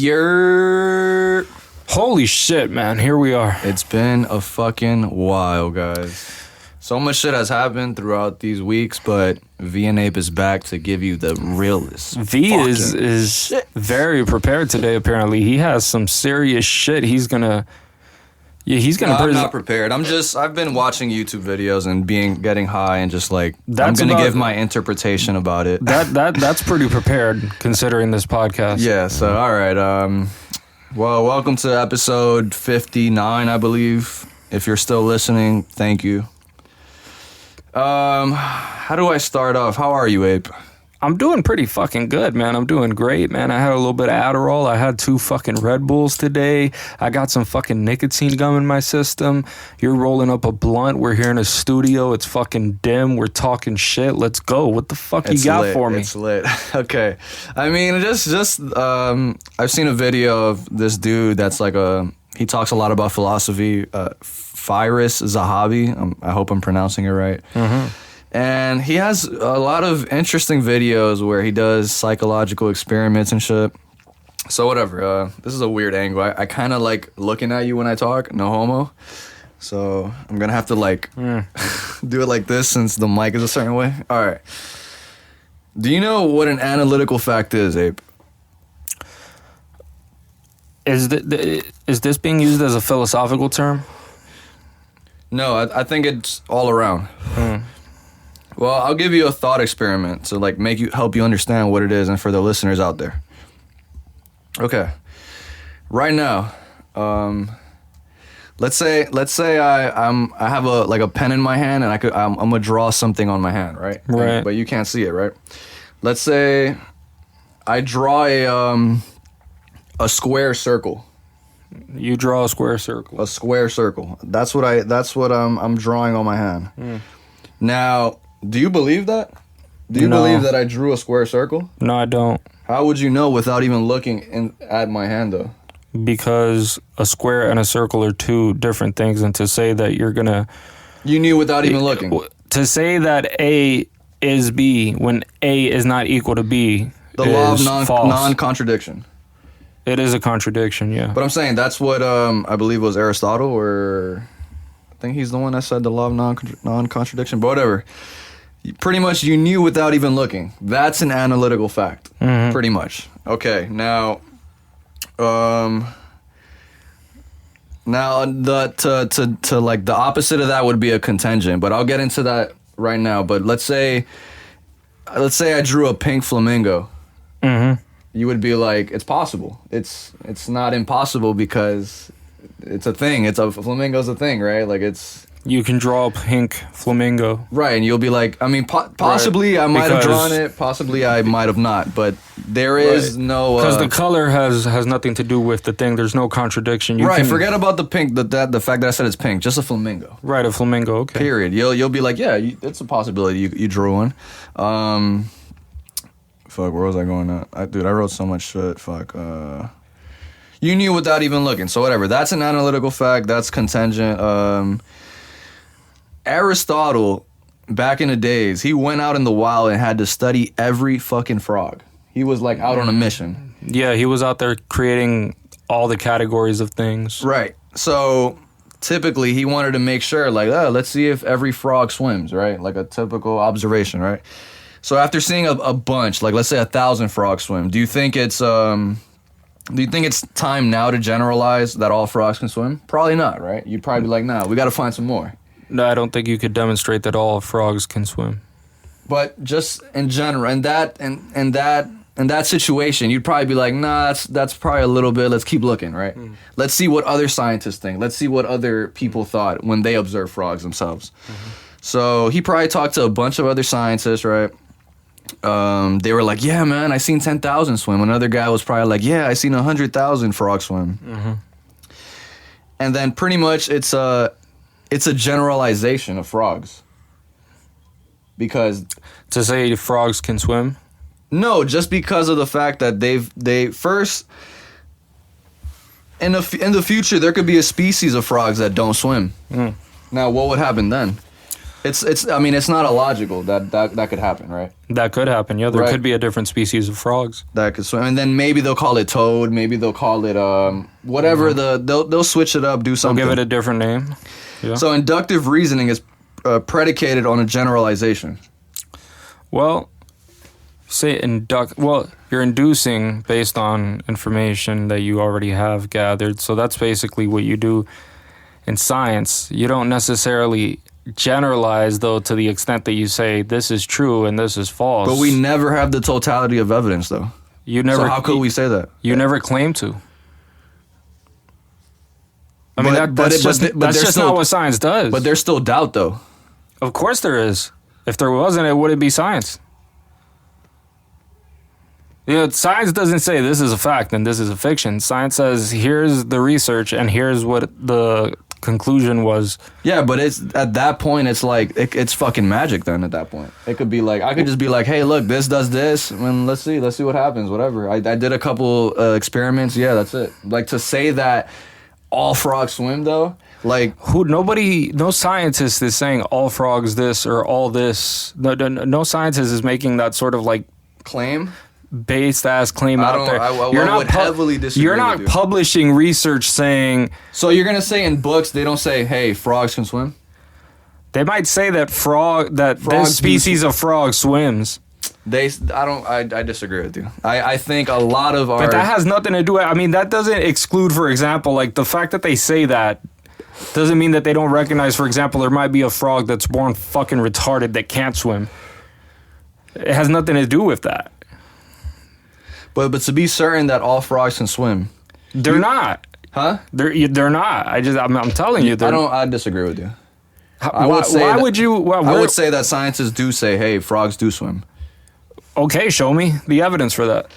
You're... Holy shit, man. Here we are. It's been a fucking while, guys. So much shit has happened throughout these weeks, but N APE is back to give you the realest. V is very prepared today, apparently. He has some serious shit he's gonna... Yeah, he's gonna... I'm not prepared. I've been watching YouTube videos and getting high and just like... I'm gonna give my interpretation about it. That's pretty prepared, considering this podcast. Yeah, so, all right. Well, welcome to episode 59, I believe. If you're still listening, thank you. How do I start off? How are you, Ape? I'm doing pretty fucking good, man. I'm doing great, man. I had a little bit of Adderall. I had 2 fucking Red Bulls today. I got some fucking nicotine gum in my system. You're rolling up a blunt. We're here in a studio. It's fucking dim. We're talking shit. Let's go. What the fuck you got lit. for me? It's lit. Okay. I mean, I've seen a video of this dude that's like he talks a lot about philosophy. Firas Zahabi. I hope I'm pronouncing it right. Mm-hmm. And he has a lot of interesting videos where he does psychological experiments and shit. So whatever. This is a weird angle. I kind of like looking at you when I talk. No homo. So I'm going to have to like do it like this since the mic is a certain way. All right. Do you know what an analytical fact is, Ape? Is this being used as a philosophical term? No, I think it's all around. Well, I'll give you a thought experiment to like help you understand what it is, and for the listeners out there. Okay, right now, let's say I have a pen in my hand, and I'm gonna draw something on my hand, right? Right. But you can't see it, right? Let's say I draw a square circle. You draw a square circle. A square circle. That's what I'm drawing on my hand. Now, do you believe that? Do you believe that I drew a square circle? No, I don't. How would you know without even looking at my hand, though? Because a square and a circle are 2 different things, and to say that you're gonna... You knew without even looking. To say that A is B when A is not equal to B the law of false. non-contradiction. It is a contradiction, yeah. But I'm saying that's what I believe was Aristotle, or I think he's the one that said the law of non-contradiction. But whatever. Pretty much you knew without even looking. That's an analytical fact. Mm-hmm. Pretty much. Okay, now to like the opposite of that would be a contingent, but I'll get into that right now. But let's say I drew a pink flamingo. Mm-hmm. You would be like, it's possible. It's not impossible because it's a thing. It's a flamingo's a thing, right? Like it's... You can draw a pink flamingo. Right, and you'll be like, I mean, possibly right. I might have drawn it, possibly I might have not, but there is no... Because the color has nothing to do with the thing. There's no contradiction. Forget about the pink, the fact that I said it's pink, just a flamingo. Right, a flamingo, okay. Period. You'll be like, yeah, it's a possibility you drew one. Fuck, where was I going at? Dude, I wrote so much shit, fuck. You knew without even looking, so whatever. That's an analytical fact, that's contingent. Aristotle, back in the days, he went out in the wild and had to study every fucking frog. He was like out on a mission. Yeah, he was out there creating all the categories of things. Right. So typically he wanted to make sure, like, let's see if every frog swims, right? Like a typical observation, right? So after seeing a bunch, like let's say 1,000 frogs swim, do you think it's time now to generalize that all frogs can swim? Probably not, right? You'd probably be like, nah, we got to find some more. No, I don't think you could demonstrate that all frogs can swim. But just in general, in that situation, you'd probably be like, nah, that's probably a little bit. Let's keep looking, right? Let's see what other scientists think. Let's see what other people thought when they observed frogs themselves. Mm-hmm. So he probably talked to a bunch of other scientists, right? They were like, yeah, man, I seen 10,000 swim. Another guy was probably like, yeah, I seen 100,000 frogs swim. Mm-hmm. And then pretty much it's a generalization of frogs. Because to say frogs can swim? No, just because of the fact that they first in the future there could be a species of frogs that don't swim. Now what would happen then? It's. I mean, it's not illogical that could happen, right? That could happen. Yeah, there Right. could be a different species of frogs. That could swim, and then maybe they'll call it toad. Maybe they'll call it whatever. They'll switch it up, do They'll something. give it a different name. Yeah. So inductive reasoning is predicated on a generalization. Well, say induct. Well, you're inducing based on information that you already have gathered. So that's basically what you do in science. You don't necessarily generalize, though, to the extent that you say this is true and this is false. But we never have the totality of evidence, though. You never. So how could we say that? You never claim to. I mean, But that's there's just still- not what science does. But there's still doubt, though. Of course there is. If there wasn't, it wouldn't be science. You know, science doesn't say this is a fact and this is a fiction. Science says here's the research and here's what the conclusion was. Yeah, but it's at that point, it's like it's fucking magic. Then at that point, it could be like I could just be like, hey, look, this does this, and let's see what happens. Whatever. I did a couple experiments. Yeah, that's it. Like to say that all frogs swim, though. Like No scientist is saying all frogs this or all this. No scientist is making that sort of like claim. based ass claim I out don't- there. I would heavily disagree You're not with you. publishing research saying. So you're gonna say in books they don't say, hey, frogs can swim. They might say that Frogs this species of frog swims. I disagree with you. I think a lot of our. But that has nothing to do with, I mean, that doesn't exclude, for example, like the fact that they say that doesn't mean that they don't recognize, for example, there might be a frog that's born fucking retarded that can't swim. It has nothing to do with that. But to be certain that all frogs can swim, They're not. huh? They're not. I'm telling you. I disagree with you. I Why, would say why that- would you? Why, I would say that scientists do say, hey, frogs do swim. okay, show me the evidence for that.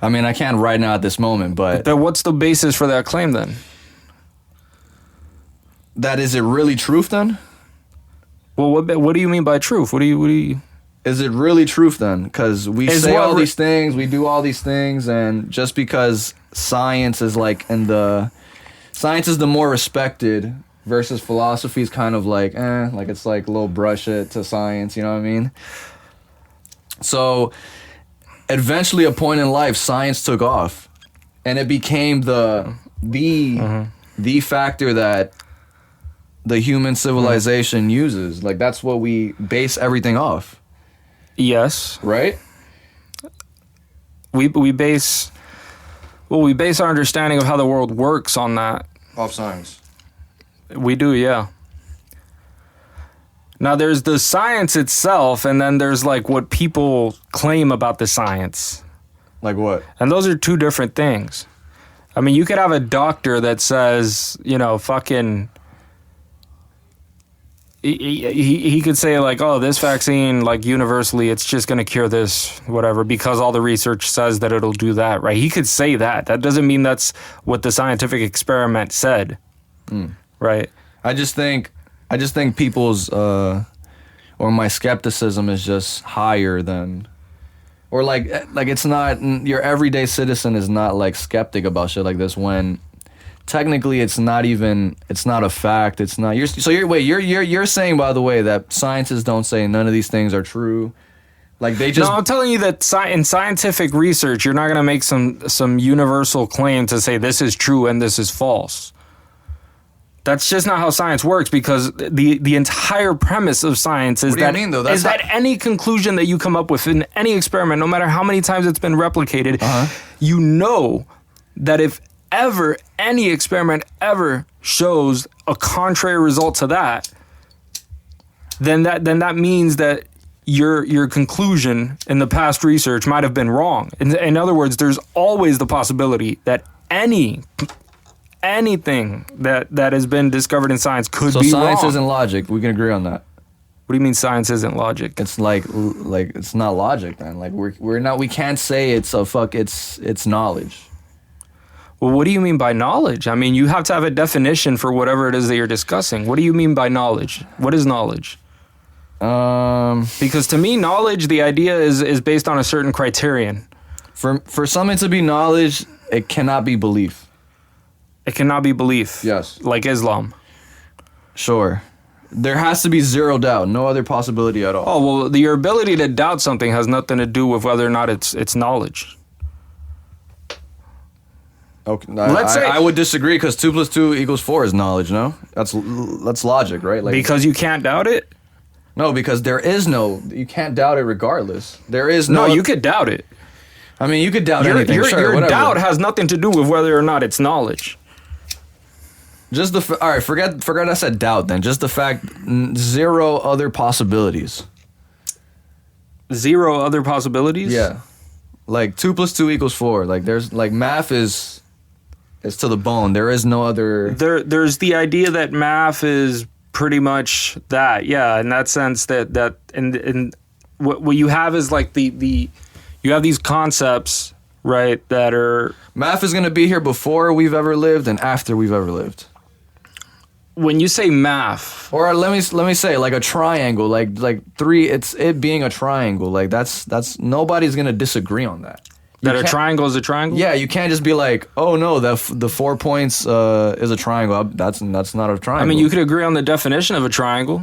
I mean, I can't right now at this moment, but Then what's the basis for that claim then? that is it really truth then? Well, what do you mean by truth? What do you? Is it really truth then? Because we Is say what all re- these things, we do all these things, and just because science is like science is the more respected versus philosophy is kind of like like it's like a little brush it to science, you know what I mean? So eventually, a point in life, science took off, and it became the factor that the human civilization uses. Like that's what we base everything off, Yes, right? we base our understanding of how the world works on that. Off science. We do, yeah. Now there's the science itself, and then there's like what people claim about the science. Like what? And those are two different things. I mean, you could have a doctor that says, you know, fucking. He could say like, oh, this vaccine, like universally, it's just going to cure this, whatever, because all the research says that it'll do that, right? He could say that. That doesn't mean that's what the scientific experiment said, right? I just think people's or my skepticism is just higher than, or like it's not, your everyday citizen is not like skeptic about shit like this when technically it's not a fact. It's not. You're saying, by the way, that scientists don't say none of these things are true. Like they just. No, I'm telling you that in scientific research, you're not going to make some universal claim to say this is true and this is false. That's just not how science works, because the entire premise of science is What do you mean, though? That's that any conclusion that you come up with in any experiment, no matter how many times it's been replicated, you know that if ever any experiment ever shows a contrary result to that, then that means that your conclusion in the past research might have been wrong. In other words, there's always the possibility that anything that has been discovered in science could So be science wrong. isn't logic. We can agree on that. What do you mean science isn't logic? It's like it's not logic then. Like we're not. We can't say it's knowledge. Well, what do you mean by knowledge? I mean, you have to have a definition for whatever it is that you're discussing. What do you mean by knowledge? What is knowledge? Because to me, knowledge, the idea is based on a certain criterion. For something to be knowledge, it cannot be belief. It cannot be belief. Yes. Like Islam. Sure. There has to be zero doubt, no other possibility at all. Oh, well, your ability to doubt something has nothing to do with whether or not it's knowledge. Okay, Let's say I would disagree because 2 + 2 = 4 is knowledge. No, that's logic, right? Like, because you can't doubt it. no, because you can't doubt it regardless. There is no. No, you could doubt it. I mean, you could doubt anything. Sure, your whatever. doubt has nothing to do with whether or not it's knowledge. Just all right. Forget I said doubt. Then just the fact zero other possibilities. Zero other possibilities. Yeah, like 2 + 2 = 4. Like there's like math is to the bone. There is no other. There's the idea that math is pretty much that. Yeah, in that sense that and what you have is like the you have these concepts, right, that are Math is gonna be here before we've ever lived and after we've ever lived. when you say math. Or let me say like a triangle, like three. It's it being a triangle. Like that's nobody's gonna disagree on that. That a triangle is a triangle? Yeah, you can't just be like, oh no, the 4 points is a triangle. That's not a triangle. I mean, you could agree on the definition of a triangle.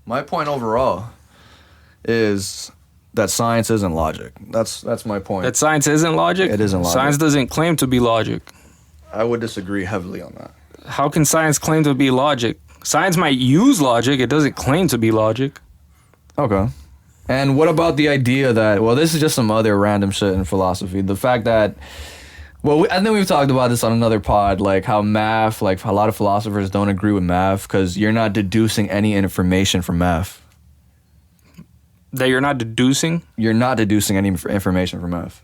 My point overall is that science isn't logic. That's my point. That science isn't logic? It isn't logic. Science doesn't claim to be logic. I would disagree heavily on that. How can science claim to be logic? Science might use logic. It doesn't claim to be logic. Okay. And what about the idea that, well, this is just some other random shit in philosophy. The fact that, well, I think we've talked about this on another pod, like how math, like a lot of philosophers don't agree with math because you're not deducing any information from math. That you're not deducing? You're not deducing any information from math.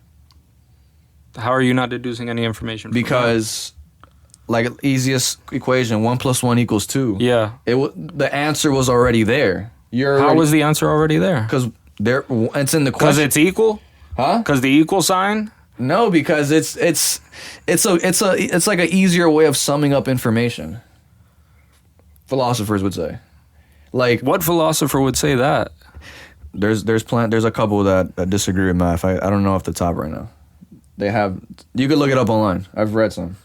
How are you not deducing any information from Because, like, easiest equation, 1 + 1 = 2. Yeah. The answer was already there. How was the answer already there? Because it's in the question. Because it's equal? Huh? Because the equal sign? No, because it's like an easier way of summing up information. Philosophers would say, like, What philosopher would say that? there's a couple that disagree with math. I don't know off the top right now. You could look it up online. I've read some.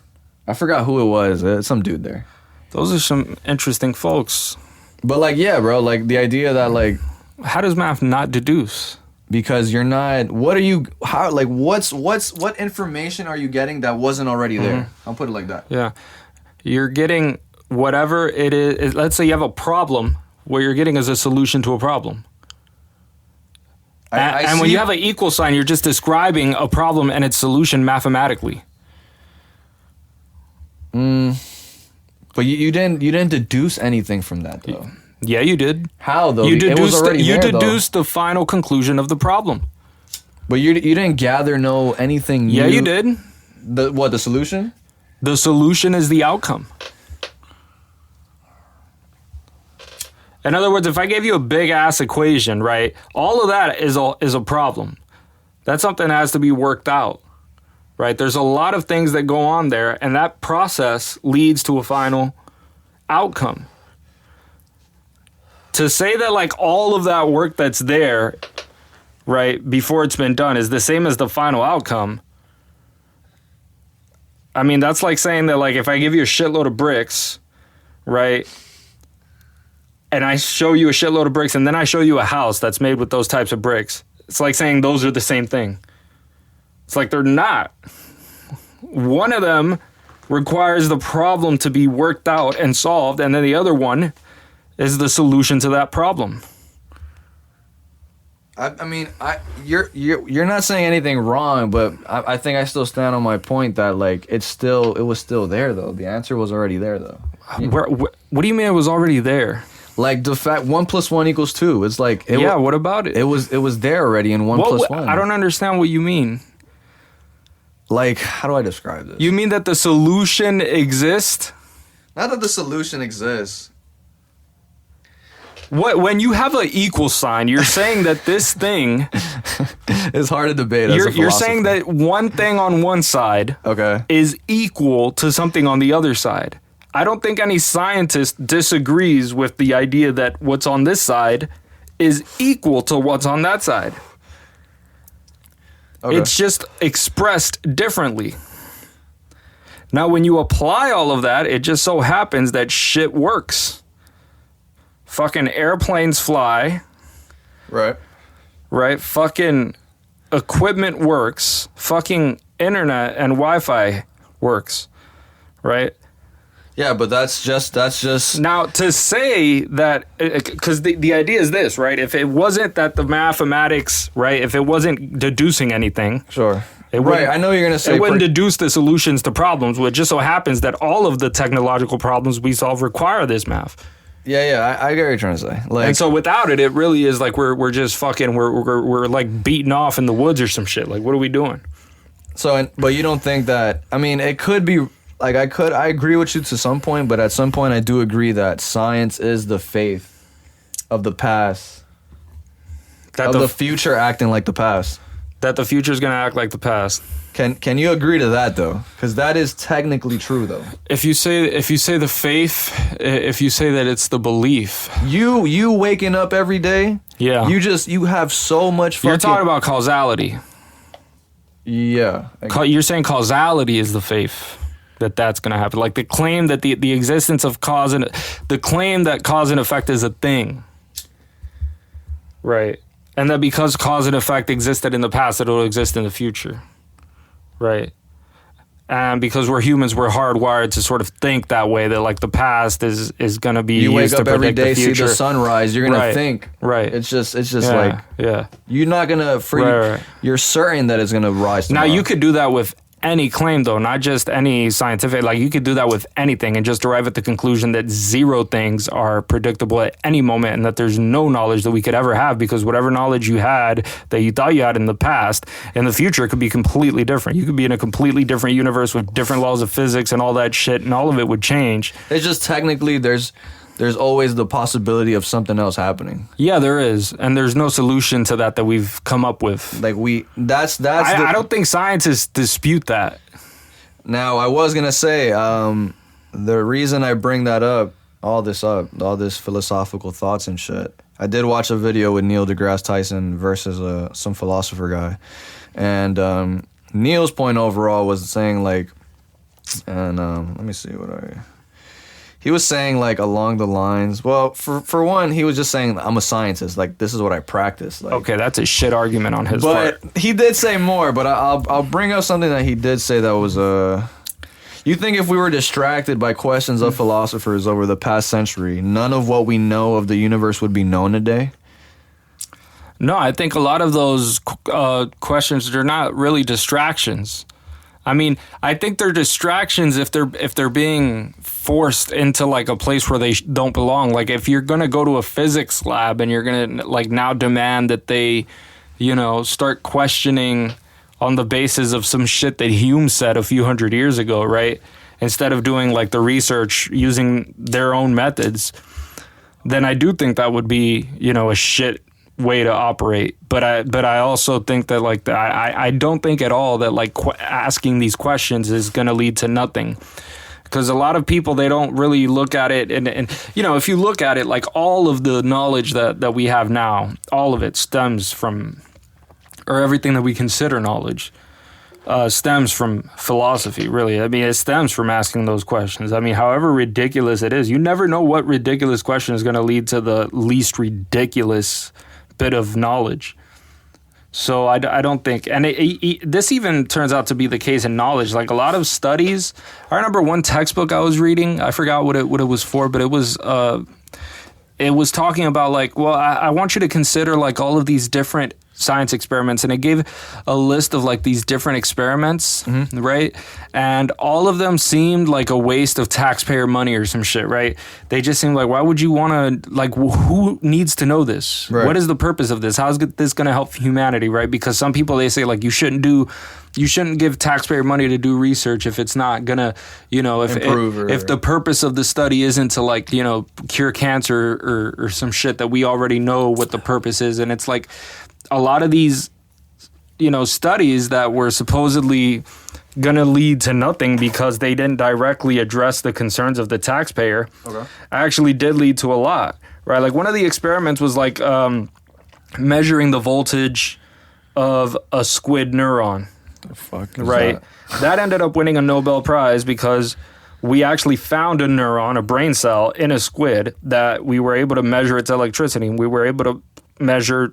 I forgot who it was. It's some dude there. Those are some interesting folks. But like, yeah, bro, like the idea that like, How does math not deduce? because you're not, what information are you getting that wasn't already there? I'll put it like that. Yeah. You're getting whatever it is. Let's say you have a problem. What you're getting is a solution to a problem. And when you have an equal sign, you're just describing a problem and its solution mathematically. But you didn't deduce anything from that though. Yeah, you did. How though? You It was already there, though. deduced the final conclusion of the problem. But you didn't gather anything new. Yeah, you did. The solution? The solution is the outcome. In other words, if I gave you a big ass equation, right, all of that is a problem. That's something that has to be worked out, right? There's a lot of things that go on there, and that process leads to a final outcome. To say that like all of that work that's there, right, before it's been done is the same as the final outcome. I mean, that's like saying that like if I give you a shitload of bricks, right, and I show you a shitload of bricks and then I show you a house that's made with those types of bricks, it's like saying those are the same thing. It's like they're not. One of them requires the problem to be worked out and solved, and then the other one is the solution to that problem. I mean, you're not saying anything wrong, but I think I still stand on my point that like it was still there though. The answer was already there though. What do you mean it was already there? Like the fact 1 + 1 = 2. It's like what about it? It was there already in 1 + 1. I don't understand what you mean. Like, how do I describe this? You mean that the solution exists? Not that the solution exists. When you have an equal sign, you're saying that this thing... It's hard to debate as a philosopher. You're saying that one thing on one side is equal to something on the other side. I don't think any scientist disagrees with the idea that what's on this side is equal to what's on that side. Okay. It's just expressed differently. Now, when you apply all of that, it just so happens that shit works. Fucking airplanes fly. Right. Right? Fucking equipment works. Fucking internet and Wi-Fi works. Right? Yeah, but that's just Now, to say that, because the idea is this, right? If it wasn't that the mathematics, right? If it wasn't deducing anything. Sure. Right, I know you're gonna say it wouldn't deduce the solutions to problems. Well, it just so happens that all of the technological problems we solve require this math. Yeah, I get what you're trying to say. Like, And so without it, it really is like we're just fucking we're like beating off in the woods or some shit. Like, what are we doing? so, but you don't think that? I mean, it could be like I agree with you to some point, but at some point I do agree that science is the faith of the past, That of the future acting like the past. that the future is gonna act like the past. Can you agree to that though? Because that is technically true though. If you say the faith, if you say that it's the belief, You waking up every day. yeah, You have so much. you're talking about causality. Yeah. You're saying causality is the faith that's going to happen. Like the claim that the existence of the claim that cause and effect is a thing. Right. And that because cause and effect existed in the past, it will exist in the future. Right. And because we're humans, we're hardwired to sort of think that way, that like the past is going to be You wake used to up every predict day, the see future. the sunrise. You're gonna Right. think. Right. It's just Yeah, like yeah. you're not gonna Right. You're certain that it's gonna rise. Now, Tomorrow. you could do that with any claim, though, not just any scientific. Like, you could do that with anything and just arrive at the conclusion that zero things are predictable at any moment and that there's no knowledge that we could ever have, because whatever knowledge you had that you thought you had in the past, in the future, it could be completely different. You could be in a completely different universe with different laws of physics and all that shit, and all of it would change. It's just technically there's always the possibility of something else happening. Yeah, there is. And there's no solution to that we've come up with. Like I don't think scientists dispute that. Now, I was gonna say, the reason I bring that up, all this philosophical thoughts and shit. I did watch a video with Neil deGrasse Tyson versus some philosopher guy, and Neil's point overall was saying like, and let me see he was saying like along the lines. Well, for one, he was just saying I'm a scientist. Like, this is what I practice. Like, Okay, that's a shit argument on his part. but he did say more. But I'll bring up something that he did say that was You think if we were distracted by questions of philosophers over the past century, none of what we know of the universe would be known today? No, I think a lot of those questions, they're not really distractions. I mean, I think they're distractions if they're being forced into like a place where they don't belong. Like, if you're gonna go to a physics lab and you're gonna like now demand that they, start questioning on the basis of some shit that Hume said a few hundred years ago, right? Instead of doing like the research using their own methods, then I do think that would be, a shit way to operate. But I also think that like I don't think at all that like asking these questions is going to lead to nothing, because a lot of people, they don't really look at it and if you look at it, like all of the knowledge that we have now, all of it stems from, or everything that we consider knowledge stems from philosophy, really. I mean, it stems from asking those questions. I mean, however ridiculous it is, you never know what ridiculous question is going to lead to the least ridiculous bit of knowledge. So I don't think, and this even turns out to be the case in knowledge. Like a lot of studies, I remember one textbook I was reading, I forgot what it was for, but it was talking about like, well, I want you to consider like all of these different science experiments, and it gave a list of like these different experiments, right? And all of them seemed like a waste of taxpayer money or some shit, right? They just seemed like, why would you want to, like, who needs to know this? Right. What is the purpose of this? How is this going to help humanity, right? Because some people, they say like, you shouldn't give taxpayer money to do research if it's not gonna, if the purpose of the study isn't to like, cure cancer or some shit that we already know what the purpose is. And it's like a lot of these, studies that were supposedly gonna lead to nothing because they didn't directly address the concerns of the taxpayer, actually did lead to a lot, right? Like one of the experiments was like measuring the voltage of a squid neuron. The fuck is Right. That ended up winning a Nobel Prize because we actually found a neuron, a brain cell in a squid that we were able to measure its electricity. We were able to measure,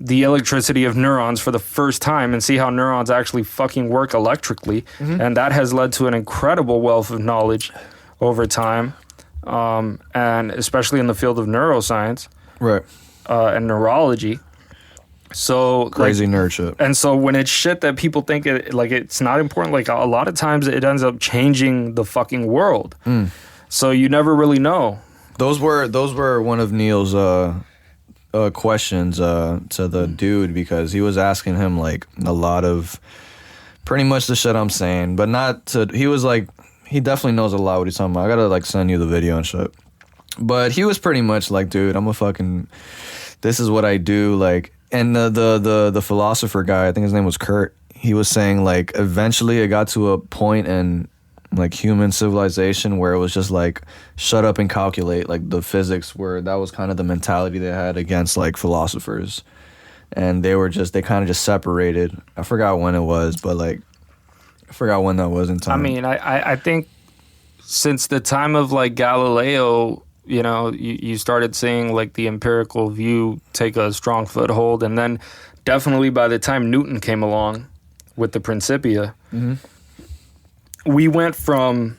the electricity of neurons for the first time and see how neurons actually fucking work electrically. And that has led to an incredible wealth of knowledge over time. And especially in the field of neuroscience. Right. And neurology. So Crazy nerd shit. And so when it's shit that people think it's not important, like a lot of times it ends up changing the fucking world. So you never really know. Those were one of Neil's questions to the dude, because he was asking him like a lot of pretty much the shit I'm saying, but not to. He was like, he definitely knows a lot what he's talking about. I gotta like send you the video and shit. But he was pretty much like, dude, I'm a fucking. This is what I do, like. And the philosopher guy, I think his name was Kurt, he was saying like eventually it got to a point in like human civilization where it was just like shut up and calculate, like the physics, where that was kind of the mentality they had against like philosophers. And they kind of just separated. I forgot when it was, but like I forgot when that was in time. I mean, I think since the time of like Galileo, you started seeing like the empirical view take a strong foothold, and then definitely by the time Newton came along with the Principia, we went from,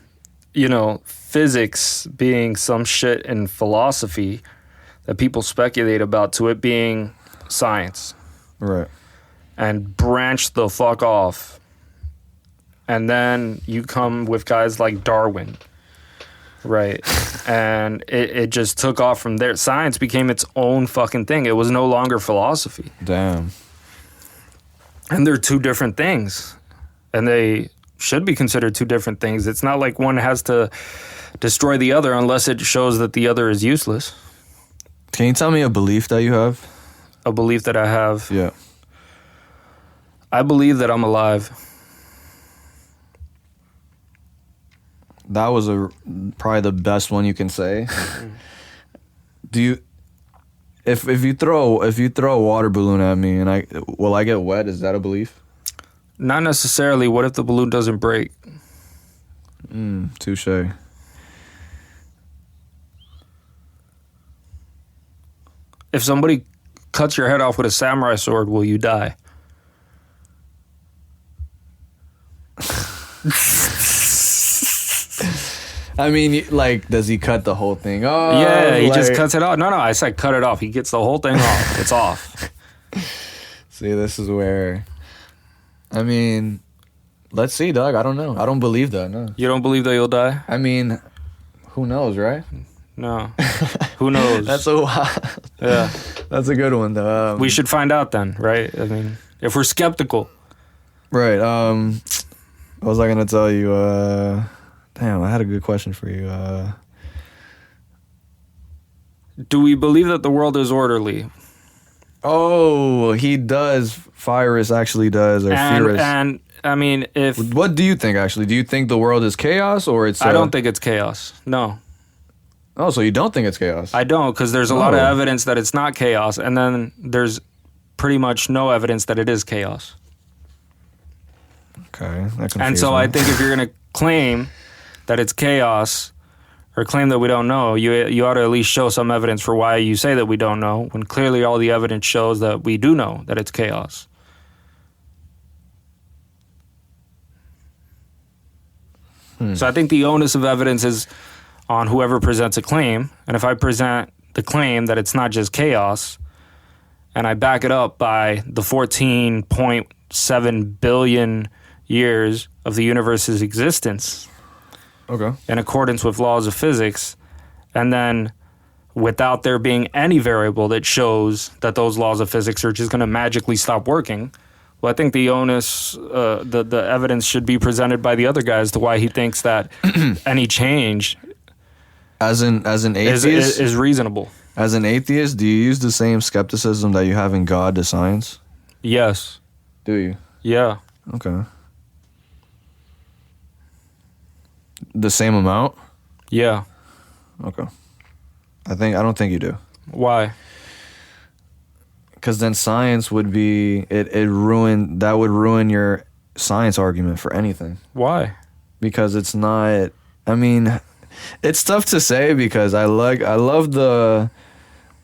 physics being some shit in philosophy that people speculate about to it being science. Right. And branched the fuck off. And then you come with guys like Darwin. Right. And it just took off from there. Science became its own fucking thing. It was no longer philosophy. Damn. And they're two different things. And they should be considered two different things. It's not like one has to destroy the other unless it shows that the other is useless. Can you tell me a belief that you have? A belief that I have? Yeah. I believe that I'm alive. That was probably the best one you can say. Do you, if you throw a water balloon at me and will I get wet? Is that a belief? Not necessarily. What if the balloon doesn't break? Touche. If somebody cuts your head off with a samurai sword, will you die? I mean, like, does he cut the whole thing off? Yeah, he just cuts it off. No, I said cut it off. He gets the whole thing off. It's off. See, this is where, I mean, let's see, dog. I don't know. I don't believe that, no. You don't believe that you'll die? I mean, who knows, right? No. Who knows? That's a wild. Yeah. That's a good one, though. We should find out then, right? I mean, if we're skeptical. Right. What was I going to tell you? Damn, I had a good question for you. Do we believe that the world is orderly? Oh, he does. Fyrus actually does, or Fyrus. And I mean, if... What do you think, actually? Do you think the world is chaos, or it's... I don't think it's chaos. No. Oh, so you don't think it's chaos? I don't, because there's a lot of evidence that it's not chaos, and then there's pretty much no evidence that it is chaos. Okay. And so I think if you're going to claim that it's chaos, or claim that we don't know, you ought to at least show some evidence for why you say that we don't know, when clearly all the evidence shows that we do know that it's chaos. So I think the onus of evidence is on whoever presents a claim. And if I present the claim that it's not just chaos, and I back it up by the 14.7 billion years of the universe's existence, okay, in accordance with laws of physics, and then without there being any variable that shows that those laws of physics are just going to magically stop working, well, I think the onus, the evidence should be presented by the other guy as to why he thinks that any change as an atheist is reasonable. As an atheist, do you use the same skepticism that you have in God to science? Yes. Do you? Yeah. Okay. The same amount? Yeah. Okay. I don't think you do. Why? Because then science would be that would ruin your science argument for anything. Why? Because it's not. I mean, it's tough to say because I love the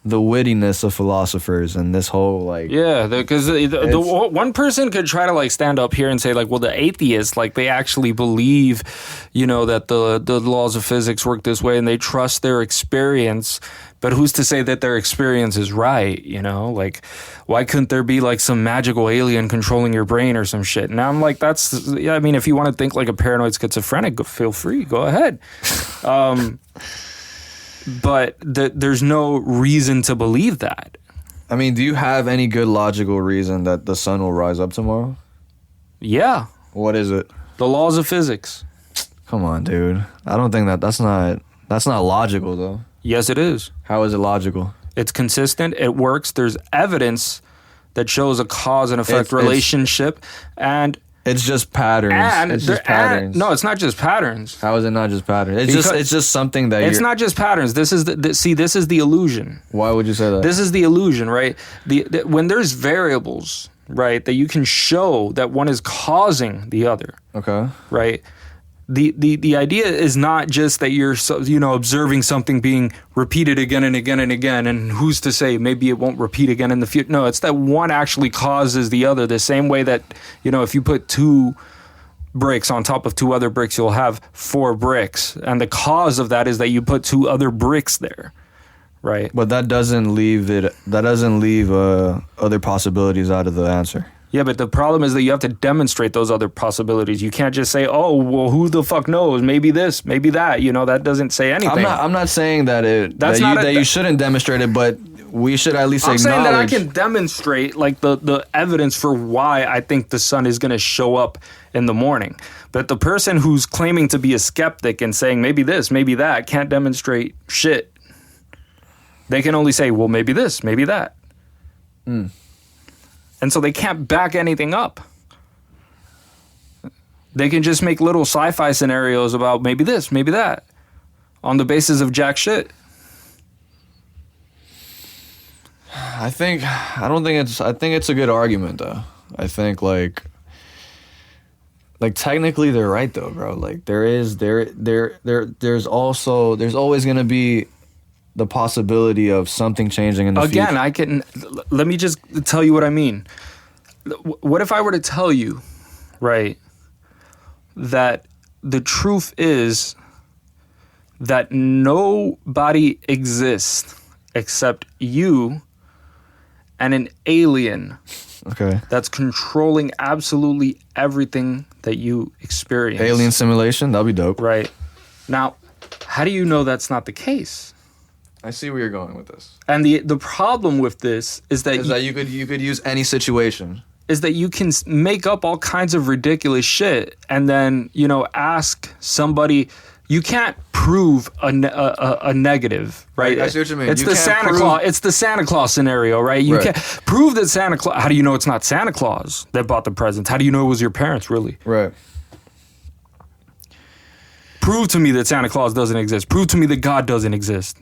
wittiness of philosophers and this whole like. Yeah, because the one person could try to like stand up here and say like, well, the atheists like they actually believe, that the laws of physics work this way and they trust their experience. But who's to say that their experience is right, Like, why couldn't there be, like, some magical alien controlling your brain or some shit? And I'm like, if you want to think like a paranoid schizophrenic, feel free, go ahead. But there's no reason to believe that. I mean, do you have any good logical reason that the sun will rise up tomorrow? Yeah. What is it? The laws of physics. Come on, dude. I don't think that's not logical, though. Yes, it is. How is it logical? It's consistent. It works. There's evidence that shows a cause and effect relationship, and it's just patterns. Patterns. No, it's not just patterns. How is it not just patterns? It's just something that it's not just patterns. This is this is the illusion. Why would you say that? This is the illusion, right? When there's variables, right, that you can show that one is causing the other. Okay. Right. The idea is not just that you're observing something being repeated again and again and again, and who's to say maybe it won't repeat again in the future. No, it's that one actually causes the other, the same way that if you put 2 bricks on top of 2 other bricks, you'll have 4 bricks, and the cause of that is that you put 2 other bricks there, right? But that doesn't leave other possibilities out of the answer. Yeah, but the problem is that you have to demonstrate those other possibilities. You can't just say, "Oh, well, who the fuck knows? Maybe this, maybe that." That doesn't say anything. I'm not saying that you shouldn't demonstrate it, but we should at least acknowledge. I'm saying that I can demonstrate like the evidence for why I think the sun is going to show up in the morning. But the person who's claiming to be a skeptic and saying maybe this, maybe that, can't demonstrate shit. They can only say, "Well, maybe this, maybe that." And so they can't back anything up. They can just make little sci-fi scenarios about maybe this, maybe that, on the basis of jack shit. I think it's a good argument though. I think like technically they're right though, bro. Like there's always gonna be the possibility of something changing in the future. Again, let me just tell you what I mean. What if I were to tell you, right, that the truth is that nobody exists except you and an alien that's controlling absolutely everything that you experience. Alien simulation? That'd be dope. Right. Now, how do you know that's not the case? I see where you're going with this. And the problem with this is that you could use any situation. Is that you can make up all kinds of ridiculous shit and then ask somebody. You can't prove a negative, right? I see what you mean. It's the Santa Claus scenario, right? You can't prove that Santa Claus. How do you know it's not Santa Claus that bought the presents? How do you know it was your parents, really? Right. Prove to me that Santa Claus doesn't exist. Prove to me that God doesn't exist.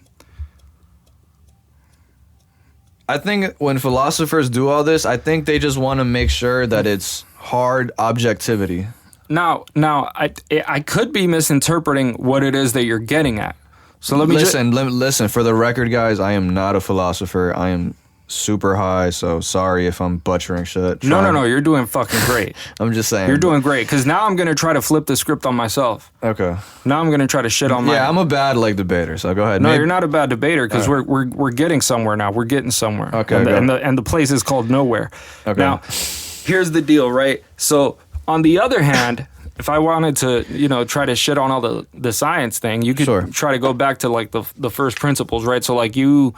I think when philosophers do all this, I think they just want to make sure that it's hard objectivity. Now, I could be misinterpreting what it is that you're getting at. So let me listen. For the record, guys, I am not a philosopher. I am super high, so sorry if I'm butchering shit. No, you're doing fucking great. I'm just saying. You're doing great, because now I'm going to try to flip the script on myself. Okay. Now I'm going to try to shit on my... Yeah, I'm a bad debater, so go ahead. No, you're not a bad debater, because we're getting somewhere now. We're getting somewhere. Okay, and the place is called nowhere. Okay. Now, here's the deal, right? So, on the other hand, if I wanted to, try to shit on all the science thing, you could try to go back to, like, the first principles, right? So, like, you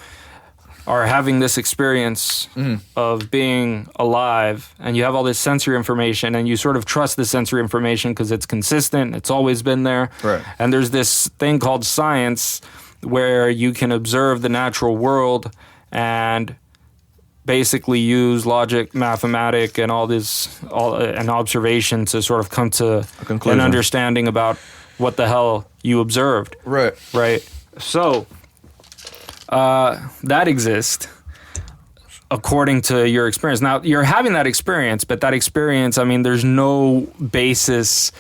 are having this experience of being alive, and you have all this sensory information, and you sort of trust the sensory information because it's consistent, it's always been there. Right. And there's this thing called science where you can observe the natural world and basically use logic, mathematics, and an observation to sort of come to an understanding about what the hell you observed. Right. Right. So that exists. according to your experience. Now, you're having that experience, but that experience, I mean, there's no basis,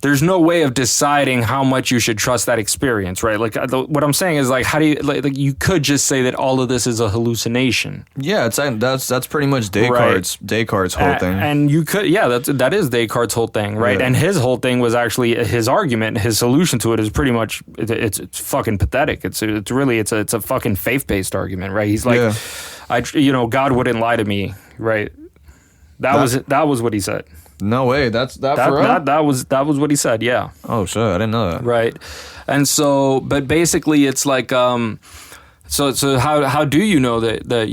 there's no way of deciding how much you should trust that experience, right? Like, what I'm saying is, like, how do you, like you could just say that all of this is a hallucination. Yeah, that's pretty much Descartes' whole thing. And you could, yeah, that is Descartes' whole thing, right? Yeah. And his whole thing was actually his argument, his solution to it is pretty much, it's fucking pathetic. It's a fucking faith-based argument, right? He's like, God wouldn't lie to me, right? That was what he said. No way, that for real? That was what he said, yeah. Oh shit, I didn't know that. Right. And so, but basically it's like, so how do you know that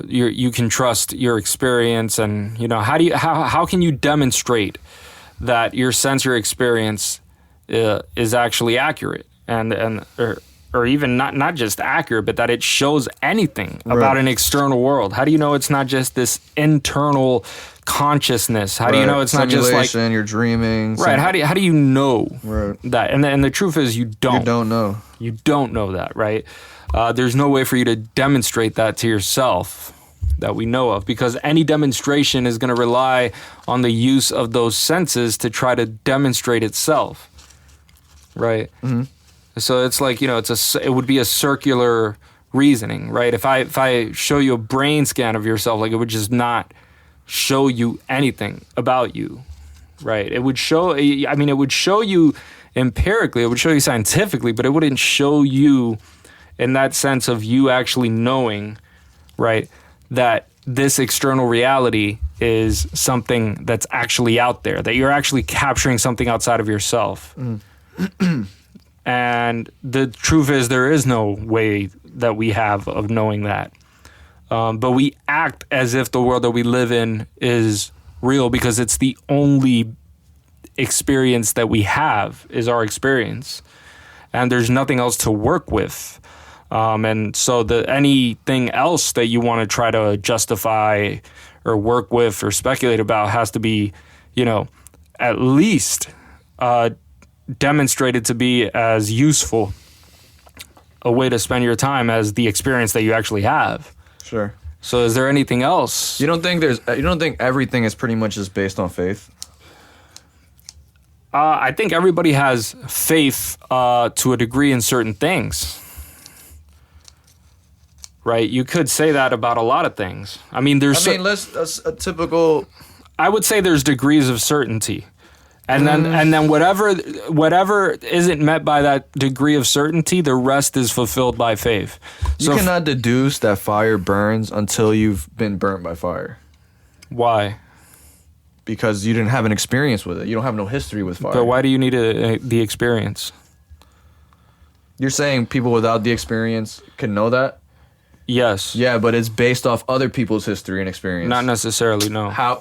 you can trust your experience, and how can you demonstrate that your sensory experience is actually accurate or even not just accurate, but that it shows anything about an external world? How do you know it's not just this internal consciousness? How do you know it's not just like you're dreaming? Right. How do you know that? And the truth is, you don't. You don't know. You don't know that, right? There's no way for you to demonstrate that to yourself that we know of, because any demonstration is going to rely on the use of those senses to try to demonstrate itself, right? Mm-hmm. So it's like, it would be a circular reasoning, right? If I show you a brain scan of yourself, like, it would just not show you anything about you, right? It would show you empirically, it would show you scientifically, but it wouldn't show you in that sense of you actually knowing, right, that this external reality is something that's actually out there, that you're actually capturing something outside of yourself. And the truth is, there is no way that we have of knowing that. But we act as if the world that we live in is real, because it's the only experience that we have is our experience. And there's nothing else to work with. And so anything else that you want to try to justify or work with or speculate about has to be, at least demonstrated to be as useful a way to spend your time as the experience that you actually have. Sure. So is there anything else? You don't think everything is pretty much just based on faith? I think everybody has faith to a degree in certain things. Right? You could say that about a lot of things. I mean, that's a typical... I would say there's degrees of certainty. And then whatever isn't met by that degree of certainty, the rest is fulfilled by faith. You cannot deduce that fire burns until you've been burnt by fire. Why? Because you didn't have an experience with it. You don't have no history with fire. But why do you need the experience? You're saying people without the experience can know that? Yes. Yeah, but it's based off other people's history and experience. Not necessarily, no. How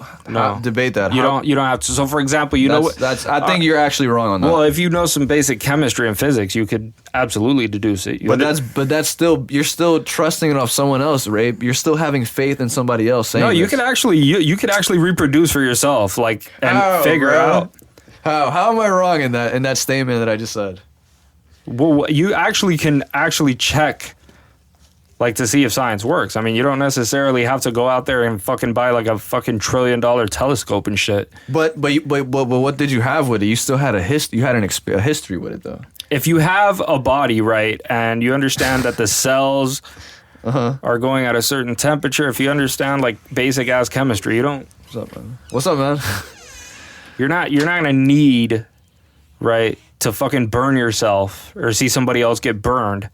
debate that? You don't have to. So, for example, I think you're actually wrong on that. Well, if you know some basic chemistry and physics, you could absolutely deduce it. But that's still, you're still trusting it off someone else, Ray. You're still having faith in somebody else saying. No, you could actually reproduce for yourself, figure out. How am I wrong in that statement that I just said? Well, you actually can check. To see if science works. I mean, you don't necessarily have to go out there and fucking buy a fucking $1 trillion telescope and shit. But what did you have with it? You still had a history. You had a history with it, though. If you have a body, right, and you understand that the cells are going at a certain temperature, if you understand basic ass chemistry, you don't. What's up, man? You're not gonna need, right, to fucking burn yourself or see somebody else get burned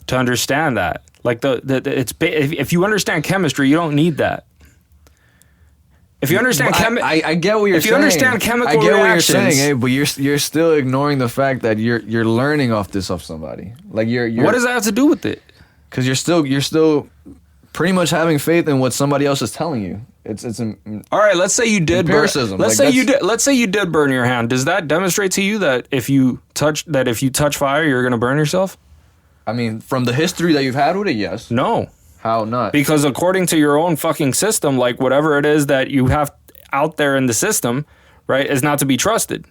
to understand that. If you understand chemistry, you don't need that. If you understand I get what you're saying. If you understand chemical reactions, I get what you're saying, but you're still ignoring the fact that you're learning off somebody. You're what does that have to do with it? Because you're still pretty much having faith in what somebody else is telling you. It's all right. Let's say you did empiricism. Let's say you did burn your hand. Does that demonstrate to you that if you touch fire, you're gonna burn yourself? I mean, from the history that you've had with it, yes. No. How not? Because according to your own fucking system, whatever it is that you have out there in the system, right, is not to be trusted.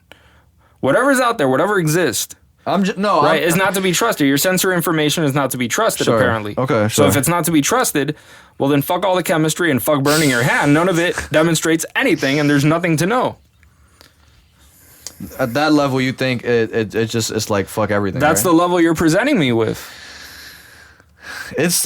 Whatever's out there, whatever exists, No, right? Is not to be trusted. Your sensory information is not to be trusted, Sure. apparently. Okay, So sure. if it's not to be trusted, well then fuck all the chemistry and fuck burning your hand. None of it demonstrates anything, and there's nothing to know. At that level, you think it's like fuck everything. That's right? the level you're presenting me with.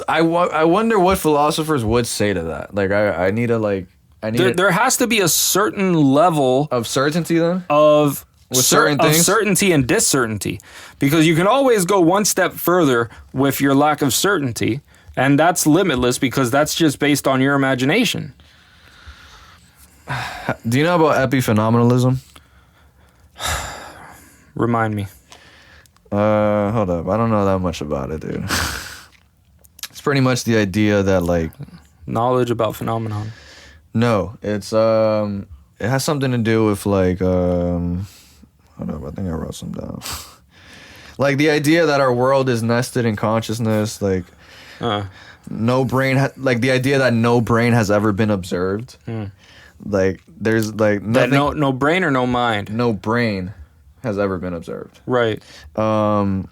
I wonder what philosophers would say to that. Like I need There has to be a certain level of certainty then. of With certain of things? certainty and discertainty, because you can always go one step further with your lack of certainty, and that's limitless because that's just based on your imagination. Do you know about epiphenomenalism? Remind me. Hold up. I don't know that much about it, dude. It's pretty much the idea that like Knowledge about phenomenon. no, it's it has something to do with like hold up, I think I wrote some down. Like the idea that our world is nested in consciousness, like no brain like the idea that no brain has ever been observed. Like there's like That nothing, no brain or no mind. no brain has ever been observed. Right. What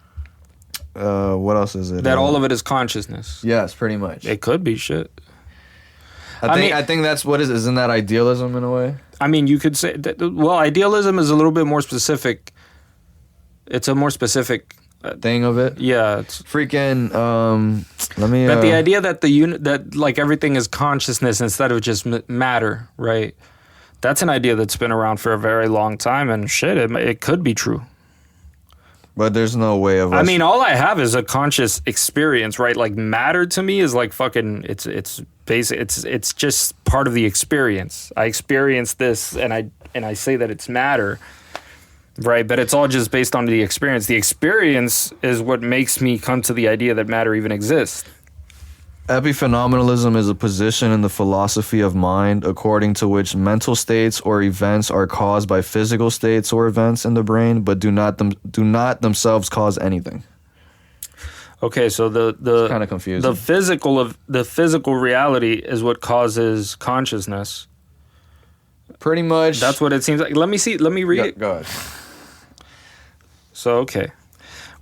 else is it? That all of it is consciousness. Yes, pretty much. It could be shit. I think that's what isn't that idealism in a way? I mean, you could say that, well, idealism is a little bit more specific. It's a more specific Thing of it. yeah, it's Freaking let me But the idea that the unit that like everything is consciousness instead of just matter, right? That's an idea that's been around for a very long time, and shit, it could be true. but there's no way of I us- mean, all I have is a conscious experience, right? Like matter to me is like fucking. It's basic. It's just part of the experience. I experience this, and I say that it's matter, right? But it's all just based on the experience. The experience is what makes me come to the idea that matter even exists. Epiphenomenalism is a position in the philosophy of mind according to which mental states or events are caused by physical states or events in the brain, but do not themselves cause anything. Okay, so the Kind of confusing. the physical reality is what causes consciousness. Pretty much. That's what it seems like. Let me see. Let me read it. Go ahead. So, okay.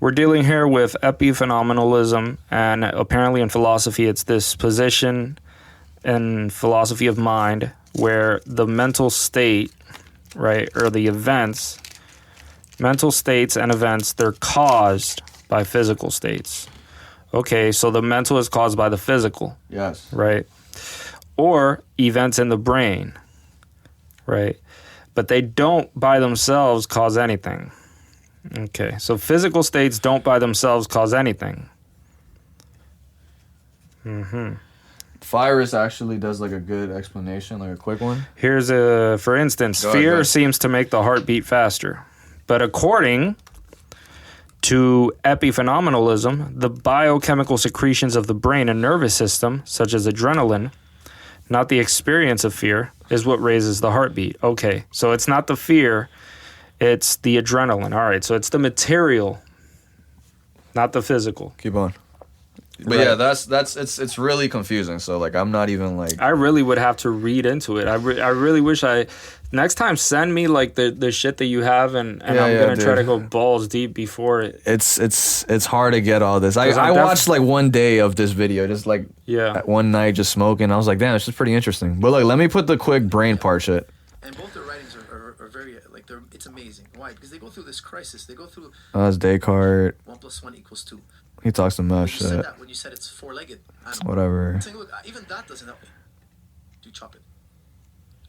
We're dealing here with epiphenomenalism, and apparently in philosophy it's this position in philosophy of mind where the mental state, right, or the events, mental states and events, they're caused by physical states. Okay, so the mental is caused by the physical, Yes. right? Or events in the brain, right? But they don't by themselves cause anything. Okay, so physical states don't by themselves cause anything. Virus actually does like a good explanation, like a quick one. Here's for instance, Go ahead, fear go ahead. seems to make the heart beat faster. But according to epiphenomenalism, the biochemical secretions of the brain and nervous system, such as adrenaline, not the experience of fear, is what raises the heartbeat. Okay, so it's not the fear, it's the adrenaline. All right, so it's the material, not the physical. Keep on. But Right. yeah, that's it's really confusing. So like I'm not even like I really would have to read into it. I really wish next time send me like the shit that you have, and Yeah, I'm yeah, gonna try to dude. go balls deep before it. it's hard to get all this. I 'Cause I'm watched like one day of this video, just like Yeah. one night just smoking. I was like, damn, this is pretty interesting. But like, let me put the quick brain part shit. And both their writings are very like it's amazing. Why? Because they go through this crisis. They go through That's Descartes. 1 + 1 = 2. He talks some When mad you said shit. that, when you said it's four-legged animal, Whatever. I'm saying, look, even that doesn't help me. You chop it.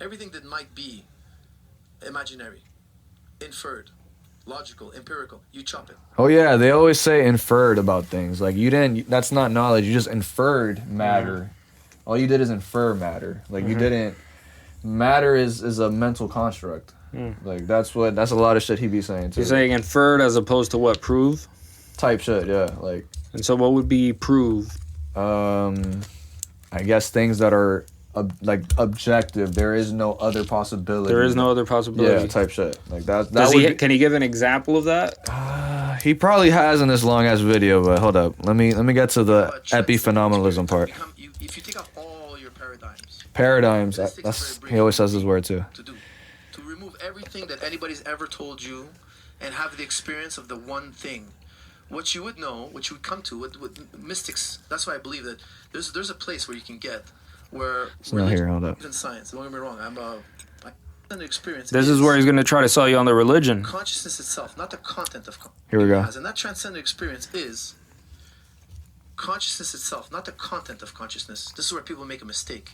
Everything that might be imaginary, inferred, logical, empirical, you chop it. Oh yeah, they always say inferred about things. Like you didn't. That's not knowledge. You just inferred matter. All you did is infer matter. Like you didn't. Matter is a mental construct. Like that's a lot of shit he be saying too. You're saying inferred as opposed to what, prove? Type shit, yeah. Like And so what would be prove? I guess things that are objective. There is no other possibility. There is no other possibility. Yeah, type shit. Like that. Does would he? be- Can he give an example of that? He probably has in this long ass video, but hold up. Let me get to the But trends epiphenomenalism part. if you take out all your paradigms Paradigms. This takes That's very he always says this word too. to do, to remove everything that anybody's ever told you, and have the experience of the one thing. What you would know, what you would come to, what mystics, that's why I believe that there's a place where you can get, where It's not here, hold up. even science, don't get me wrong, an experience. This is where he's going to try to sell you on the religion. Consciousness itself, not the content of Here we go. And that transcendent experience is consciousness itself, not the content of consciousness. This is where people make a mistake.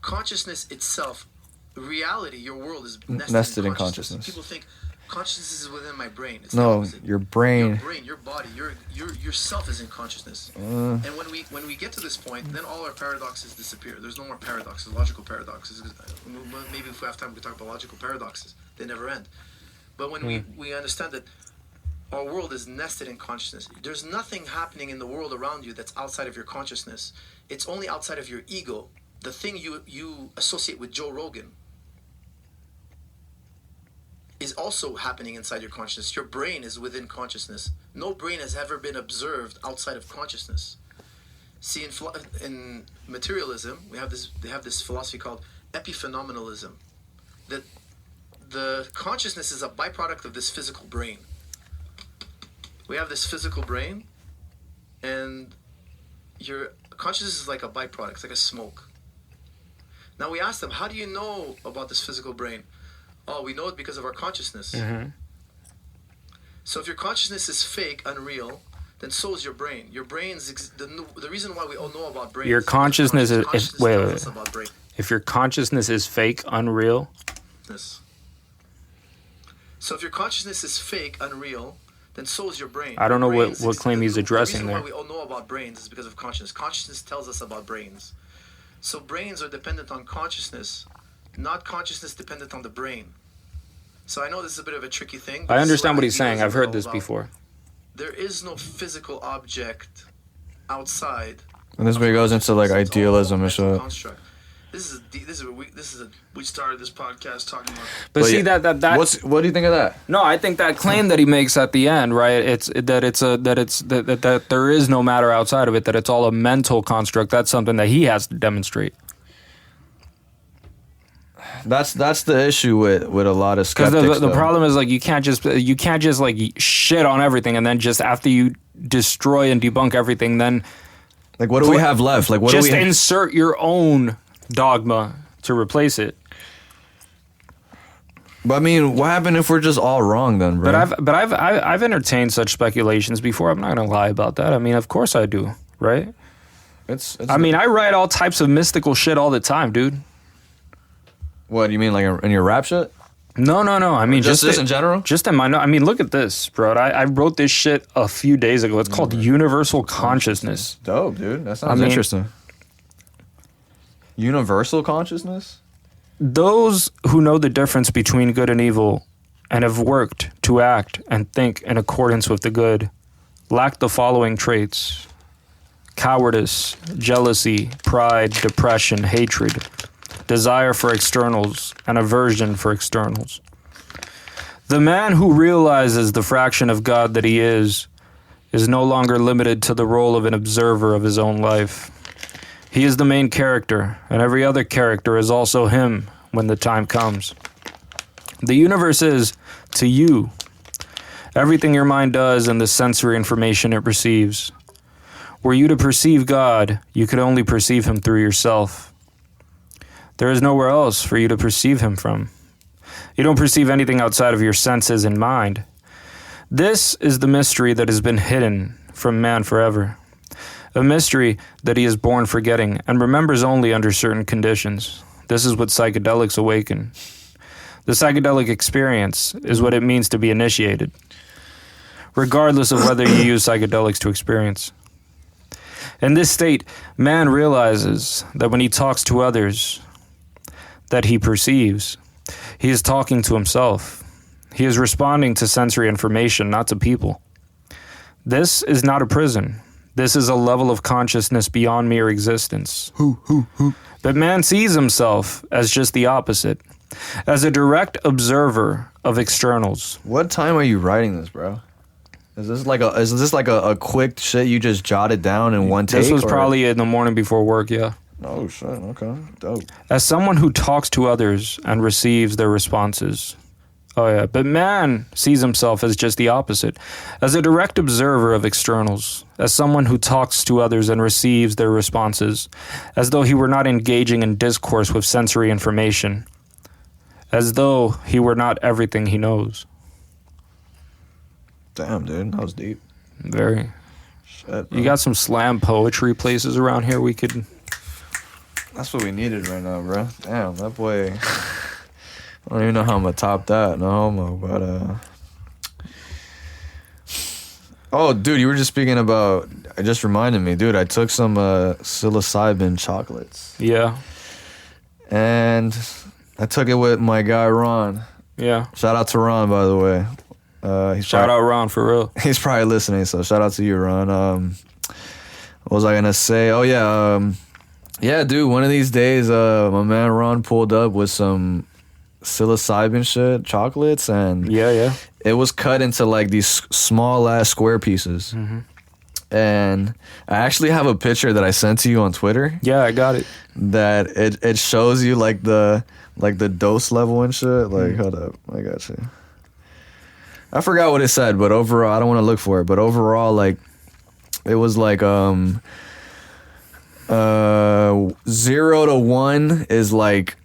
Consciousness itself, reality, your world is nested in consciousness. People think consciousness is within my brain. It's No, the opposite. your brain. Your brain, your body, yourself is in consciousness. And when we get to this point, then all our paradoxes disappear. There's no more paradoxes, logical paradoxes. Maybe if we have time, we can talk about logical paradoxes. They never end. But when we understand that our world is nested in consciousness, there's nothing happening in the world around you that's outside of your consciousness. It's only outside of your ego. The thing you associate with Joe Rogan is also happening inside your consciousness. Your brain is within consciousness. No brain has ever been observed outside of consciousness. See, in materialism, they have this philosophy called epiphenomenalism, that the consciousness is a byproduct of this physical brain. We have this physical brain, and your consciousness is like a byproduct, it's like a smoke. Now we ask them, how do you know about this physical brain? Oh, we know it because of our consciousness. Mm-hmm. So if your consciousness is fake, unreal, then so is your brain. Your brain's the reason why we all know about brains. Your consciousness is wait. tells us about brain. If your consciousness is fake, unreal. So if your consciousness is fake, unreal, then so is your brain. I don't know what claim he's addressing there. there. The reason why we all know about brains is because of consciousness. Consciousness tells us about brains. So brains are dependent on consciousness, not consciousness dependent on the brain. So I know this is a bit of a tricky thing. I understand what he's saying. I've heard this before. There is no physical object outside. And this is where he goes into like idealism and shit. We started this podcast talking about. But see yeah, that what do you think of that? No, I think that claim that he makes at the end, right? That there is no matter outside of it. That it's all a mental construct. That's something that he has to demonstrate. That's the issue with a lot of skeptics. Because the problem is like you can't just like shit on everything and then just after you destroy and debunk everything, then like what do we have left? Like what just do we insert your own dogma to replace it. But I mean, what happened if we're just all wrong then, bro? But I've entertained such speculations before. I'm not gonna lie about that. I mean, of course I do, right? I mean, I write all types of mystical shit all the time, dude. What do you mean, like in your rap shit? No. I mean, just in general. Just in my. I mean, look at this, bro. I wrote this shit a few days ago. It's called Universal Consciousness. Dope, dude. That sounds interesting. Universal consciousness? Those who know the difference between good and evil and have worked to act and think in accordance with the good lack the following traits: cowardice, jealousy, pride, depression, hatred, desire for externals, and aversion for externals. The man who realizes the fraction of God that he is no longer limited to the role of an observer of his own life. He is the main character, and every other character is also him when the time comes. The universe is, to you, everything your mind does and the sensory information it receives. Were you to perceive God, you could only perceive him through yourself. There is nowhere else for you to perceive him from. You don't perceive anything outside of your senses and mind. This is the mystery that has been hidden from man forever. A mystery that he is born forgetting and remembers only under certain conditions. This is what psychedelics awaken. The psychedelic experience is what it means to be initiated, regardless of whether you use psychedelics to experience. In this state, man realizes that when he talks to others that he perceives, he is talking to himself. He is responding to sensory information, not to people. This is not a prison. This is a level of consciousness beyond mere existence. But man sees himself as just the opposite, as a direct observer of externals. What time are you writing this, bro? Is this like a quick shit you just jotted down in one take? This was probably in the morning before work, yeah. Oh shit, okay. Dope. As someone who talks to others and receives their responses, Oh, yeah. But man sees himself as just the opposite. As a direct observer of externals, as someone who talks to others and receives their responses, as though he were not engaging in discourse with sensory information, as though he were not everything he knows. Damn, dude, that was deep. Very. Shit, You got some slam poetry places around here we could... That's what we needed right now, bro. Damn, that boy. I don't even know how I'm gonna top that. No homo, but Oh, dude, you were just speaking about. It just reminded me, dude. I took some psilocybin chocolates, Yeah. and I took it with my guy Ron. Yeah. Shout out to Ron, by the way. Shout out Ron, for real. He's probably listening, so shout out to you, Ron. What was I gonna say? Oh yeah, yeah, dude. One of these days, my man Ron pulled up with some psilocybin shit, chocolates, and Yeah. it was cut into like these small ass square pieces. Mm-hmm. And I actually have a picture that I sent to you on Twitter Yeah, I got it. that it shows you like the dose level and shit. Like, hold up, I got you. I forgot what it said, but overall, I don't want to look for it. But overall, like, it was like 0 to 1 is like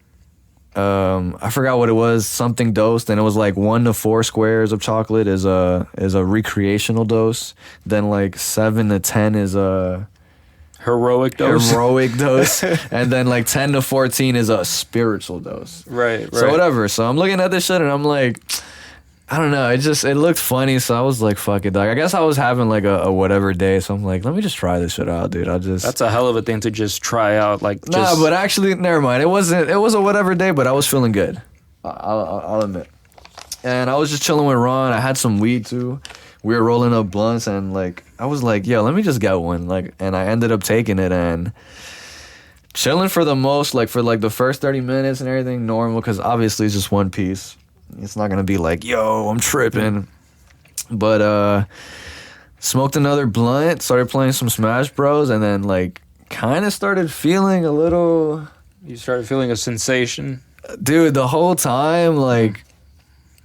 I forgot what it was, something dosed, and it was like 1 to 4 squares of chocolate is a recreational dose. Then like 7 to 10 is a Heroic dose. And then like 10 to 14 is a spiritual dose. Right. So whatever. So I'm looking at this shit and I'm like, I don't know. It looked funny, so I was like, fuck it, dog. I guess I was having like a whatever day, so I'm like, let me just try this shit out, dude. That's a hell of a thing to just try out. Like, Nah, but actually, never mind. It was a whatever day, but I was feeling good. I'll admit. And I was just chilling with Ron. I had some weed too. We were rolling up blunts, and like I was like, yo, let me just get one. Like, and I ended up taking it and chilling for the first 30 minutes and everything normal, because obviously it's just one piece. It's not gonna be like, yo, I'm tripping. But smoked another blunt, started playing some Smash Bros, and then like kind of started feeling a little. You started feeling a sensation. Dude, the whole time, like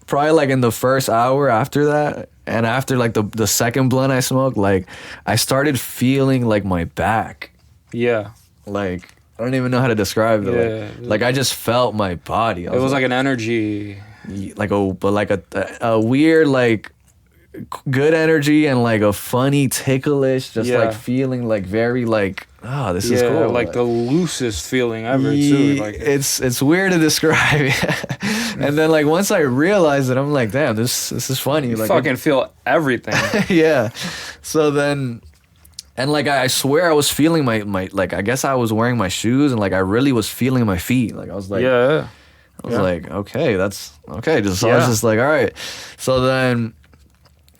probably like in the first hour after that, and after like the second blunt I smoked, like I started feeling like my back. Yeah. Like I don't even know how to describe it. Yeah. Like I just felt my body. It was like an energy. Like a weird like good energy and like a funny ticklish just like feeling like very like this is cool. Like the loosest feeling ever too. Like it's weird to describe. And then like once I realized it, I'm like, damn, this is funny. you like fucking feel everything. Yeah. So then and like I swear I was feeling my like I guess I was wearing my shoes and like I really was feeling my feet. Like I was like I was like, okay, that's okay. So I was just like, all right. So then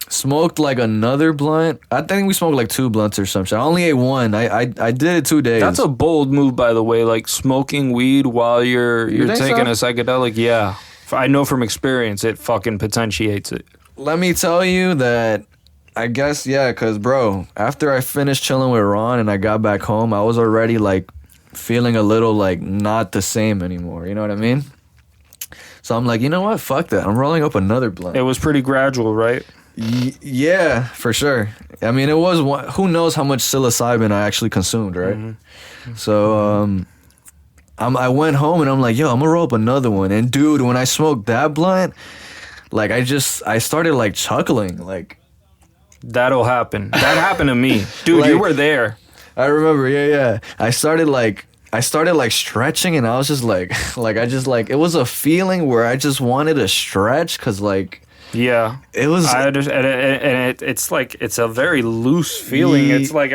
smoked like another blunt. I think we smoked like 2 blunts or some shit. I only ate 1. I did it 2 days. That's a bold move, by the way. Like smoking weed while you're taking a psychedelic. Yeah, I know from experience it fucking potentiates it. Let me tell you that I guess, because bro, after I finished chilling with Ron and I got back home, I was already like feeling a little like not the same anymore. You know what I mean? So I'm like, you know what? Fuck that. I'm rolling up another blunt. It was pretty gradual, right? Yeah, for sure. I mean, it was one, who knows how much psilocybin I actually consumed, right? Mm-hmm. So I went home and I'm like, yo, I'm gonna roll up another one. And dude, when I smoked that blunt, like I started like chuckling, like that'll happen. That happened to me, dude. Like, you were there. I remember. Yeah. I started like stretching, and I was just like it was a feeling where I just wanted to stretch, cause like. Yeah, it was. I understand, and it's like it's a very loose feeling. It's like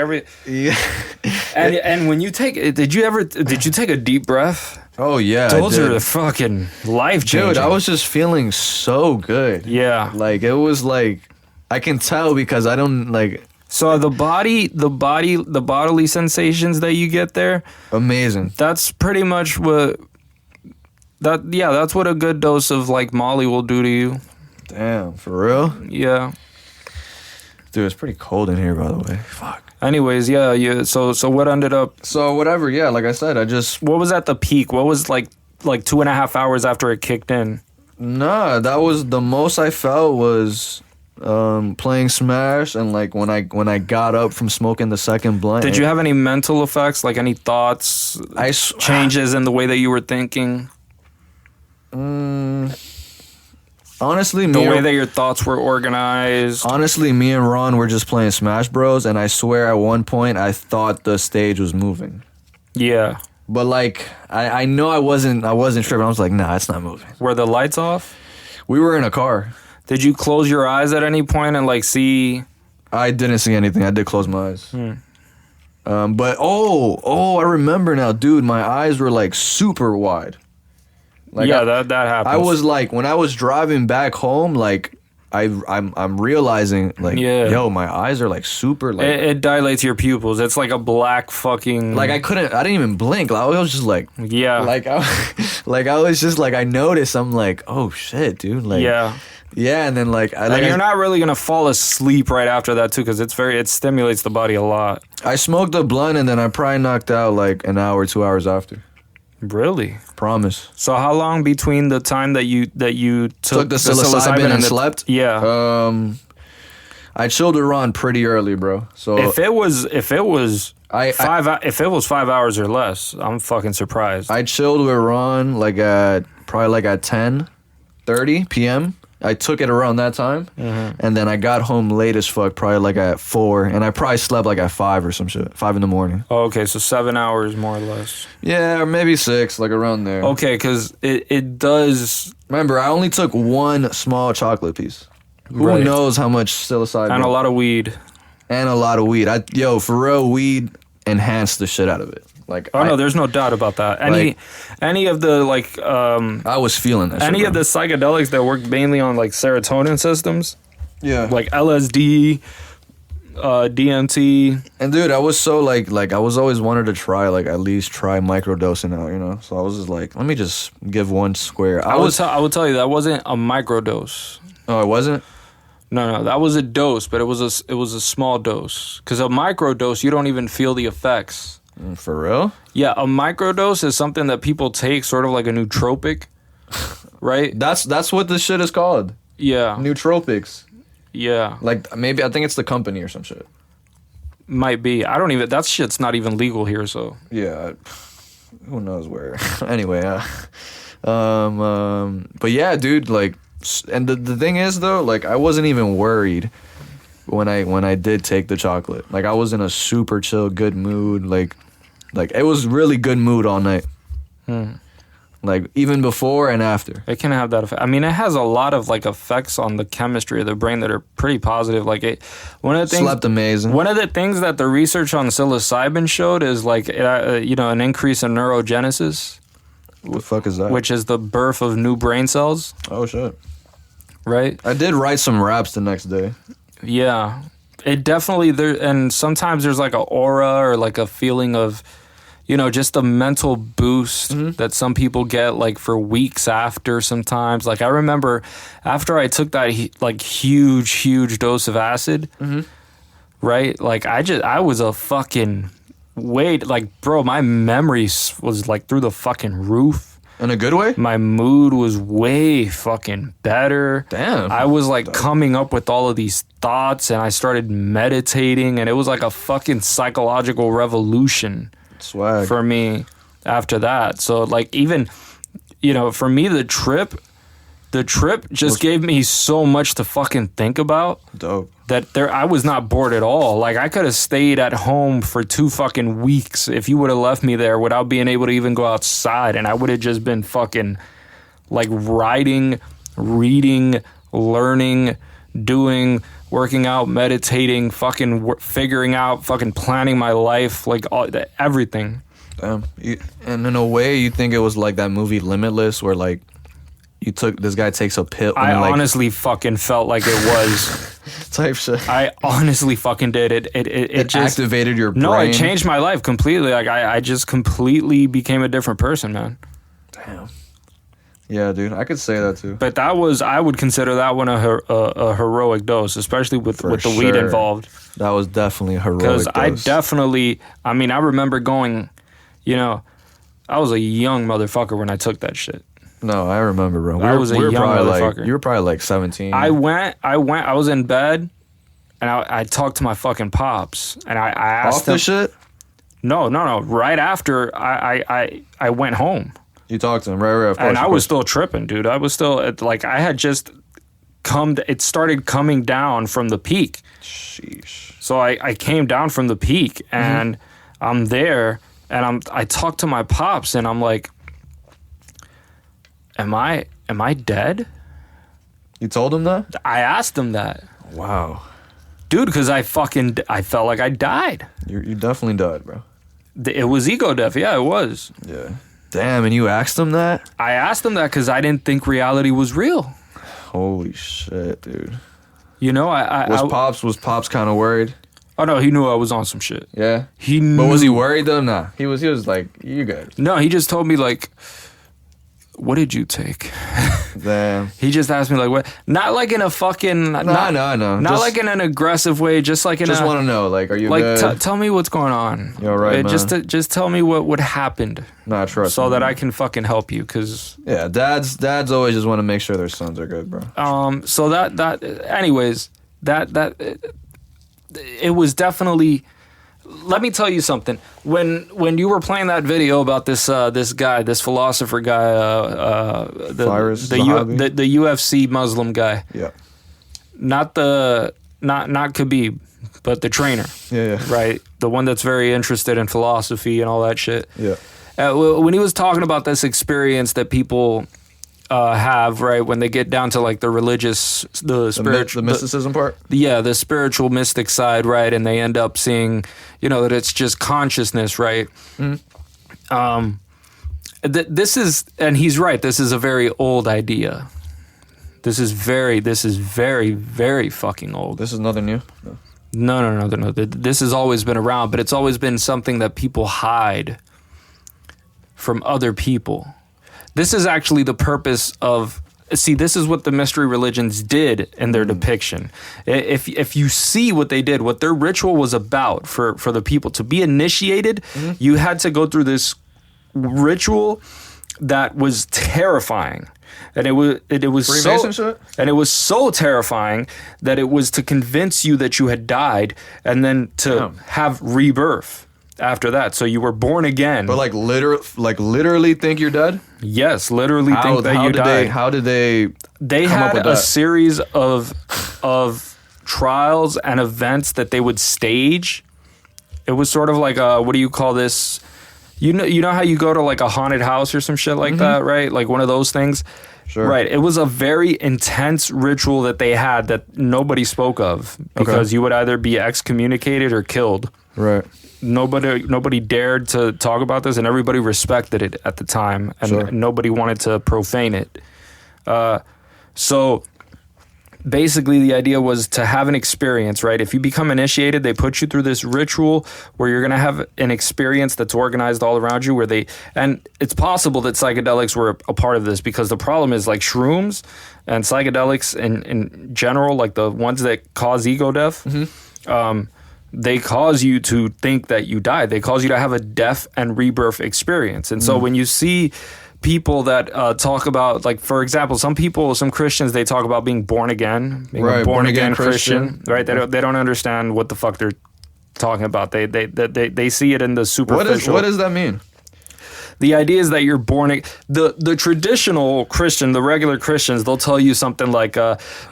and when you take, did you take a deep breath? Oh yeah, those are fucking life changing. Dude, I was just feeling so good. Yeah, like it was like I can tell because I don't like. So the bodily sensations that you get there, amazing. That's pretty much what. That's what a good dose of like Molly will do to you. Damn, for real? Yeah. Dude, it's pretty cold in here, by the way. Fuck. Anyways, yeah. So what ended up? So whatever, like I said, What was at the peak? What was like 2.5 hours after it kicked in? Nah, that was the most I felt was playing Smash, and like when I got up from smoking the second blunt. Did you have any mental effects, like any thoughts, changes in the way that you were thinking? Honestly, the way that your thoughts were organized. Honestly, me and Ron were just playing Smash Bros, and I swear at one point I thought the stage was moving. Yeah. But like I know I wasn't tripping. I was like, nah, it's not moving. Were the lights off? We were in a car. Did you close your eyes at any point and like see? I didn't see anything. I did close my eyes. But I remember now, dude. My eyes were like super wide. Like yeah, that happens. I was like, when I was driving back home, like I'm realizing like, yo, my eyes are like super like it dilates your pupils. It's like a black fucking like I didn't even blink. I was just like, like I was just like, I noticed. I'm like, oh shit, dude. Like yeah, and then like you're not really gonna fall asleep right after that too, because it stimulates the body a lot. I smoked a blunt and then I probably knocked out like an hour, 2 hours after. Really? Promise. So how long between the time that you took the psilocybin and slept? Yeah. I chilled with Ron pretty early, bro. So if it was 5 hours or less, I'm fucking surprised. I chilled with Ron like at 10:30 p.m. I took it around that time, and then I got home late as fuck, probably like at 4, and I probably slept like at 5 or some shit, 5 in the morning. Oh, okay, so 7 hours more or less. Yeah, or maybe 6, like around there. Okay, because it does. Remember, I only took one small chocolate piece. Who knows how much psilocybin? And a lot of weed. For real, weed enhanced the shit out of it. Like, no, there's no doubt about that. Any of the like, I was feeling that. Any of the psychedelics that work mainly on like serotonin systems, like LSD, DMT. And dude, I was so like I was always wanted to try at least try microdosing out, you know. So I was just like, let me just give one square. I will tell you that wasn't a microdose. Oh, it wasn't. No, that was a dose, but it was a small dose. Because a microdose, you don't even feel the effects. For real? Yeah, a microdose is something that people take, sort of like a nootropic, right? That's what this shit is called. Yeah, nootropics. Yeah, like maybe I think it's the company or some shit. Might be. I don't even. That shit's not even legal here. So yeah, who knows where? Anyway, but yeah, dude. Like, and the thing is though, like I wasn't even worried when I did take the chocolate. Like I was in a super chill, good mood. Like it was really good mood all night. Like even before and after. It can have that effect. I mean, it has a lot of like effects on the chemistry of the brain that are pretty positive. Like one of the things. Slept amazing. One of the things that the research on psilocybin showed is like an increase in neurogenesis. What the fuck is that? Which is the birth of new brain cells. Oh shit. Right. I did write some raps the next day. Yeah, it definitely and sometimes there's like an aura or like a feeling of, just a mental boost that some people get like for weeks after sometimes. Like I remember after I took that like huge dose of acid, right? Like I was a fucking bro, my memory was like through the fucking roof. In a good way? My mood was way fucking better. Damn. I was like coming up with all of these thoughts and I started meditating and it was like a fucking psychological revolution. Swag. For me after that. So like even, for me the trip just gave me so much to fucking think about. Dope. That I was not bored at all. Like I could have stayed at home for 2 fucking weeks if you would have left me there without being able to even go outside, and I would have just been fucking like writing, reading, learning, doing, working out, meditating, fucking figuring out, fucking planning my life, like everything. And in a way, you think it was like that movie Limitless, where like this guy takes a pill. I honestly fucking felt like it was type shit. I honestly fucking did it. It just activated your brain. No, it changed my life completely. Like I just completely became a different person, man. Damn. Yeah, dude, I could say that too. But I would consider that one a heroic dose, especially with the weed involved. That was definitely a heroic dose. Because I remember going, I was a young motherfucker when I took that shit. No, I remember, bro. I was a young probably motherfucker. like, you were probably like 17. I was in bed, and I talked to my fucking pops, and I asked Off the shit? No. Right after I went home. You talked to him, right, of course. And I was still tripping, dude. I was still, like, I had just it started coming down from the peak. Sheesh. So I came down from the peak, and I'm there, and I talked to my pops, and I'm like, am I dead? You told him that? I asked him that. Wow. Dude, because I felt like I died. You definitely died, bro. It was ego death. Yeah, it was. Yeah. Damn, and you asked him that? I asked him that because I didn't think reality was real. Holy shit, dude. You know, Was Pops kind of worried? Oh no, he knew I was on some shit. Yeah. He knew. But was he worried though? Nah. He was like, you good. No, he just told me like, what did you take? Damn. He just asked me like, what? Not like in a fucking. No. Not like in an aggressive way. Just like in just want to know, like, are you like good? tell me what's going on. You all right, man? Just tell me what happened. Nah, trust so me, that man. I can fucking help you, cause Yeah, dads always just want to make sure their sons are good, bro. so that anyways that it was definitely. Let me tell you something. When you were playing that video about this guy, this philosopher guy, the UFC Muslim guy, Yeah. not Khabib, but the trainer, Yeah. right? The one that's very interested in philosophy and all that shit. Yeah. When he was talking about this experience that people have, right, when they get down to like the religious, the spiritual, the mysticism part. the spiritual mystic side, right, and they end up seeing, that it's just consciousness, right? This is, and he's right. This is a very old idea. This is very, very fucking old. This is nothing new. No. No. This has always been around, but it's always been something that people hide from other people. This is actually the purpose of. See, this is what the mystery religions did in their depiction. If you see what they did, what their ritual was about for the people to be initiated, you had to go through this ritual that was terrifying. And it was Freemason shit? And it was so terrifying that it was to convince you that you had died and then to have rebirth after that. So you were born again. But literally think you're dead? Yes, literally think that you died. How did they They come up had with a that? series of trials and events that they would stage. It was sort of like what do you call this? You know how you go to like a haunted house or some shit like that, right? Like one of those things. Sure. Right. It was a very intense ritual that they had that nobody spoke of because you would either be excommunicated or killed. Right. Nobody dared to talk about this, and everybody respected it at the time, and nobody wanted to profane it. So basically the idea was to have an experience, right? If you become initiated, they put you through this ritual where you're going to have an experience that's organized all around you and it's possible that psychedelics were a part of this, because the problem is like shrooms and psychedelics in general, like the ones that cause ego death, they cause you to think that you died. They cause you to have a death and rebirth experience. And so when you see people that talk about, like, for example, some Christians, they talk about being born again, being a born again Christian, right? They don't understand what the fuck they're talking about. They see it in the superficial. What does that mean? The idea is that you're born. The traditional Christian, the regular Christians, they'll tell you something like,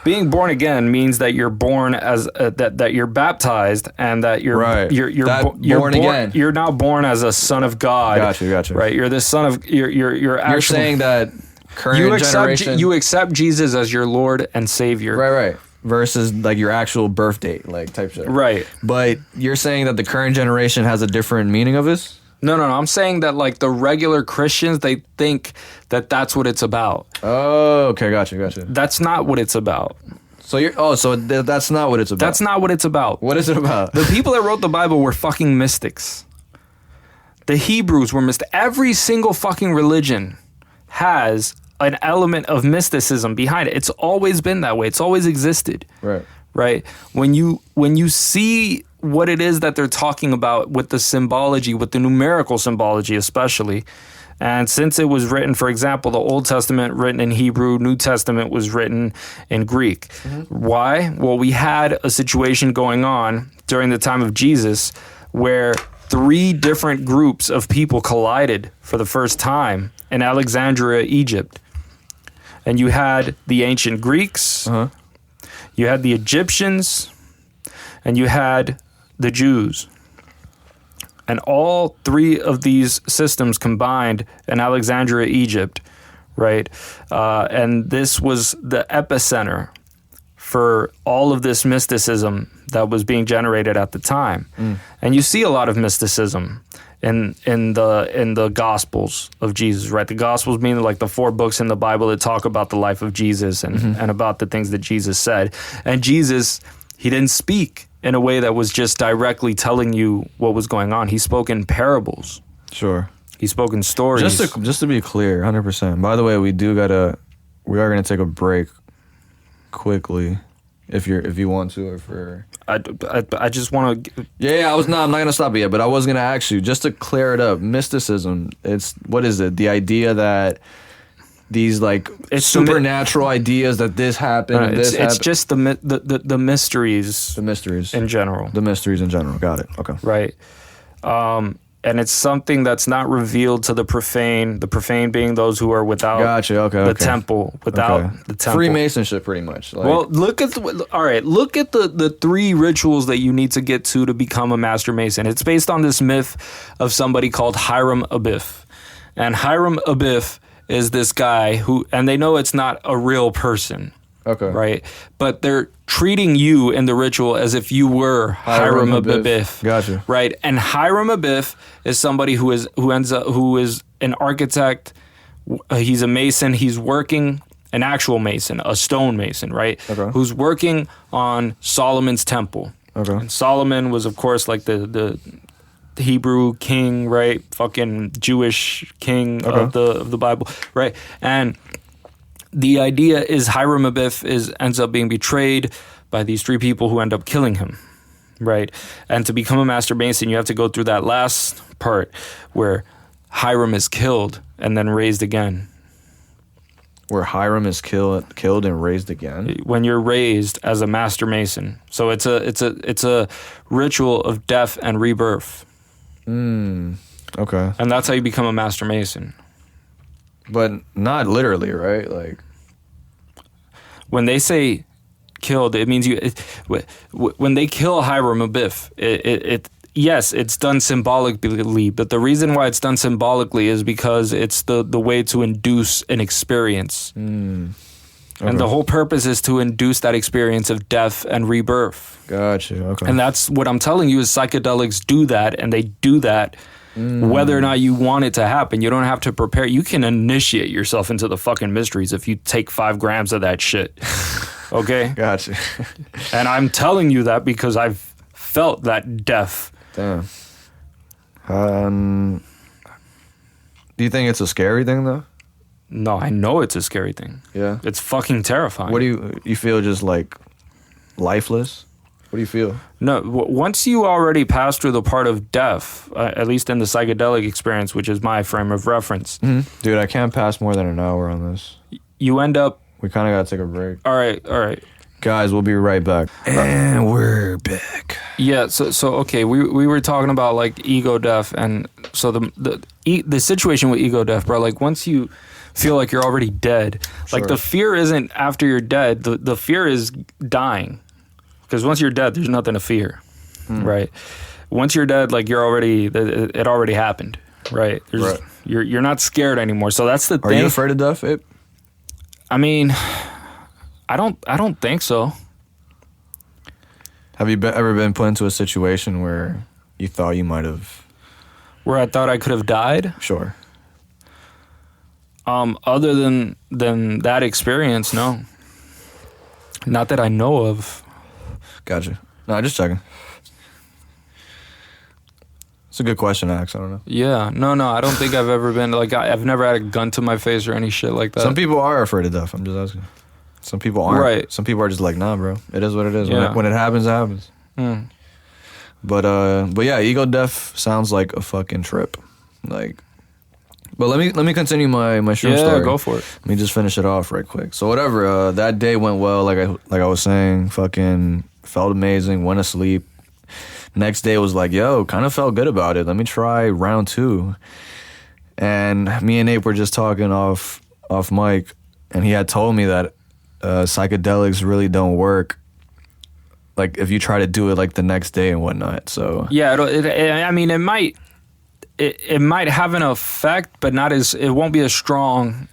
being born again means that you're born as that you're baptized and that you're born again. You're now born as a son of God. Gotcha. Right, you're the son of you're actually, You're saying that current generation you accept Jesus as your Lord and Savior. Right. Versus like your actual birth date, like type shit. Right. But you're saying that the current generation has a different meaning of this? No. I'm saying that like the regular Christians, they think that that's what it's about. Oh, okay, gotcha. That's not what it's about. So that's not what it's about. That's not what it's about. What is it about? The people that wrote the Bible were fucking mystics. The Hebrews were mystics. Every single fucking religion has an element of mysticism behind it. It's always been that way. It's always existed. Right? When you see what it is that they're talking about with the symbology, with the numerical symbology especially, And since it was written, for example, the Old Testament written in Hebrew, New Testament was written in Greek. Why? Well, we had a situation going on during the time of Jesus where 3 different groups of people collided for the first time in Alexandria, Egypt. And you had the ancient Greeks, you had the Egyptians, and you had the Jews. And all 3 of these systems combined in Alexandria, Egypt, right? And this was the epicenter for all of this mysticism that was being generated at the time. And you see a lot of mysticism in the Gospels of Jesus, right? The Gospels meaning like the 4 books in the Bible that talk about the life of Jesus and about the things that Jesus said. And Jesus, he didn't speak in a way that was just directly telling you what was going on. He spoke in parables. Sure. He spoke in stories. Just to be clear, 100%. By the way, we are gonna take a break quickly, if you want to, or for. I just want to. Yeah. I'm not gonna stop it yet, but I was gonna ask you just to clear it up. Mysticism. It's what is it? The idea that these like it's supernatural ideas that this happened. And this it's just the mysteries. The mysteries in general. The mysteries in general. Got it. Okay. Right. And it's something that's not revealed to the profane. The profane being those who are without. Gotcha. Okay. The temple, without the temple. Freemasonship, pretty much. Like, well, look at the 3 rituals that you need to get to become a master mason. It's based on this myth of somebody called Hiram Abiff, and Hiram Abiff is this guy who, and they know it's not a real person. Okay. Right? But they're treating you in the ritual as if you were Hiram Abiff. Gotcha. Right? And Hiram Abiff is somebody who is an architect. He's a mason. He's working, an actual mason, a stone mason, right? Okay. Who's working on Solomon's temple. Okay. And Solomon was, of course, like the Hebrew king, right? Fucking Jewish king of the Bible, right? And the idea is Hiram Abiff ends up being betrayed by these 3 people who end up killing him, right? And to become a master mason, you have to go through that last part where Hiram is killed and then raised again. Where Hiram is killed and raised again? When you're raised as a master mason. So it's a ritual of death and rebirth. Okay. And that's how you become a master mason. But not literally, right? Like, when they say killed, it means when they kill Hiram Abiff, yes, it's done symbolically, but the reason why it's done symbolically is because it's the way to induce an experience. And the whole purpose is to induce that experience of death and rebirth. Gotcha. Okay. And that's what I'm telling you is psychedelics do that, and they do that whether or not you want it to happen. You don't have to prepare. You can initiate yourself into the fucking mysteries if you take 5 grams of that shit. Okay? Gotcha. And I'm telling you that because I've felt that death. Damn. Do you think it's a scary thing, though? No, I know it's a scary thing. Yeah? It's fucking terrifying. What do you feel just like lifeless? What do you feel? No, once you already pass through the part of death, at least in the psychedelic experience, which is my frame of reference. Mm-hmm. Dude, I can't pass more than an hour on this. You end up... We kind of got to take a break. All right. Guys, we'll be right back. And we're back. Yeah, so okay, we were talking about like ego death, and so the situation with ego death, bro, like once you feel like you're already dead, like the fear isn't after you're dead, the fear is dying. Because once you're dead, there's nothing to fear, right? Once you're dead, like it already happened, right? Right. You're not scared anymore. So that's the thing. Are you afraid of death, Ape? I mean, I don't think so. Have you ever been put into a situation where you thought you might have? Where I thought I could have died? Sure. Other than that experience, no. Not that I know of. Gotcha. No, just checking. It's a good question to ask. I don't know. Yeah. No, I don't think I've ever been, like, I've never had a gun to my face or any shit like that. Some people are afraid of death. I'm just asking. Some people aren't. Right. Some people are just like, nah, bro. It is what it is. Yeah. When it happens, it happens. But yeah, ego death sounds like a fucking trip. Like, But let me continue my shroom Yeah, story. go for it. Let me just finish it off right quick. So whatever, that day went well. Like I was saying, fucking felt amazing. Went to sleep. Next day was like, yo, kind of felt good about it. Let me try round 2. And me and Ape were just talking off mic, and he had told me that psychedelics really don't work. Like if you try to do it like the next day and whatnot. So Yeah, I mean, it might have an effect, but it won't be as strong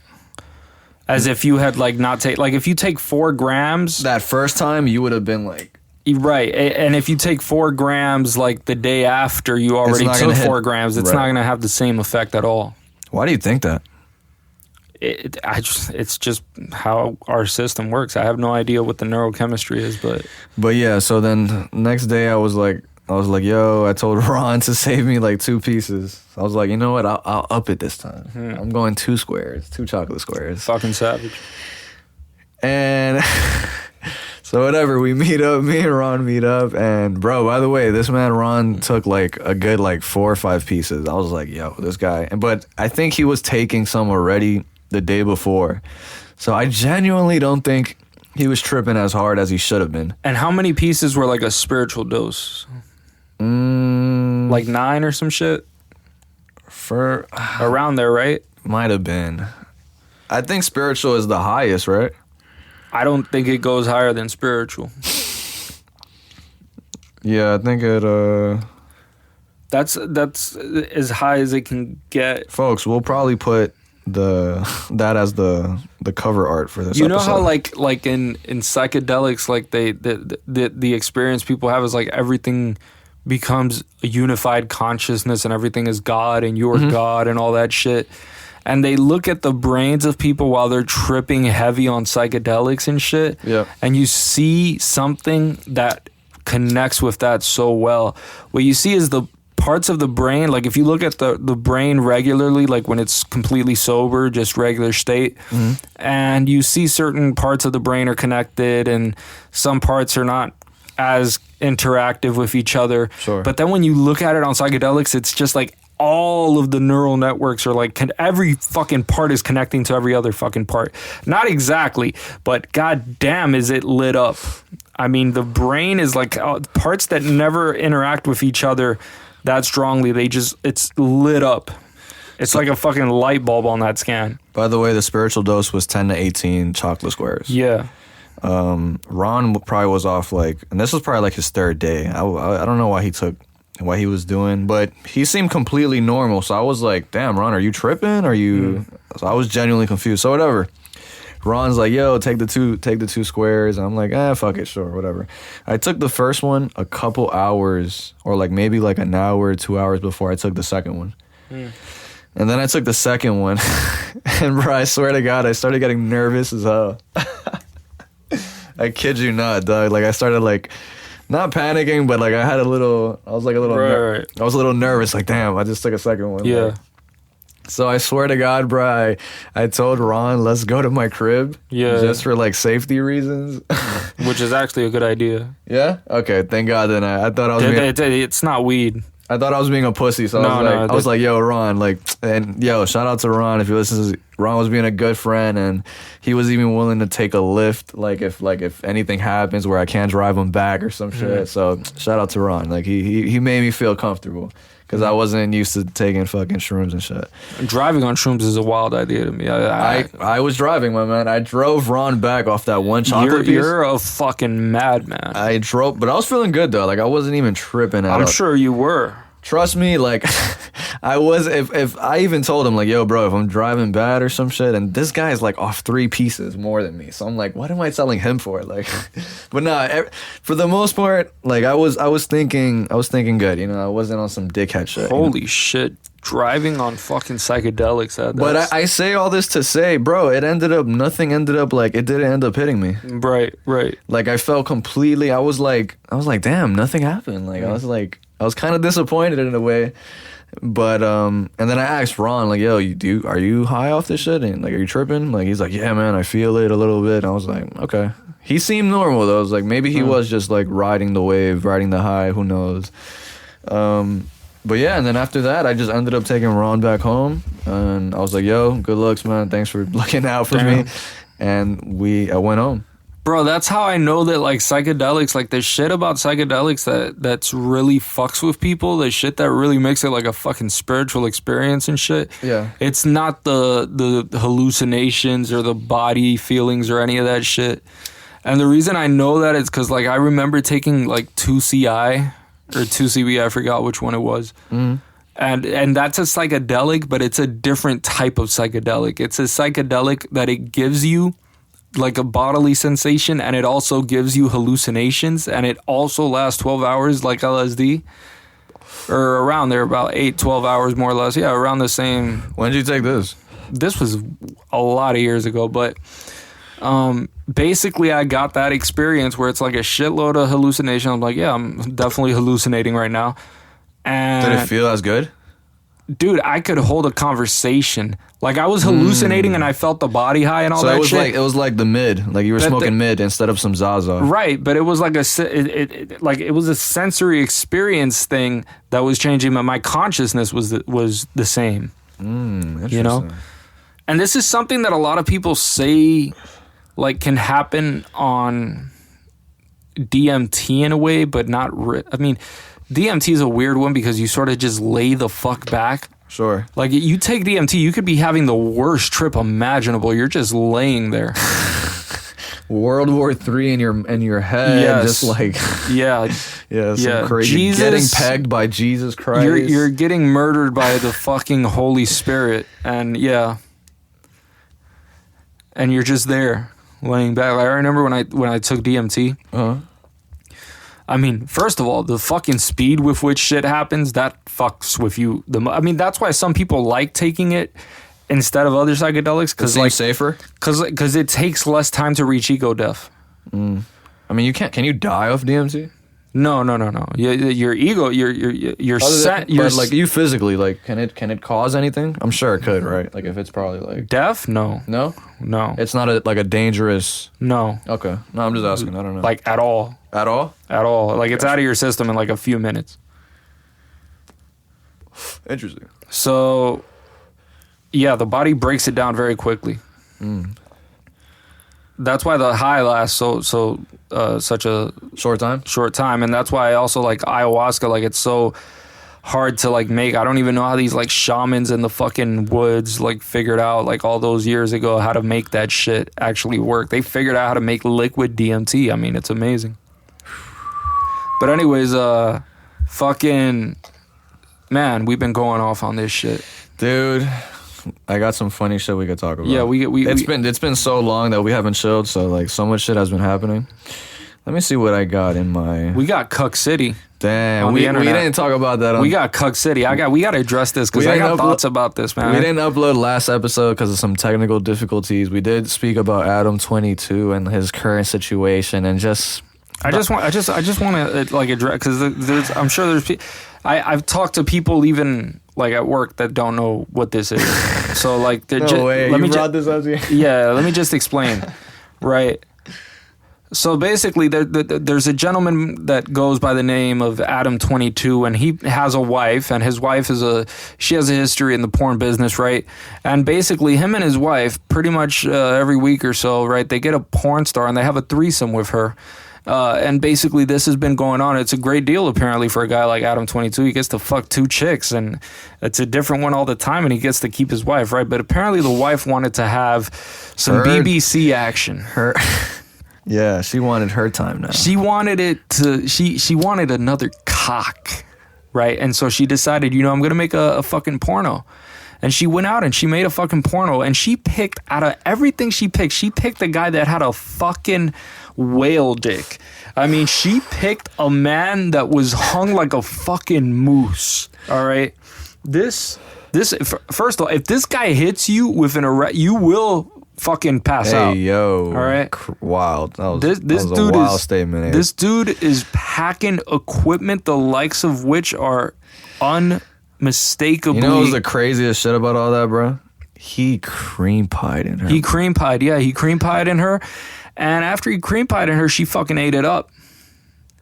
as if you had like not take, like if you take 4 grams. that first time you would have been like, Right, and if you take 4 grams like the day after you already not took gonna 4 hit. grams, it's Right. not going to have the same effect at all. why do you think that? It's just how our system works. I have no idea what the neurochemistry is, But yeah, so then next day I was like, yo, I told Ron to save me like 2 pieces. I was like, you know what? I'll up it this time. I'm going 2 squares, 2 chocolate squares. fucking savage. And so whatever, we meet up. Me and Ron meet up, and bro, by the way, this man Ron took like a good like 4 or 5 pieces. I was like, yo, this guy. But I think he was taking some already the day before, so I genuinely don't think he was tripping as hard as he should have been. And how many pieces were like a spiritual dose? Like 9 or some shit? For Around there, right? might have been. I think spiritual is the highest, right? I don't think it goes higher than spiritual. Yeah, I think it. That's as high as it can get. Folks, we'll probably put that as the cover art for this. You know episode. how like in psychedelics, like the experience people have is like everything becomes a unified consciousness and everything is God and you're God and all that shit. And they look at the brains of people while they're tripping heavy on psychedelics and shit. Yeah. And you see something that connects with that so well. What you see is the parts of the brain, like if you look at the brain regularly, like when it's completely sober, just regular state, and you see certain parts of the brain are connected and some parts are not as interactive with each other. Sure. But then when you look at it on psychedelics, it's just like all of the neural networks are like, every fucking part is connecting to every other fucking part. Not exactly, but god damn is it lit up. I mean, the brain is like parts that never interact with each other that strongly. It's lit up. It's like a fucking light bulb on that scan. By the way, the spiritual dose was 10 to 18 chocolate squares. Yeah. Ron probably was off like, and this was probably like his 3rd day. I don't know what he was doing, but he seemed completely normal. So I was like, damn, Ron, are you tripping? Are you? So I was genuinely confused. So whatever. Ron's like, yo, take the 2 squares. And I'm like, fuck it, sure, whatever. I took the first one a couple hours, or like maybe like an hour, 2 hours before I took the second one. And then I took the second one, and bro, I swear to God, I started getting nervous as hell. I kid you not, dog. Like I started like, not panicking, but like I was like a little, Right. I was a little nervous. Like, damn, I just took a second one. Yeah. Like, so I swear to God, bro, I told Ron, let's go to my crib. Yeah. Just for like safety reasons. Which is actually a good idea. Yeah. Okay. Thank God. Then I thought I was It's not weed. I thought I was being a pussy, so I was like, yo, Ron, like, and yo, shout out to Ron if you listen to Ron was being a good friend, and he was even willing to take a lift, like if anything happens where I can't drive him back or some shit. So shout out to Ron, like he made me feel comfortable because I wasn't used to taking fucking shrooms and shit. Driving on shrooms is a wild idea to me. I was driving, my man. I drove Ron back off that one chocolate piece. You're a fucking madman. I drove, but I was feeling good though. Like I wasn't even tripping at all. I'm sure you were. Trust me, like I was. If I even told him, like, yo, bro, if I'm driving bad or some shit, and this guy's like off 3 pieces more than me, so I'm like, what am I selling him for? Like, but nah, for the most part, like I was thinking good. You know, I wasn't on some dickhead shit. Holy shit. Driving on fucking psychedelics. But I say all this to say, bro, nothing ended up like, it didn't end up hitting me. Right. Like I felt completely, I was like, damn, nothing happened. Like I was kind of disappointed in a way. But and then I asked Ron, like, yo, are you high off this shit? And like, are you tripping? Like he's like, yeah, man, I feel it a little bit. And I was like, okay. He seemed normal though. I was like, maybe he was just like riding the wave, riding the high, who knows. But yeah, and then after that, I just ended up taking Ron back home, and I was like, "Yo, good looks, man. Thanks for looking out for me." And I went home. Bro, that's how I know that like psychedelics, like the shit about psychedelics that's really fucks with people, the shit that really makes it like a fucking spiritual experience and shit. Yeah. It's not the hallucinations or the body feelings or any of that shit. And the reason I know that is because like I remember taking like 2CI or 2CB, I forgot which one it was. Mm-hmm. And that's a psychedelic, but it's a different type of psychedelic. It's a psychedelic that it gives you like a bodily sensation, and it also gives you hallucinations, and it also lasts 12 hours like LSD, or around there, about 8-12 hours more or less. Yeah, around the same. When did you take this? This was a lot of years ago, but basically I got that experience where it's like a shitload of hallucination. I'm like, yeah, I'm definitely hallucinating right now. And did it feel as good? Dude, I could hold a conversation. Like I was hallucinating and I felt the body high and all so that it was shit. like it was like the mid, like you were smoking mid instead of some Zaza. Right, but it was like it was a sensory experience thing that was changing, but my consciousness was the same. Interesting. You know? And this is something that a lot of people say like can happen on DMT in a way, but not I mean, DMT is a weird one because you sort of just lay the fuck back. Sure. Like you take DMT, you could be having the worst trip imaginable. You're just laying there. World War III in your head, yes. just like some crazy Jesus, getting pegged by Jesus Christ. You're getting murdered by the fucking Holy Spirit, and and you're just there laying back. Like, I remember when I took DMT. Uh-huh. I mean, first of all, the fucking speed with which shit happens, that fucks with you. I mean, that's why some people like taking it instead of other psychedelics. Because like safer? Because it takes less time to reach ego death. I mean, can you die off DMT? No. Your ego, your set. But like you physically, like, can it cause anything? I'm sure it could, right? Like if it's probably like death. No. It's not a dangerous. No. Okay. No, I'm just asking. I don't know. Like at all. At all? At all. Like it's out of your system in like a few minutes. Interesting. So, yeah, the body breaks it down very quickly. That's why the high lasts such a short time, and that's why I also like ayahuasca. Like it's so hard to like make. I don't even know how these like shamans in the fucking woods like figured out like all those years ago how to make that shit actually work. They figured out how to make liquid DMT. I mean, it's amazing. But anyways, fucking man, we've been going off on this shit, dude. I got some funny shit we could talk about. Yeah, it's been so long that we haven't chilled, so like so much shit has been happening. Let me see what I got in my. We got Cuck City. Damn, we didn't talk about that. We got Cuck City. We got to address this because I got thoughts about this, man. We didn't upload last episode because of some technical difficulties. We did speak about Adam 22 and his current situation, and just. I just want to like address because I'm sure there's. I've talked to people even like at work that don't know what this is. So like, no way. You brought this up to you? Yeah, let me just explain. Right. So basically, there's a gentleman that goes by the name of Adam 22, and he has a wife, and his wife she has a history in the porn business, right? And basically, him and his wife, pretty much every week or so, right, they get a porn star and they have a threesome with her. And basically, this has been going on. It's a great deal, apparently, for a guy like Adam 22. He gets to fuck 2 chicks, and it's a different one all the time, and he gets to keep his wife, right? But apparently, the wife wanted to have some BBC action. Yeah, she wanted her time now. She wanted she wanted another cock, right? And so she decided, I'm going to make a fucking porno. And she went out and she made a fucking porno, and she picked, out of everything she picked the guy that had a fucking whale dick. I mean, she picked a man that was hung like a fucking moose. All right. This first of all, if this guy hits you with an erect, you will fucking pass out. Hey, yo. All right. Wild. That was, this that was dude a wild statement. This dude is packing equipment the likes of which are unmistakably. You know what's the craziest shit about all that, bro? He cream pied in her. He cream pied in her. And after he cream pied in her, she fucking ate it up.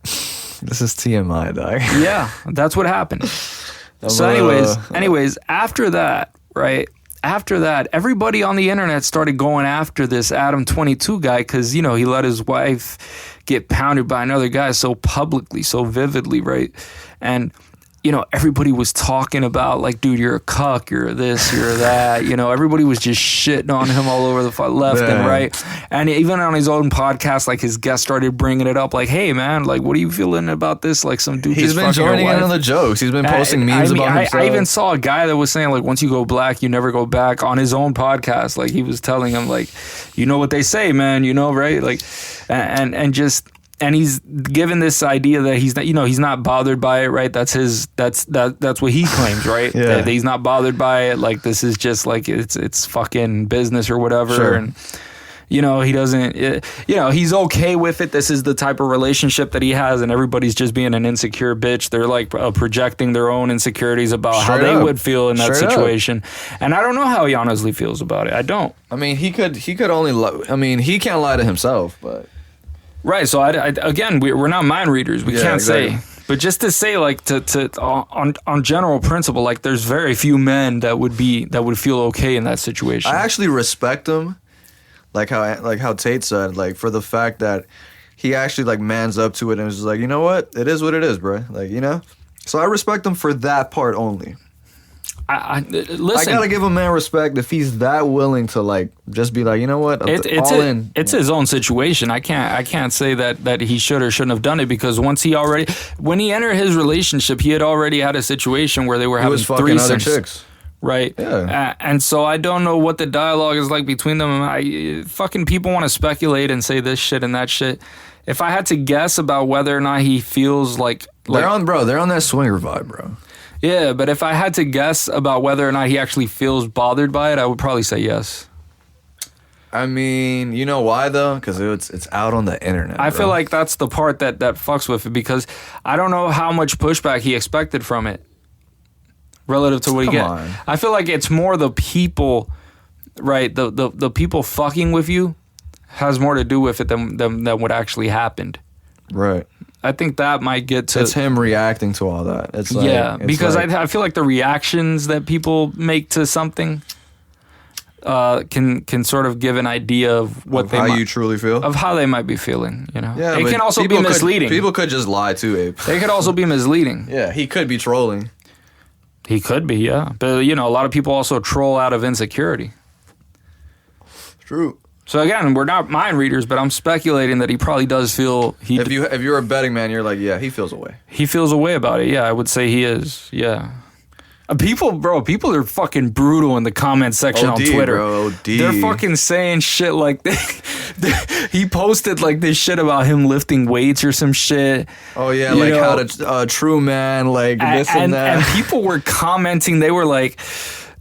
This is TMI, dog. Yeah, that's what happened. So anyways, after that, right? After that, everybody on the internet started going after this Adam 22 guy because, you know, he let his wife get pounded by another guy so publicly, so vividly, right? And, you know, everybody was talking about, like, dude, you're a cuck, you're this, you're that. You know, everybody was just shitting on him all over the left and right. And even on his own podcast, like, his guest started bringing it up, like, hey, man, like, what are you feeling about this? Like, some dude He's just been fucking joining your in wife. on the jokes. He's been posting memes about himself. I even saw a guy that was saying, like, once you go black, you never go back on his own podcast. Like, he was telling him, like, you know what they say, man, you know, right? Like, and he's given this idea that he's not, you know, he's not bothered by it, right? That's what he claims, right? Yeah. That he's not bothered by it. Like, this is just like, it's fucking business or whatever. Sure. And, you know, he doesn't, you know, he's okay with it. This is the type of relationship that he has, and everybody's just being an insecure bitch. They're like projecting their own insecurities about how they would feel in that situation. And I don't know how he honestly feels about it. I don't. I mean, he could only, I mean, he can't lie to himself, but. Right, so again, we're not mind readers. We can't exactly. say, but just to say, like, on general principle, like, there's very few men that would feel okay in that situation. I actually respect him, like how Tate said, like, for the fact that he actually, like, mans up to it and is just like, you know what, it is what it is, bro. Like, you know, so I respect him for that part only. Listen, I gotta give a man respect if he's that willing to, like, just be like, you know what, it's his own situation. I can't say that he should or shouldn't have done it, because when he entered his relationship, he had already had a situation where they were having fucking other threesomes. chicks. Right. Yeah. And so I don't know what the dialogue is like between them. Fucking people want to speculate and say this shit and that shit. If I had to guess about whether or not he feels like They're on that swinger vibe, bro. Yeah, but if I had to guess about whether or not he actually feels bothered by it, I would probably say yes. I mean, you know why though? Because it's out on the internet. I feel like that's the part that fucks with it, because I don't know how much pushback he expected from it relative to what he get. I feel like it's more the people, right? The people fucking with you has more to do with it than what actually happened. Right. I think that might get to... It's him reacting to all that. It's like, yeah, because I feel like the reactions that people make to something can sort of give an idea of what how you truly feel, of how they might be feeling. You know, yeah, it can also be misleading. People could just lie too, Ape. They could also be misleading. Yeah, he could be trolling. He could be, yeah, but you know, a lot of people also troll out of insecurity. True. So again, we're not mind readers, but I'm speculating that he probably does feel if you're a betting man, you're like, yeah, he feels away. He feels away about it. Yeah, I would say he is. Yeah. People are fucking brutal in the comment section on Twitter. Bro, They're fucking saying shit like he posted like this shit about him lifting weights or some shit. Oh yeah, like how to true man, like this and that. And people were commenting. They were like,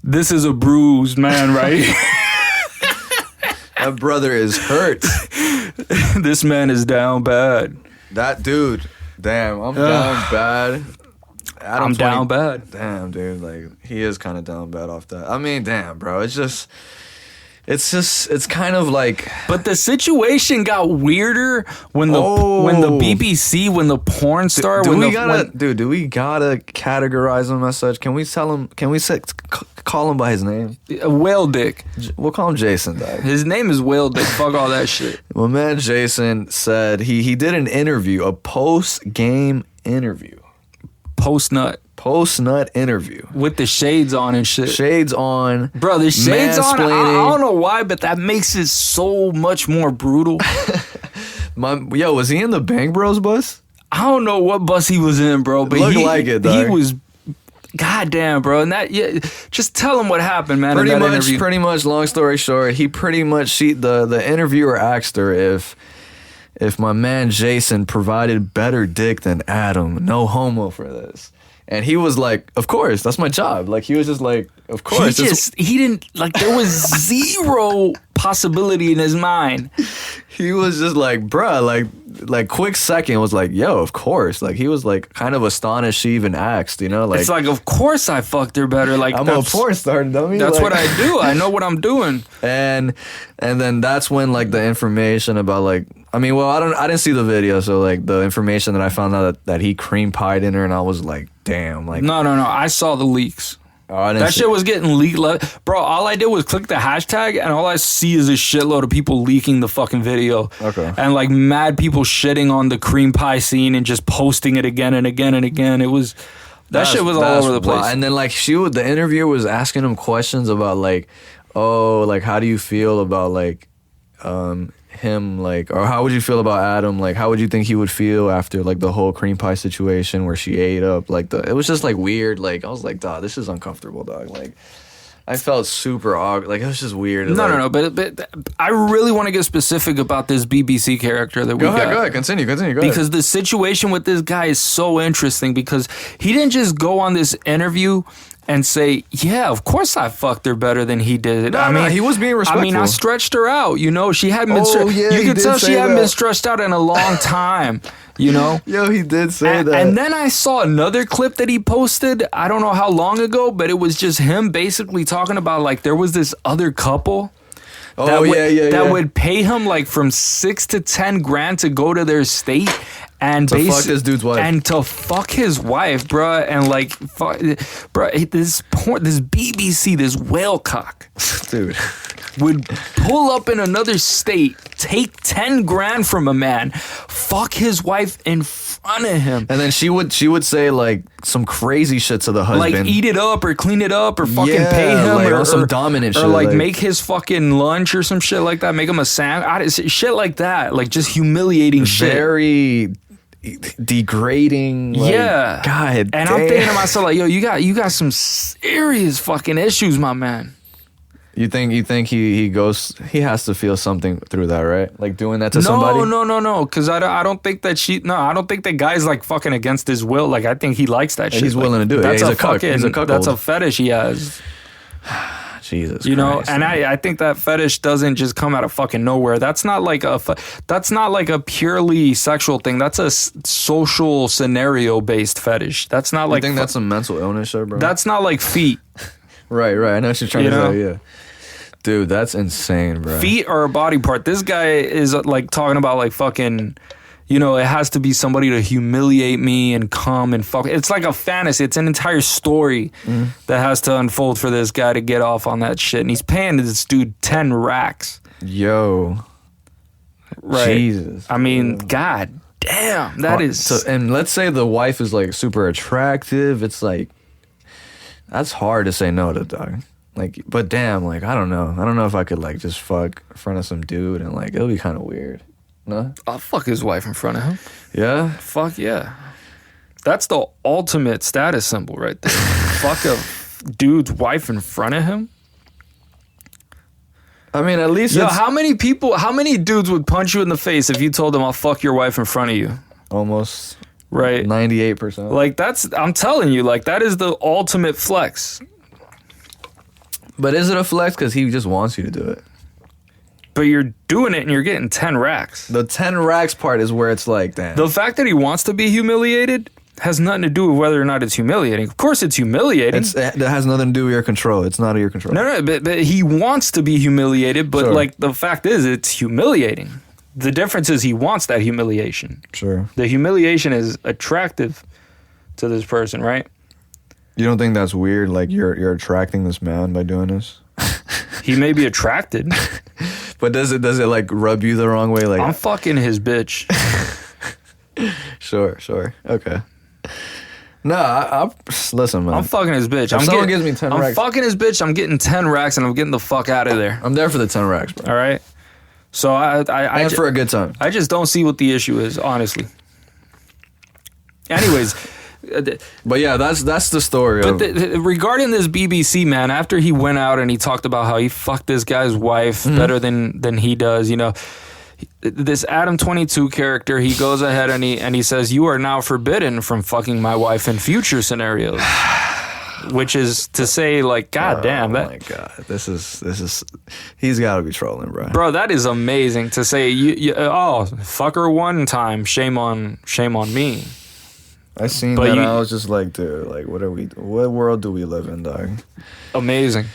"This is a bruised man, right?" That brother is hurt. This man is down bad. That dude, damn, I'm down bad. I'm down bad. Damn, dude, like he is kind of down bad off that. I mean, damn, bro, it's kind of like. But the situation got weirder when the BBC, when the porn star, do we gotta categorize him as such? Can we tell him? Can we call him by his name? Whale Dick. We'll call him Jason, dog. His name is Whale Dick. Fuck all that shit. My man Jason said he did an interview, a post-game interview. Post-nut interview. With the shades on and shit. Shades on. Bro, the shades on, I don't know why, but that makes it so much more brutal. Was he in the Bang Bros bus? I don't know what bus he was in, bro. But Looked like it, dog. He was... Goddamn, bro. And that, yeah, just tell him what happened, man. Pretty much, long story short, he pretty much, the interviewer asked her if my man Jason provided better dick than Adam, no homo for this. And he was like, of course, that's my job. Like, he was just like, of course. He didn't, like, there was zero possibility in his mind. He was just like, bruh, like, like quick second was like, yo, of course. Like he was like kind of astonished she even asked, you know? Like it's like, of course I fucked her better. Like I'm a porn star, dummy. That's like, what I do. I know what I'm doing. And then that's when like the information about like, I mean, well, I didn't see the video, so like the information that I found out that he cream pied in her, and I was like, damn, like No. I saw the leaks. oh, I didn't That see- shit was getting leaked. Bro, all I did was click the hashtag, and all I see is a shitload of people leaking the fucking video. Okay. And like mad people shitting on the cream pie scene and just posting it again and again and again. It was that shit was all That's over the place. wild. And then like the interviewer was asking him questions about like, oh, like how do you feel about like him, like, or how would you feel about Adam, like how would you think he would feel after like the whole cream pie situation where she ate up like it was just like weird. Like I was like, dog, this is uncomfortable, dog. Like I felt super awkward. Like it was just weird. No, but I really want to get specific about this BBC character that we got. Go ahead, continue, go ahead. Because the situation with this guy is so interesting, because he didn't just go on this interview and say, yeah, of course I fucked her better than he did. No, he was being respectful. I mean, I stretched her out, you know. She hadn't been you could tell she hadn't been stretched out in a long time, you know. Yo, he did say that. And then I saw another clip that he posted, I don't know how long ago, but it was just him basically talking about like there was this other couple that would pay him like from 6 to 10 grand to go to their state and to fuck this dude's wife. And to fuck his wife, bruh. And like, bruh, this BBC, this whale cock, dude, would pull up in another state, take 10 grand from a man, fuck his wife in front of him. And then she would say like some crazy shit to the husband. Like eat it up or clean it up or fucking pay him like, or some dominant shit. Or like make his fucking lunch or some shit like that. Make him a sandwich. Shit like that. Like just humiliating shit. Very degrading. Like, yeah. God and damn. I'm thinking to myself like, yo, you got some serious fucking issues, my man. You think he has to feel something through that, right? Like doing that to somebody? No. Because I don't think that I don't think that guy's like fucking against his will. Like I think he likes that shit. He's willing to do it. That's He's a a cuck. fucking, He's a cuckold. That's a fetish he has. Jesus, you know, Christ, and I think that fetish doesn't just come out of fucking nowhere. That's not like a purely sexual thing. That's a social scenario based fetish. That's not like. I think that's a mental illness, shit, bro. That's not like feet. Right. I know what you're trying to say. Yeah, dude, that's insane, bro. Feet are a body part. This guy is like talking about like fucking. You know, it has to be somebody to humiliate me and come and fuck. It's like a fantasy. It's an entire story that has to unfold for this guy to get off on that shit. And he's paying this dude 10 racks. Yo. Right. Jesus. I mean, God damn. That is. So, and let's say the wife is like super attractive. It's like, that's hard to say no to, dog. Like, but damn, like, I don't know if I could like just fuck in front of some dude and like, it'll be kind of weird. No? I'll fuck his wife in front of him. Yeah? Fuck yeah. That's the ultimate status symbol right there. Fuck a dude's wife in front of him. I mean, at least how many dudes would punch you in the face if you told them I'll fuck your wife in front of you? almost Right. 98%. Like I'm telling you, like that is the ultimate flex. But is it a flex because he just wants you to do it? But you're doing it and you're getting 10 racks. The 10 racks part is where it's like, damn. The fact that he wants to be humiliated has nothing to do with whether or not it's humiliating. Of course it's humiliating. That has nothing to do with your control. It's not of your control. No, but he wants to be humiliated, but Sure. like the fact is it's humiliating. The difference is he wants that humiliation. Sure. The humiliation is attractive to this person, right? You don't think that's weird? Like you're attracting this man by doing this? He may be attracted. But does it like rub you the wrong way? Like I'm fucking his bitch. Sure. Okay. No, I listen, man. I'm fucking his bitch. If someone gives me 10 I'm racks, fucking his bitch. I'm getting 10 racks and I'm getting the fuck out of there. I'm there for the 10 racks, bro. All right. So I For a good time. I just don't see what the issue is, honestly. Anyways, But yeah, that's the story. but regarding this BBC man, after he went out and he talked about how he fucked this guy's wife better than he does, you know, this Adam 22 character, he goes ahead and he says, "You are now forbidden from fucking my wife in future scenarios." which is to say, like, God damn, Oh my god, this is. He's got to be trolling, bro. bro, that is amazing to say. Oh, fuck her one time. Shame on me. I seen But that. you- I was just like, dude, like, what What world do we live in, dog? Amazing.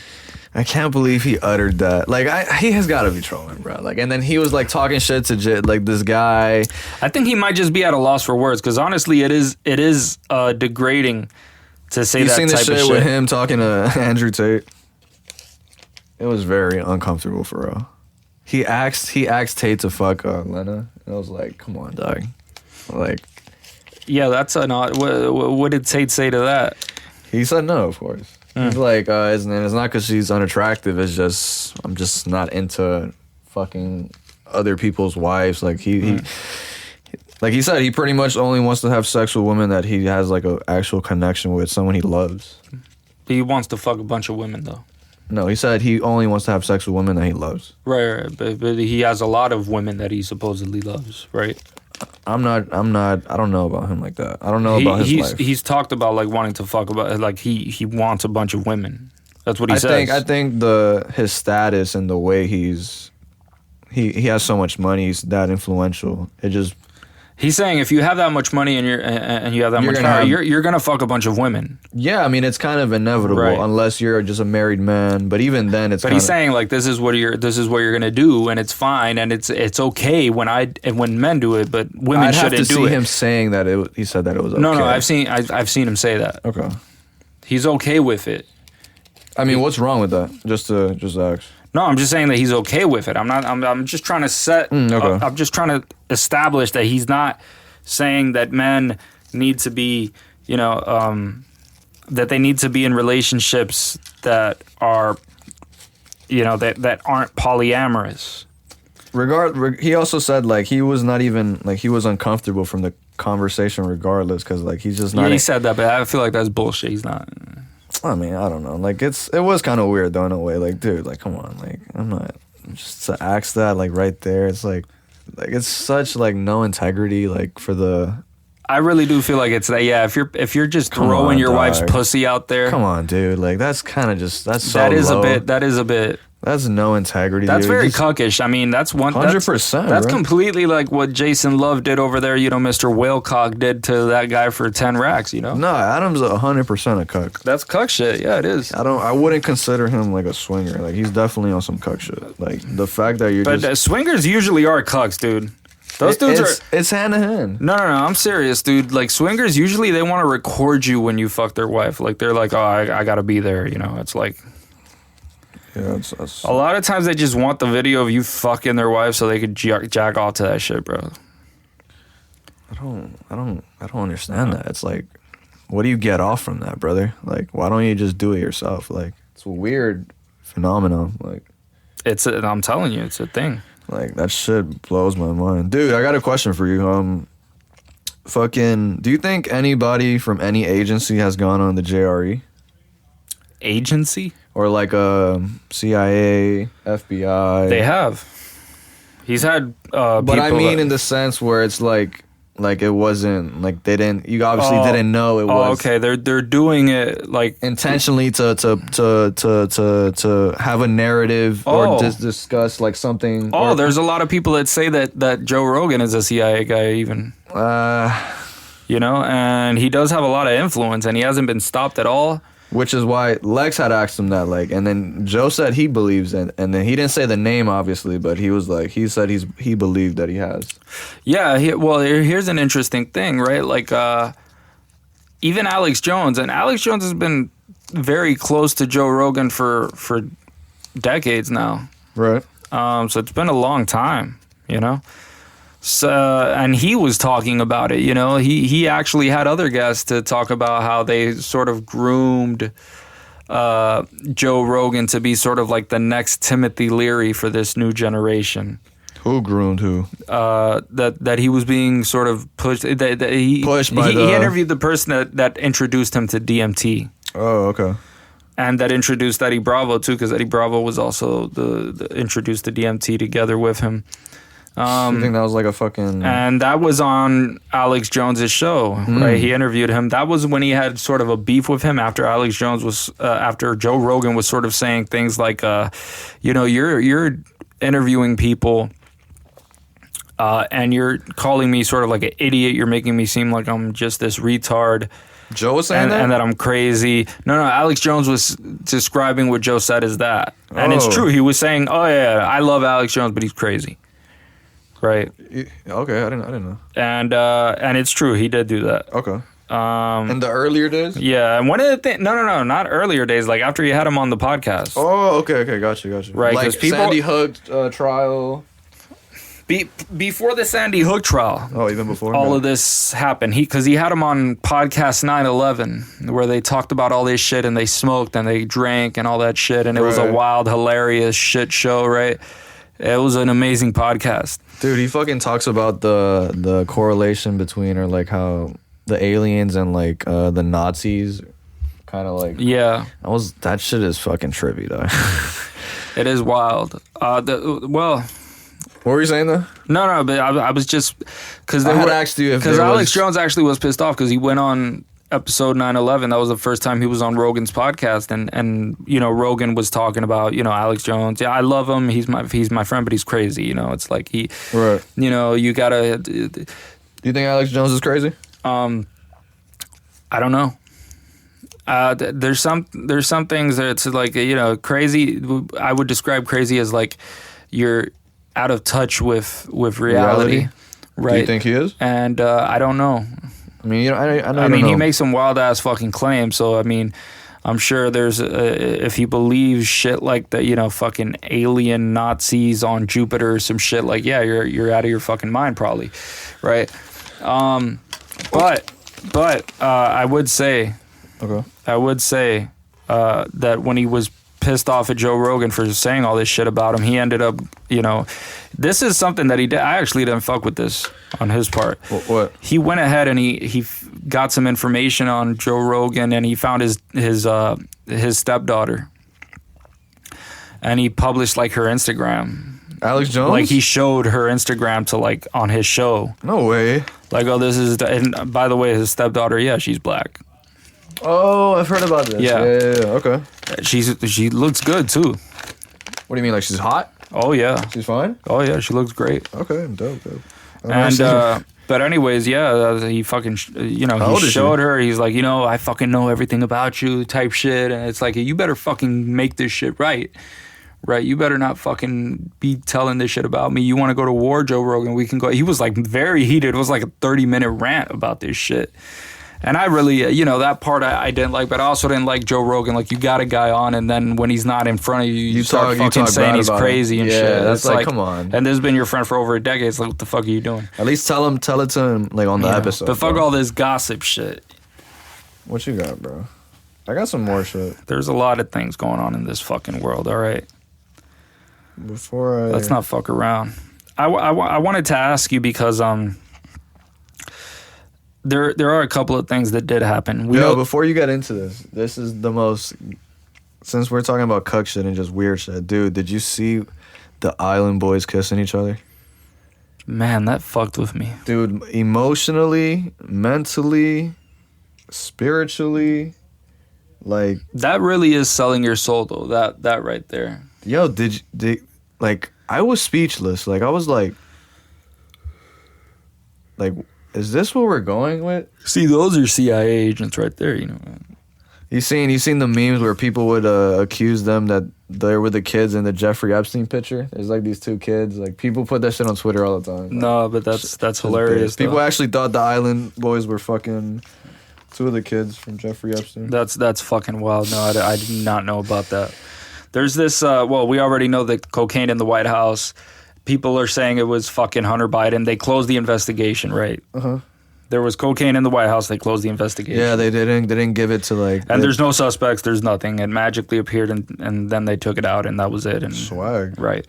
I can't believe he uttered that. Like, he has got to be trolling, bro. Like, and then he was like talking shit to like this guy. I think he might just be at a loss for words because honestly, it is degrading to say You that seen the type shit of shit. with him talking to Andrew Tate? It was very uncomfortable for real. He asked Tate to fuck Lena, and I was like, come on, dog. Like, Yeah, that's an odd. What did Tate say to that? he said no, of course. He's like, it's not because she's unattractive. It's just I'm just not into fucking other people's wives. Like like he said, he pretty much only wants to have sex with women that he has like a actual connection with, someone he loves. He wants to fuck a bunch of women though. No, he said he only wants to have sex with women that he loves. Right. But he has a lot of women that he supposedly loves, right? I don't know about him like that. I don't know about his life. He's talked about like wanting to fuck about like he wants a bunch of women. That's what he says. I think his status and the way he has so much money, he's that influential. It just He's saying if you have that much money and you have that You're much gonna power, have- you're gonna fuck a bunch of women. I mean it's kind of inevitable Right. unless you're just a married man. But even then, it's. But he's saying like this is what you're gonna do, and it's fine, and it's okay when men do it, but women I'd have shouldn't to do see it. him saying that he said that it was okay. No, I've seen him say that. Okay. He's okay with it. I mean, what's wrong with that? Just ask. No, I'm just saying that he's okay with it. I'm just trying to set. okay. I'm just trying to establish that he's not saying that men need to be, that they need to be in relationships that are, that aren't polyamorous. He also said like he was not even like he was uncomfortable from the conversation regardless because like he's just not. Yeah, he said that, but I feel like that's bullshit. He's not. I mean, I don't know. Like it was kind of weird though in a way. Like, dude, like come on, like I'm not just to ask that like right there. It's like it's such like no integrity like for the. I really do feel like it's that. Yeah, if you're just Come throwing on, your wife's dog. pussy out there, Come on, dude. Like that's kind of just that's so that is low. a bit. That's no integrity. That's dude. very Just- cuckish. I mean, that's 100%, That's bro. completely like what Jason Love did over there. Mr. Whalecock did to that guy for 10 racks. No, Adam's 100% a cuck. That's cuck shit. Yeah, it is. I wouldn't consider him like a swinger. Like he's definitely on some cuck shit. Like the fact that you're But just swingers usually are cucks, dude. Those dudes are. it's hand to hand. No. I'm serious, dude. Like swingers, usually they want to record you when you fuck their wife. Like they're like, oh, I gotta be there. It's like. Yeah, that's A lot of times they just want the video of you fucking their wife so they could jack off to that shit, bro. I don't understand that. It's like, what do you get off from that, brother? Like, why don't you just do it yourself? Like, it's a weird phenomenon. Like, I'm telling you, it's a thing. like that shit blows my mind, dude. I got a question for you. Do you think anybody from any agency has gone on the JRE Agency? or like CIA, FBI? They have. He's had. But I mean, in the sense where it's like it wasn't like they didn't. You obviously didn't know it was. Okay, they're doing it like Intentionally to have a narrative or just discuss like something. Oh, or, there's a lot of people that say that Joe Rogan is a CIA guy, even. And he does have a lot of influence, and he hasn't been stopped at all. which is why Lex had asked him that, like, and then Joe said he believes in, and then he didn't say the name obviously, but he was like, he said he believed that he has. Yeah, here's an interesting thing, right? Like, even Alex Jones, and Alex Jones has been very close to Joe Rogan for decades now. Right. So it's been a long time, So, and he was talking about it, he actually had other guests to talk about how they sort of groomed Joe Rogan to be sort of like the next Timothy Leary for this new generation. Who groomed who? That he was being sort of pushed. That he Pushed by he interviewed the person that introduced him to DMT. Oh, okay. And that introduced Eddie Bravo too, because Eddie Bravo was also the introduced to DMT together with him. You think that was like a fucking... And that was on Alex Jones's show, right? He interviewed him. That was when he had sort of a beef with him after Alex Jones was, after Joe Rogan was sort of saying things like, you know, you're interviewing people and you're calling me sort of like an idiot. You're making me seem like I'm just this retard. Joe was saying that? And that I'm crazy. No, Alex Jones was describing what Joe said as that. And it's true. He was saying, oh, yeah, I love Alex Jones, but he's crazy. Right? Okay, I didn't know. And it's true. He did do that. Okay. In the earlier days? Yeah. And one of the things... No, not earlier days. Like after you had him on the podcast. Oh, okay. Gotcha. Right, like people, Sandy Hook trial... Before the Sandy Hook trial, even before all of this happened. Because he had him on podcast 9/11, where they talked about all this shit and they smoked and they drank and all that shit, and it was a wild, hilarious shit show. Right? It was an amazing podcast. Dude, he fucking talks about the correlation between, or like how the aliens and like the Nazis, kind of like that shit is fucking trippy though. It is wild. What were you saying though? No, but I was just because I had asked you if because Alex Jones actually was pissed off because he went on episode 9/11. That was the first time he was on Rogan's podcast, and you know Rogan was talking about Alex Jones. Yeah, I love him. He's my friend, but he's crazy. You know, it's like he, right? You know, you gotta. Do you think Alex Jones is crazy? I don't know. There's some things that it's like crazy. I would describe crazy as like you're out of touch with reality. Right? Do you think he is? And I don't know. I mean, I mean, he makes some wild ass fucking claims. So I mean, I'm sure there's if he believes shit like that, fucking alien Nazis on Jupiter or some shit like, yeah, you're out of your fucking mind probably, right? But I would say, that when he was pissed off at Joe Rogan for saying all this shit about him, he ended up, this is something that he did. I actually didn't fuck with this on his part. What? He went ahead and he got some information on Joe Rogan, and he found his stepdaughter, and he published like her Instagram. Alex Jones? Like he showed her Instagram to like on his show. No way. Like, oh, this is, and by the way, his stepdaughter, yeah, she's black. Oh, I've heard about this. Yeah, okay. She looks good too. What do you mean, like she's hot? Oh yeah. She's fine? Oh yeah, she looks great. Okay, dope. And but anyways, yeah, he fucking he showed her. He's like, I fucking know everything about you, type shit. And it's like, you better fucking make this shit right. Right, you better not fucking be telling this shit about me. You want to go to war, Joe Rogan? We can go. He was like very heated. It was like a 30-minute rant about this shit. And I really, that part I didn't like, but I also didn't like Joe Rogan. Like, you got a guy on, and then when he's not in front of you, you start fucking saying he's crazy and shit. That's like, come on. And this has been your friend for over a decade. It's like, what the fuck are you doing? At least tell it to him, like, on the episode. But fuck all this gossip shit. What you got, bro? I got some more shit. There's a lot of things going on in this fucking world, all right? Let's not fuck around. I wanted to ask you because, There are a couple of things that did happen. Before you get into this is the most, since we're talking about cuck shit and just weird shit, dude, did you see the Island Boys kissing each other? Man, that fucked with me. Dude, emotionally, mentally, spiritually, like... That really is selling your soul, though, that right there. Yo, like, I was speechless. Like, I was like... Is this what we're going with? See, those are CIA agents right there, You seen the memes where people would accuse them that they're with the kids in the Jeffrey Epstein picture? There's like these two kids. Like, people put that shit on Twitter all the time. No, but that's hilarious. People actually thought the Island Boys were fucking two of the kids from Jeffrey Epstein. That's fucking wild. No, I did not know about that. There's this, we already know that cocaine in the White House. People are saying it was fucking Hunter Biden. They closed the investigation, right? Uh-huh. There was cocaine in the White House. They closed the investigation. Yeah, they didn't give it to like... And there's no suspects. There's nothing. It magically appeared and then they took it out and that was it. And swag. Right.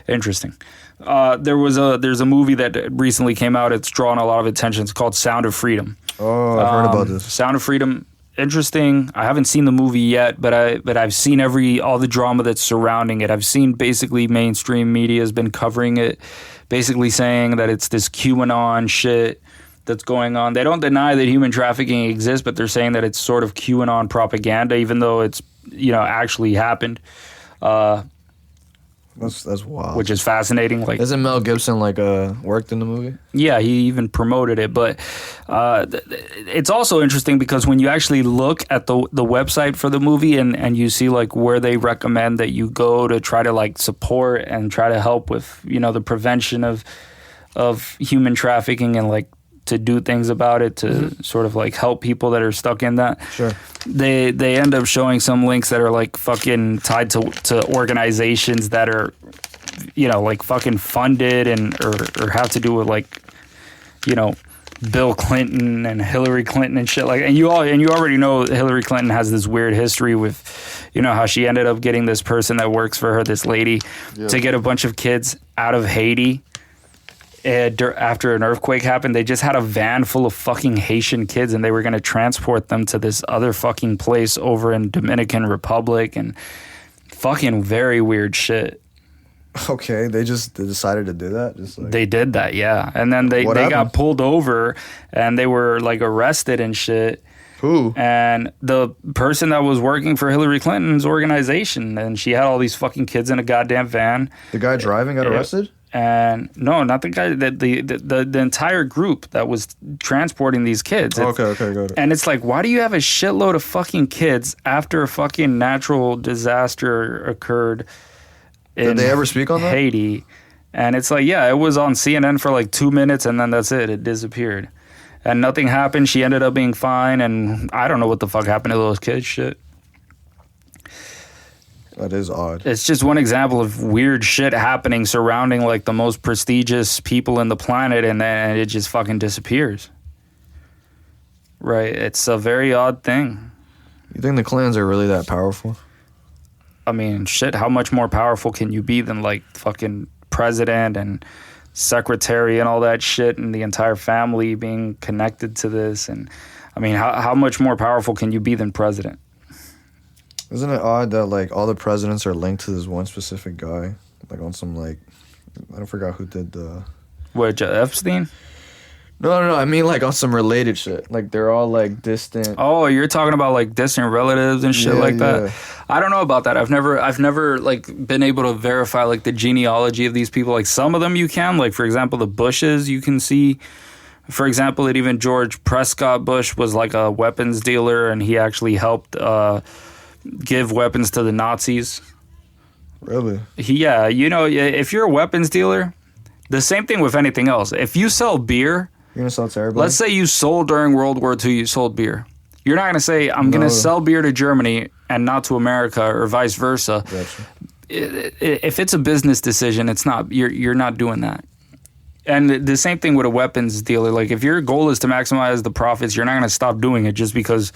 Interesting. There's a movie that recently came out. It's drawn a lot of attention. It's called Sound of Freedom. Oh, I've heard about this. Sound of Freedom interesting. I haven't seen the movie yet, but I've seen all the drama that's surrounding it. I've seen basically mainstream media has been covering it, basically saying that it's this QAnon shit that's going on. They don't deny that human trafficking exists, but they're saying that it's sort of QAnon propaganda, even though it's, actually happened. That's wild. Which is fascinating. Like, isn't Mel Gibson worked in the movie? Yeah, he even promoted it. But it's also interesting because when you actually look at the website for the movie and you see like where they recommend that you go to try to like support and try to help with the prevention of human trafficking and like to do things about it to sort of like help people that are stuck in that. Sure. They end up showing some links that are like fucking tied to organizations that are like fucking funded and or have to do with like Bill Clinton and Hillary Clinton and shit like, and you already know Hillary Clinton has this weird history with how she ended up getting this person that works for her, this lady, to get a bunch of kids out of Haiti. After an earthquake happened, they just had a van full of fucking Haitian kids and they were going to transport them to this other fucking place over in Dominican Republic and fucking very weird shit. Okay, they decided to do that? They did that, yeah. And then they got pulled over and they were like arrested and shit. Who? And the person that was working for Hillary Clinton's organization, and she had all these fucking kids in a goddamn van. The guy driving got arrested? And no, not the guy. The entire group that was transporting these kids. Okay, got it. And it's like, why do you have a shitload of fucking kids after a fucking natural disaster occurred in Did they ever speak on that? Haiti? And it's like, yeah, it was on CNN for like 2 minutes, and then that's it. It disappeared, and nothing happened. She ended up being fine, and I don't know what the fuck happened to those kids. Shit. That is odd. It's just one example of weird shit happening surrounding like the most prestigious people in the planet, and then it just fucking disappears. Right? It's a very odd thing. You think the clans are really that powerful? I mean, shit, how much more powerful can you be than like fucking president and secretary and all that shit and the entire family being connected to this? And I mean, how much more powerful can you be than president? Isn't it odd that like all the presidents are linked to this one specific guy? Like on some like, I forgot who did the... What, Epstein? No. I mean like on some related shit. Like they're all like distant. Oh, you're talking about like distant relatives and shit like that. Yeah. I don't know about that. I've never like been able to verify like the genealogy of these people. Like some of them you can. Like for example, the Bushes you can see. For example, that even George Prescott Bush was like a weapons dealer, and he actually helped give weapons to the Nazis. Really? Yeah, if you're a weapons dealer, the same thing with anything else. If you sell beer, you're gonna sell to everybody. Let's say you sold during World War II, you sold beer. You're not gonna say, I'm gonna sell beer to Germany and not to America, or vice versa. Gotcha. If it's a business decision, it's not. You're not doing that. And the same thing with a weapons dealer. Like if your goal is to maximize the profits, you're not gonna stop doing it just because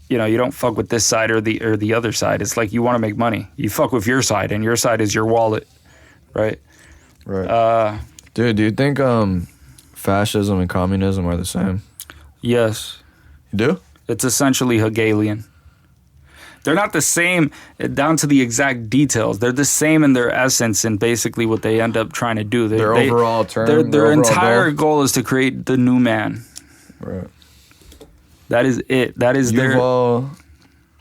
you don't fuck with this side or the other side. It's like you want to make money. You fuck with your side, and your side is your wallet, right? Right. Dude, do you think fascism and communism are the same? Yes. You do? It's essentially Hegelian. They're not the same down to the exact details. They're the same in their essence and basically what they end up trying to do. Their overall term. Their entire goal is to create the new man. Right. That is it. That is Noah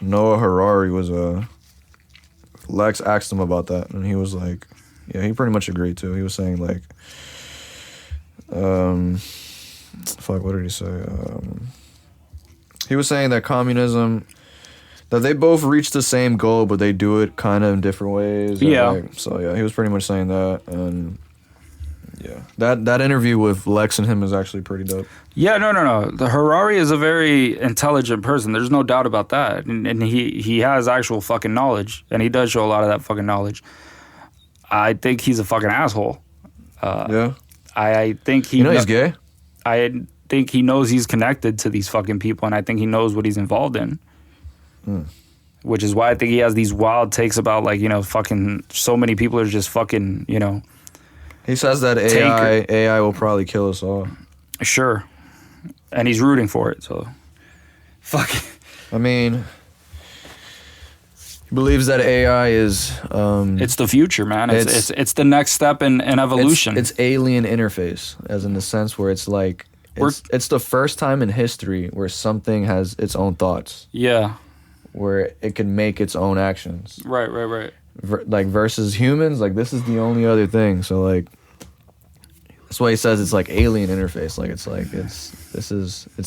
Harari was Lex asked him about that, and he was like, yeah, he pretty much agreed too. He was saying like, what did he say? He was saying that communism, that they both reach the same goal, but they do it kind of in different ways. Yeah. He was pretty much saying that, and yeah, that interview with Lex and him is actually pretty dope. Yeah, no. The Harari is a very intelligent person. There's no doubt about that, and he has actual fucking knowledge, and he does show a lot of that fucking knowledge. I think he's a fucking asshole. Yeah. I think he... he's gay? I think he knows he's connected to these fucking people, and I think he knows what he's involved in. Which is why I think he has these wild takes about, like, fucking so many people are just fucking, He says that AI will probably kill us all. Sure. And he's rooting for it, so... Fuck. I mean, he believes that AI is It's the future, man. It's the next step in evolution. It's alien interface, as in the sense where it's like it's the first time in history where something has its own thoughts. Yeah. Where it can make its own actions. Right. Like versus humans, like this is the only other thing. So like that's why he says it's like alien interface. Like it's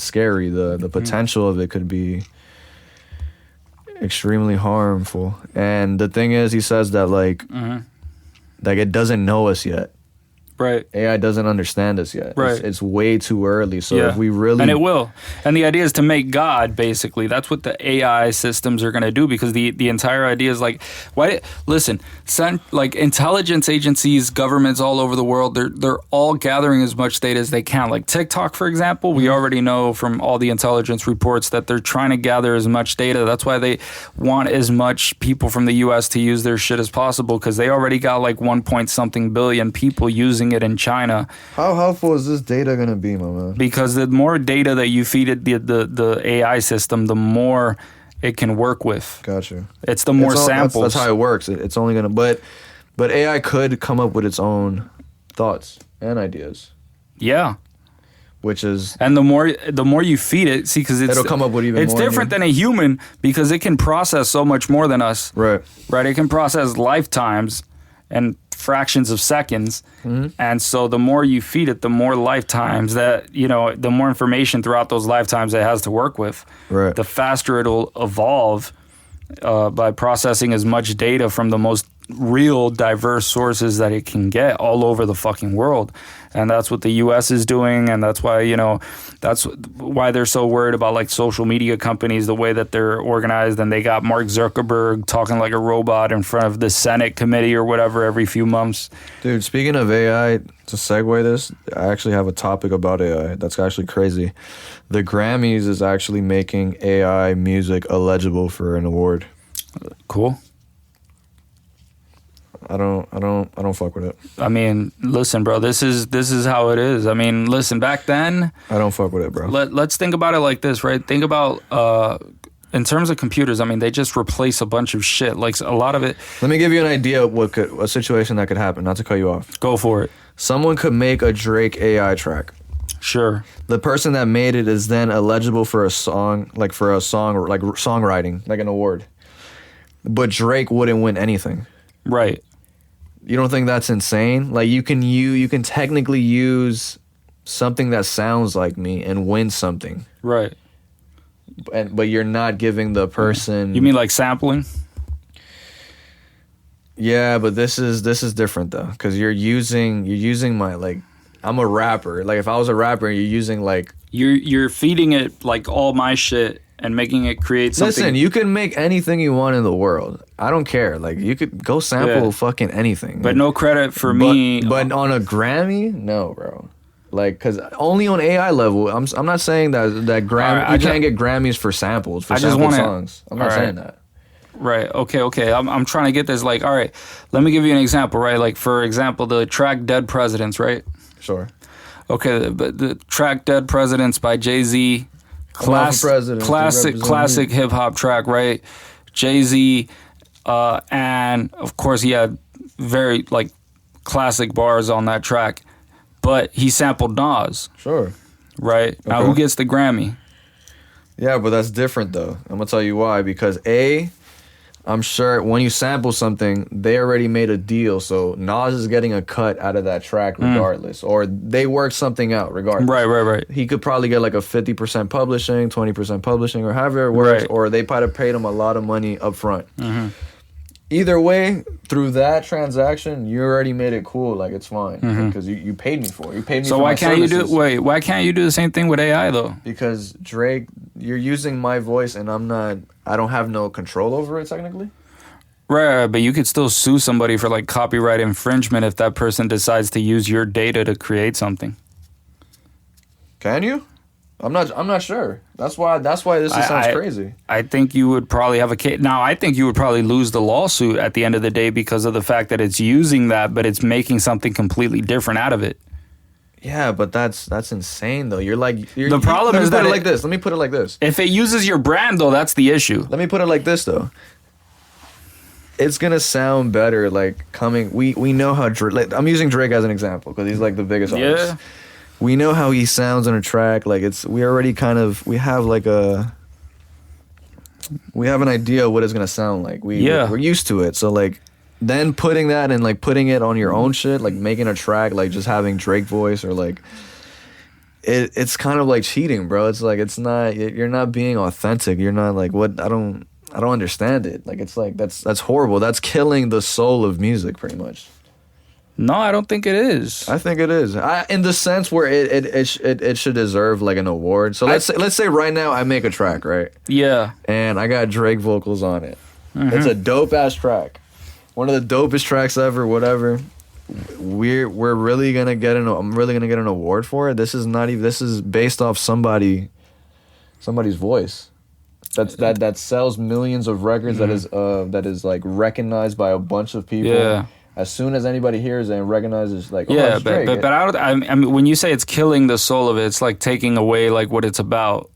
scary. The potential of it could be extremely harmful. And the thing is, he says that like it doesn't know us yet. Right. AI doesn't understand us yet. Right. It's way too early. So if we really... And it will. And the idea is to make God, basically. That's what the AI systems are going to do, because the entire idea is like... Listen, intelligence agencies, governments all over the world, they're all gathering as much data as they can. Like TikTok, for example, we already know from all the intelligence reports that they're trying to gather as much data. That's why they want as much people from the U.S. to use their shit as possible, because they already got like 1-point-something billion people using it in China. How helpful is this data going to be, my man? Because the more data that you feed it, the AI system, the more it can work with. Gotcha. It's the more samples. That's how it works. It's only going to... But AI could come up with its own thoughts and ideas. Yeah. Which is... And the more you feed it, see, because it'll come up with even more. It's different than a human, because it can process so much more than us. Right. Right? It can process lifetimes and fractions of seconds. And so the more you feed it, the more lifetimes that, the more information throughout those lifetimes it has to work with. Right. The faster it'll evolve by processing as much data from the most real diverse sources that it can get all over the fucking world. And that's what the US is doing, and that's why that's why they're so worried about like social media companies, the way that they're organized. And they got Mark Zuckerberg talking like a robot in front of the Senate committee or whatever every few months. Dude, speaking of AI, to segue this, I actually have a topic about AI that's actually crazy. The Grammys is actually making AI music eligible for an award. Cool. I don't fuck with it. I mean, listen, bro, this is how it is. I mean, listen, back then, I don't fuck with it, bro. Let's think about it like this, right? Think about in terms of computers. I mean, they just replace a bunch of shit. Like a lot of it. Let me give you an idea of a situation that could happen. Not to cut you off. Go for it. Someone could make a Drake AI track. Sure. The person that made it is then eligible for a song, like songwriting, like an award. But Drake wouldn't win anything. Right. You don't think that's insane? Like you can technically use something that sounds like me and win something. Right. But you're not giving the person. You mean like sampling? Yeah, but this is different though, because you're using my like. I'm a rapper. Like if I was a rapper, you're using like you're feeding it like all my shit and making it create something. Listen, you can make anything you want in the world. I don't care. Like you could go sample fucking anything. But no credit for me. But on a Grammy, no, bro. Like, because only on AI level. I'm not saying that Grammy. You can't get Grammys for samples for sample songs. I'm not saying that. Right. Okay. I'm trying to get this. Like, all right. Let me give you an example. Right. Like for example, the track "Dead Presidents." Right. Sure. Okay. But the track "Dead Presidents" by Jay-Z. Classic hip hop track, right? Jay-Z, and of course he had very like classic bars on that track, but he sampled Nas. Sure. Right? Now who gets the Grammy? Yeah, but that's different though. I'm gonna tell you why. Because I'm sure when you sample something, they already made a deal, so Nas is getting a cut out of that track regardless, or they worked something out regardless. Right. He could probably get like a 50% publishing, 20% publishing, or however it works, or they probably paid him a lot of money up front. Mm-hmm. Either way, through that transaction, you already made it cool. Like it's fine because you paid me for it. You paid me. So for why my can't services. why can't you do the same thing with AI though? Because Drake, you're using my voice, and I don't have no control over it technically. Right, but you could still sue somebody for like copyright infringement if that person decides to use your data to create something. Can you? I'm not sure. That's why this sounds crazy. I think you would probably have a case. Now, I think you would probably lose the lawsuit at the end of the day because of the fact that it's using that, but it's making something completely different out of it. Yeah, but that's insane though. The problem is that let me put it like this. If it uses your brand though, that's the issue. Let me put it like this though. It's gonna sound better like coming. We know how Drake. Like, I'm using Drake as an example because he's like the biggest artist. Yeah. We know how he sounds on a track. Like we already kind of we have an idea of what it's gonna sound like. We're used to it. So like then putting that and like putting it on your own shit, like making a track, like just having Drake voice or like it's kind of like cheating, bro. It's like you're not being authentic. You're not like what I don't understand it. Like it's like that's horrible. That's killing the soul of music pretty much. No, I don't think it is. I think it is. In the sense where it should deserve like an award. So let's say right now I make a track, right? Yeah. And I got Drake vocals on it. Mm-hmm. It's a dope ass track. One of the dopest tracks ever, whatever. We're really gonna get I'm really gonna get an award for it. This is based off somebody's voice. That sells millions of records, that is like recognized by a bunch of people. Yeah. As soon as anybody hears it and recognizes, like, yeah, but I mean, when you say it's killing the soul of it, it's like taking away like what it's about.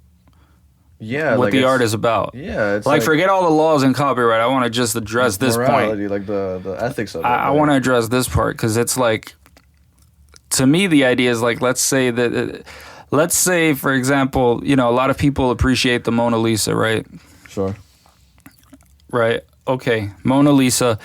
Yeah, what the art is about. Yeah, it's like forget all the laws and copyright. I want to just address this morality, point. Like the ethics of it. I want to address this part because it's like, to me, the idea is like, let's say, for example, a lot of people appreciate the Mona Lisa, right? Sure. Right. Okay. Mona Lisa.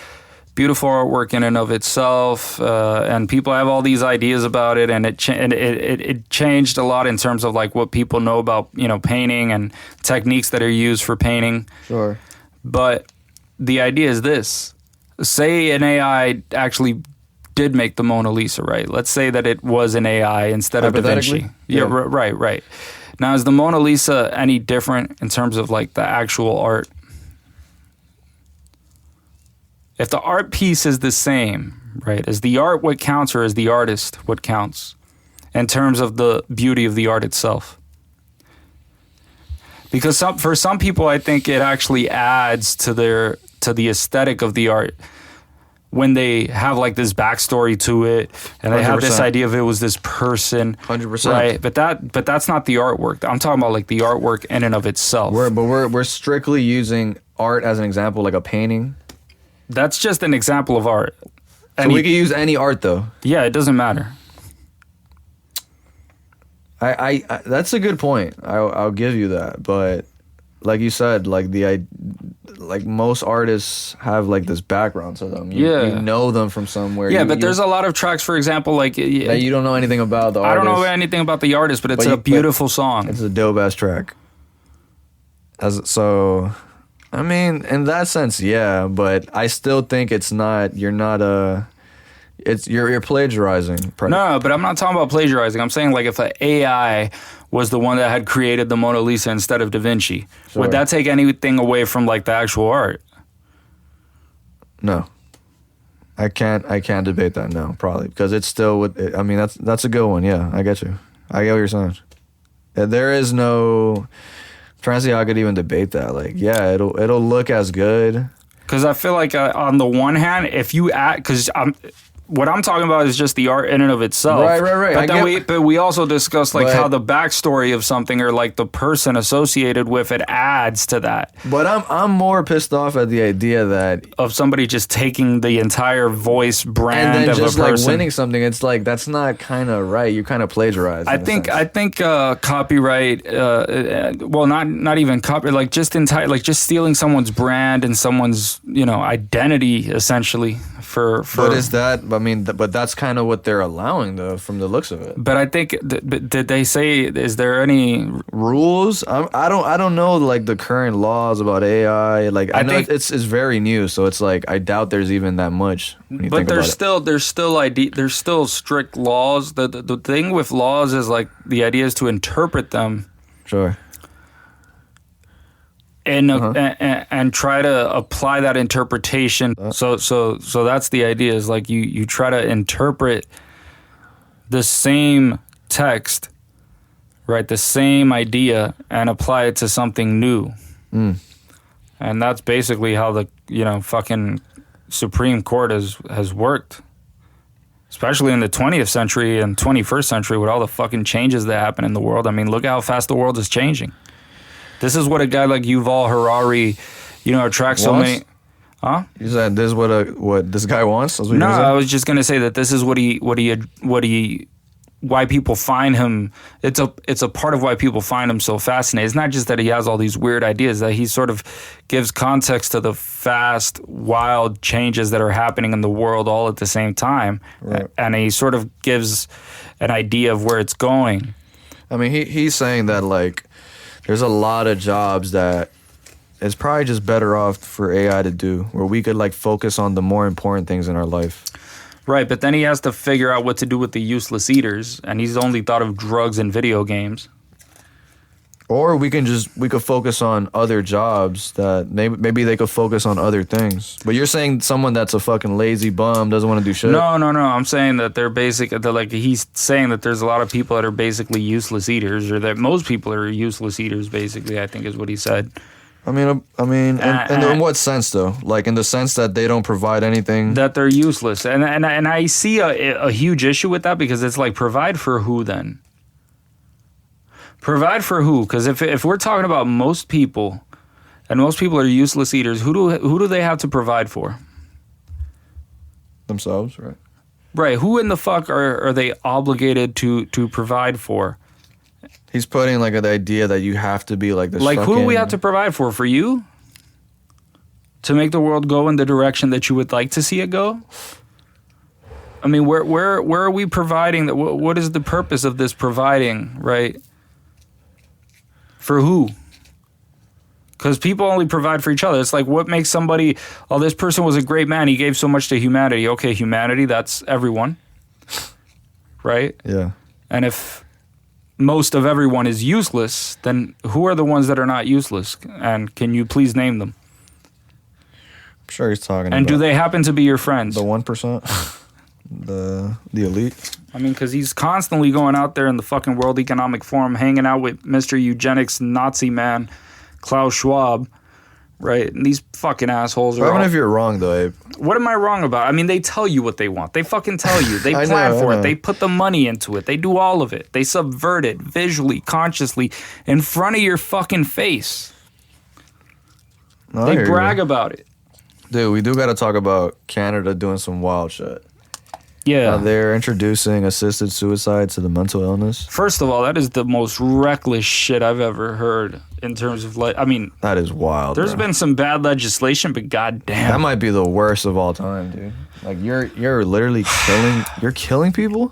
Beautiful artwork in and of itself, and people have all these ideas about it, and it changed a lot in terms of like what people know about painting and techniques that are used for painting. Sure. But the idea is this: say an AI actually did make the Mona Lisa, right? Let's say that it was an AI instead of Da Vinci. Yeah. Right. Now, is the Mona Lisa any different in terms of like the actual art? If the art piece is the same, right, is the art what counts or is the artist what counts in terms of the beauty of the art itself? Because for some people, I think it actually adds to the aesthetic of the art when they have like this backstory to it and they 100%. Have this idea of it was this person. 100%. Right, but that's not the artwork. I'm talking about like the artwork in and of itself. We're strictly using art as an example, like a painting. That's just an example of art. So we could use any art, though. Yeah, it doesn't matter. I that's a good point. I'll give you that. But like you said, like most artists have like this background to them. You know them from somewhere. Yeah, but there's a lot of tracks, for example, like that you don't know anything about the artist. I don't know anything about the artist, but it's a beautiful song. It's a dope ass track. I mean, in that sense, yeah, but I still think it's not. You're plagiarizing. No, but I'm not talking about plagiarizing. I'm saying like if an AI was the one that had created the Mona Lisa instead of Da Vinci, sure. Would that take anything away from like the actual art? No, I can't debate that. No, probably because it's still. I mean, that's a good one. Yeah, I get you. I get what you're saying. There is no. Trying to see how I could even debate that. Like, yeah, it'll look as good. Because I feel like on the one hand, if you add, because what I'm talking about is just the art in and of itself. Right. But we also discussed like how the backstory of something or like the person associated with it adds to that. But I'm more pissed off at the idea that of somebody just taking the entire voice brand and then of just a person, like winning something. It's like that's not kind of right. You kind of plagiarize. I think copyright. Well, not even copyright. Like just just stealing someone's brand and someone's identity essentially for. But is that? I mean, but that's kind of what they're allowing, though, from the looks of it. But I think, did they say? Is there any rules? I don't know, like the current laws about AI. Like I know it's very new, so it's like I doubt there's even that much. But there's still strict laws. The thing with laws is like the idea is to interpret them. Sure. And try to apply that interpretation. So that's the idea. Is like you try to interpret the same text, right? The same idea, and apply it to something new. And that's basically how the fucking Supreme Court has worked. especially in the 20th century and 21st century with all the fucking changes that happen in the world. I mean, look how fast the world is changing. This is what a guy like Yuval Harari, attracts so many. Huh? You said this is what this guy wants? That's what No, you said? I was just gonna say that this is why people find him. It's a part of why people find him so fascinating. It's not just that he has all these weird ideas, that he sort of gives context to the fast, wild changes that are happening in the world all at the same time, right. And he sort of gives an idea of where it's going. I mean, he's saying that like there's a lot of jobs that it's probably just better off for AI to do, where we could like focus on the more important things in our life. Right, but then he has to figure out what to do with the useless eaters, and he's only thought of drugs and video games. Or we could focus on other jobs that maybe they could focus on other things. But you're saying someone that's a fucking lazy bum doesn't want to do shit? No. I'm saying that he's saying that there's a lot of people that are basically useless eaters, or that most people are useless eaters, basically, I think is what he said. I mean, in what sense though? Like in the sense that they don't provide anything. That they're useless, and I see a huge issue with that, because it's like, provide for who then? Provide for who? Because if we're talking about most people, and most people are useless eaters, who do they have to provide for? Themselves, right? Right. Who in the fuck are they obligated to provide for? He's putting like the idea that you have to be like this. Like, who do we have to provide for? For you? To make the world go in the direction that you would like to see it go? I mean, where are we providing? What is the purpose of this providing, right? For who? Because people only provide for each other. It's like, what makes somebody, oh, this person was a great man, he gave so much to humanity. Okay, humanity, that's everyone. Right? Yeah. And if most of everyone is useless, then who are the ones that are not useless? And can you please name them? I'm sure he's talking and about. Do they happen to be your friends? The 1%? the elite? I mean, because he's constantly going out there in the fucking World Economic Forum, hanging out with Mr. Eugenics Nazi man, Klaus Schwab, right? And these fucking assholes are Even if you're wrong, though, Abe. What am I wrong about? I mean, they tell you what they want. They fucking tell you. They plan for it. They put the money into it. They do all of it. They subvert it visually, consciously, in front of your fucking face. They brag about it. Dude, we do got to talk about Canada doing some wild shit. Yeah. They're introducing assisted suicide to the mental illness. First of all, that is the most reckless shit I've ever heard in terms of, like, I mean... That is wild, There's been some bad legislation, but goddamn. That might be the worst of all time, dude. Like, you're literally killing people?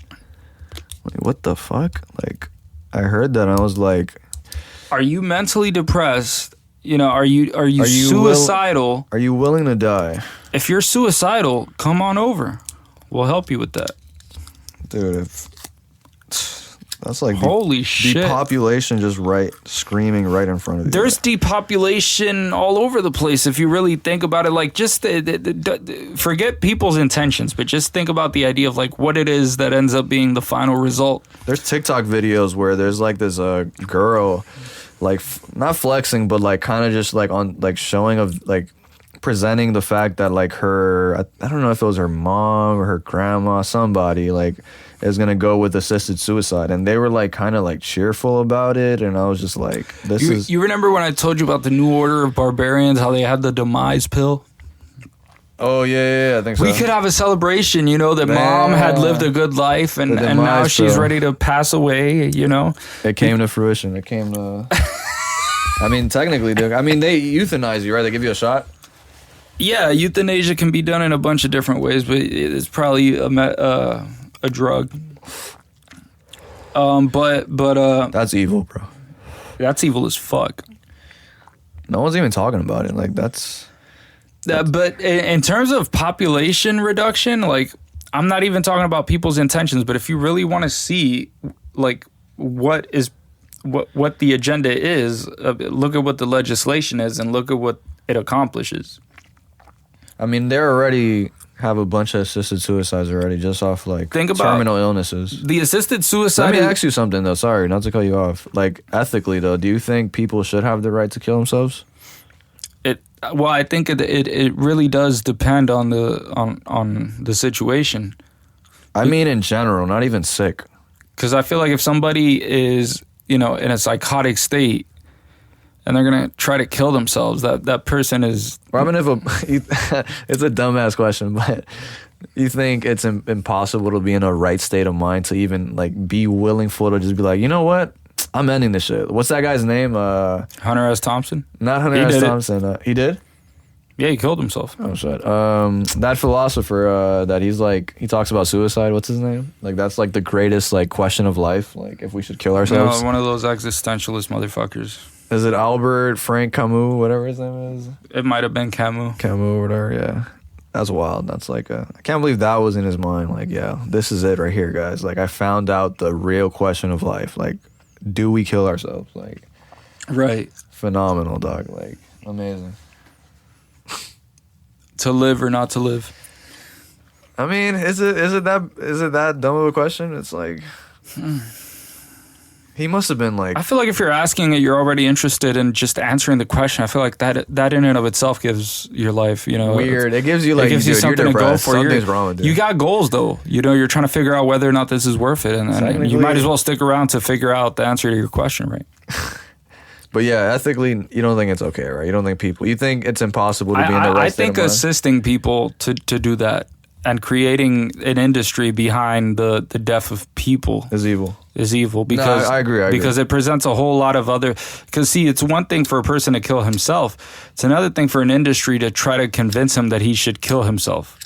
Like, what the fuck? Like, I heard that and I was like... Are you mentally depressed? Are you suicidal? Are you willing to die? If you're suicidal, come on over. We'll help you with that. Dude, that's like holy shit. Depopulation just screaming right in front of you. There's depopulation all over the place if you really think about it. Like, just forget people's intentions, but just think about the idea of like what it is that ends up being the final result. There's TikTok videos where there's like this girl, like not flexing, but like kind of just like on like showing of like presenting the fact that like I don't know if it was her mom or her grandma, somebody like is gonna go with assisted suicide, and they were like kind of like cheerful about it, and I was just like, you remember when I told you about the New Order of Barbarians, how they had the demise pill? Oh yeah, I think so. We could have a celebration, that mom had lived a good life, and now she's ready to pass away. It came to fruition. It came to. I mean, technically, dude. I mean, they euthanize you, right? They give you a shot. Yeah, euthanasia can be done in a bunch of different ways, but it's probably a drug. But that's evil, bro. That's evil as fuck. No one's even talking about it. Like that's. But in terms of population reduction, like I'm not even talking about people's intentions. But if you really want to see, like what the agenda is, look at what the legislation is, and look at what it accomplishes. I mean, they already have a bunch of assisted suicides already, just off like terminal illnesses. The assisted suicide. Let me ask you something though. Sorry, not to cut you off. Like ethically though, do you think people should have the right to kill themselves? Well, I think it really does depend on the situation. I mean, in general, not even sick. Because I feel like if somebody is, in a psychotic state and they're going to try to kill themselves, that person is... Well, I mean, it's a dumbass question, but you think it's impossible to be in a right state of mind to even, like, be willingful to just be like, you know what? I'm ending this shit. What's that guy's name? Hunter S. Thompson? Not Hunter S. Thompson. He did? Yeah, he killed himself. Oh, shit. That philosopher that he talks about suicide. What's his name? Like, that's, like, the greatest, like, question of life. Like, if we should kill ourselves. No, one of those existentialist motherfuckers. Is it Albert Frank Camus, whatever his name is? It might have been Camus. Camus or whatever, yeah. That's wild. That's like I can't believe that was in his mind. Like, yeah, this is it right here, guys. Like, I found out the real question of life. Like, do we kill ourselves? Like, right. Phenomenal, dog. Like, amazing. To live or not to live? I mean, is it that dumb of a question? It's like he must have been like. I feel like if you're asking it, you're already interested in just answering the question. I feel like that in and of itself gives your life, weird. It gives you like, it gives you something to go for. Something's wrong with you. You got goals though. You're trying to figure out whether or not this is worth it, and you might as well stick around to figure out the answer to your question, right? But yeah, ethically, you don't think it's okay, right? You don't think you think it's impossible to be in the right state of mind? I think assisting people to do that and creating an industry behind the death of people is evil. Because I agree. Because it presents a whole lot of other. Because see, it's one thing for a person to kill himself. It's another thing for an industry to try to convince him that he should kill himself.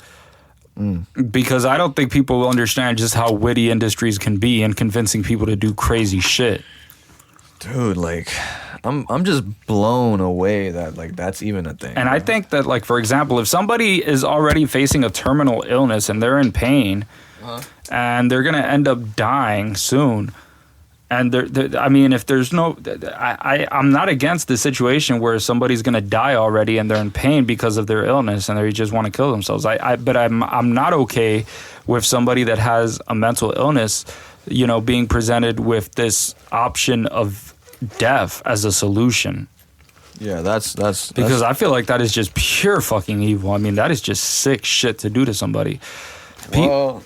Because I don't think people will understand just how witty industries can be in convincing people to do crazy shit. Dude, like, I'm just blown away that, like, that's even a thing. And I think that, like, for example, if somebody is already facing a terminal illness and they're in pain and they're going to end up dying soon, and I mean, if there's no, I'm not against the situation where somebody's going to die already and they're in pain because of their illness and they just want to kill themselves. But I'm not okay with somebody that has a mental illness, being presented with this option of death as a solution. Yeah, that's because I feel like that is just pure fucking evil. I mean, that is just sick shit to do to somebody. Well,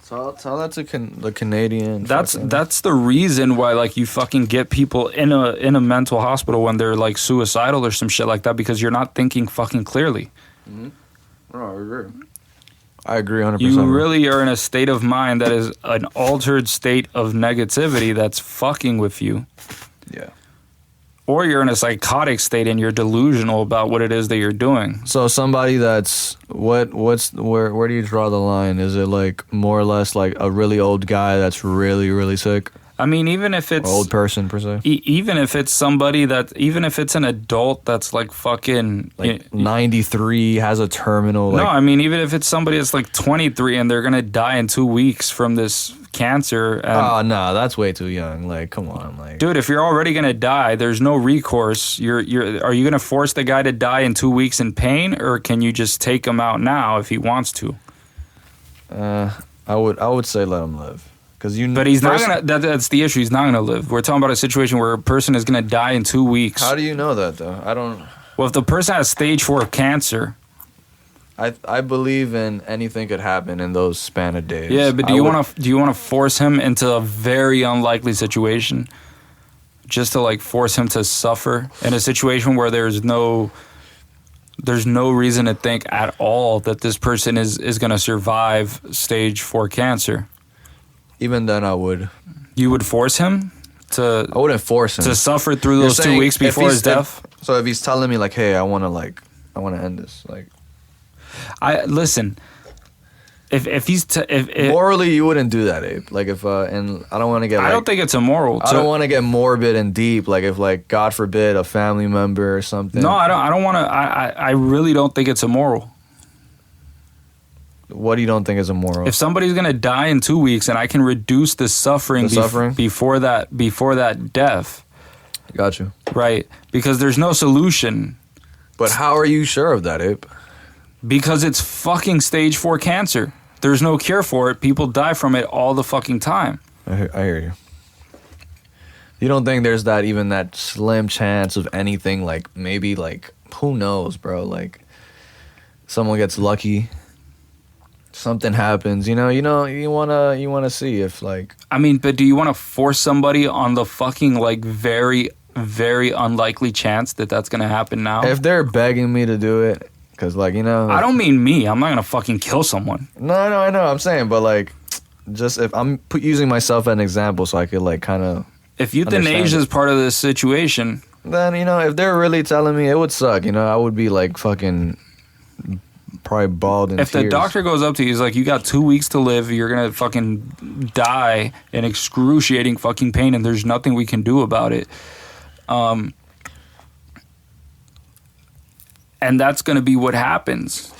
tell that to the Canadian. That's the reason why, like, you fucking get people in a mental hospital when they're like suicidal or some shit like that, because you're not thinking fucking clearly. Mm-hmm. Oh, I agree 100%. You really are in a state of mind that is an altered state of negativity that's fucking with you. Yeah. Or you're in a psychotic state and you're delusional about what it is that you're doing. So somebody that's where do you draw the line? Is it like more or less like a really old guy that's really, really sick? I mean, even if it's... old person, per se? Even if it's somebody even if it's an adult that's like fucking... Like 93, has a terminal... No, I mean, even if it's somebody that's like 23 and they're going to die in 2 weeks from this cancer... Oh, no, that's way too young. Like, come on. Like, dude, if you're already going to die, there's no recourse. Are you going to force the guy to die in 2 weeks in pain, or can you just take him out now if he wants to? I would say let him live. But he's not gonna. That's the issue. He's not gonna live. We're talking about a situation where a person is gonna die in 2 weeks. How do you know that though? I don't. Well, if the person has stage 4 cancer, I believe in anything could happen in those span of days. Yeah, but do you want to force him into a very unlikely situation, just to like force him to suffer in a situation where there's no reason to think at all that this person is gonna survive stage 4 cancer? Even then, I would. You would force him to... I wouldn't force him to suffer through those 2 weeks before his death. So if he's telling me like, "Hey, I want to end this," like, listen. If he's morally, you wouldn't do that, Ape. Like if and I don't want to get. I don't think it's immoral. I don't want to get morbid and deep. Like if, like, God forbid, a family member or something. No, I don't want to. I really don't think it's immoral. What do you don't think is immoral? If somebody's gonna die in 2 weeks and I can reduce the suffering, before that death. Got you. Right, because there's no solution. But how are you sure of that, Ape? Because it's fucking stage 4 cancer. There's no cure for it. People die from it all the fucking time. I hear you. You don't think there's that slim chance of anything, like, maybe, like, who knows, bro? Like, someone gets lucky something happens, you wanna see if like I mean, but do you want to force somebody on the fucking like very, very unlikely chance that that's gonna happen now? if they're begging me to do it, because like I don't mean me. I'm not gonna fucking kill someone. No, I know. I'm saying, but like, just if I'm using myself as an example, so I could like kind of. If euthanasia is part of this situation, then if they're really telling me, it would suck. I would be like fucking probably bald in if tears. the doctor goes up to you, he's like, "You got 2 weeks to live. You're gonna fucking die in excruciating fucking pain, and there's nothing we can do about it." And that's going to be what happens,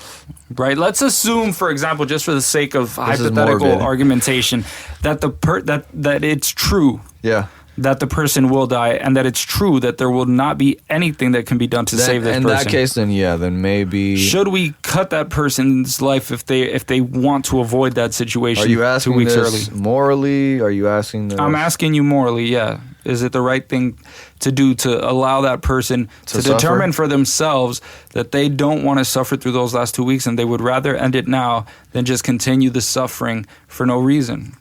right? Let's assume, for example, just for the sake of hypothetical argumentation, that that it's true. Yeah. That the person will die, and that it's true that there will not be anything that can be done to save this person. In that case, then maybe. Should we cut that person's life if they want to avoid that situation? Are you asking 2 weeks this early? Morally? Are you asking this? I'm asking you morally, yeah. Is it the right thing to do to allow that person to determine for themselves that they don't want to suffer through those last 2 weeks and they would rather end it now than just continue the suffering for no reason?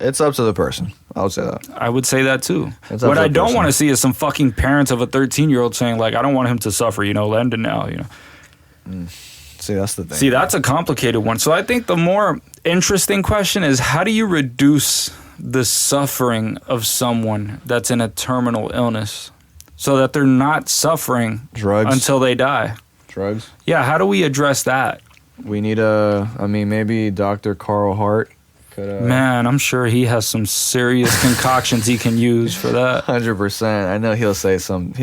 It's up to the person. I would say that. I would say that too. What I don't want to see is some fucking parents of a 13-year-old saying like, I don't want him to suffer, end it now, See, that's the thing. See, that's a complicated one. So I think the more interesting question is, how do you reduce the suffering of someone that's in a terminal illness so that they're not suffering until they die? Drugs? Yeah, how do we address that? We need maybe Dr. Carl Hart could... Man, I'm sure he has some serious concoctions he can use for that. 100%. I know he'll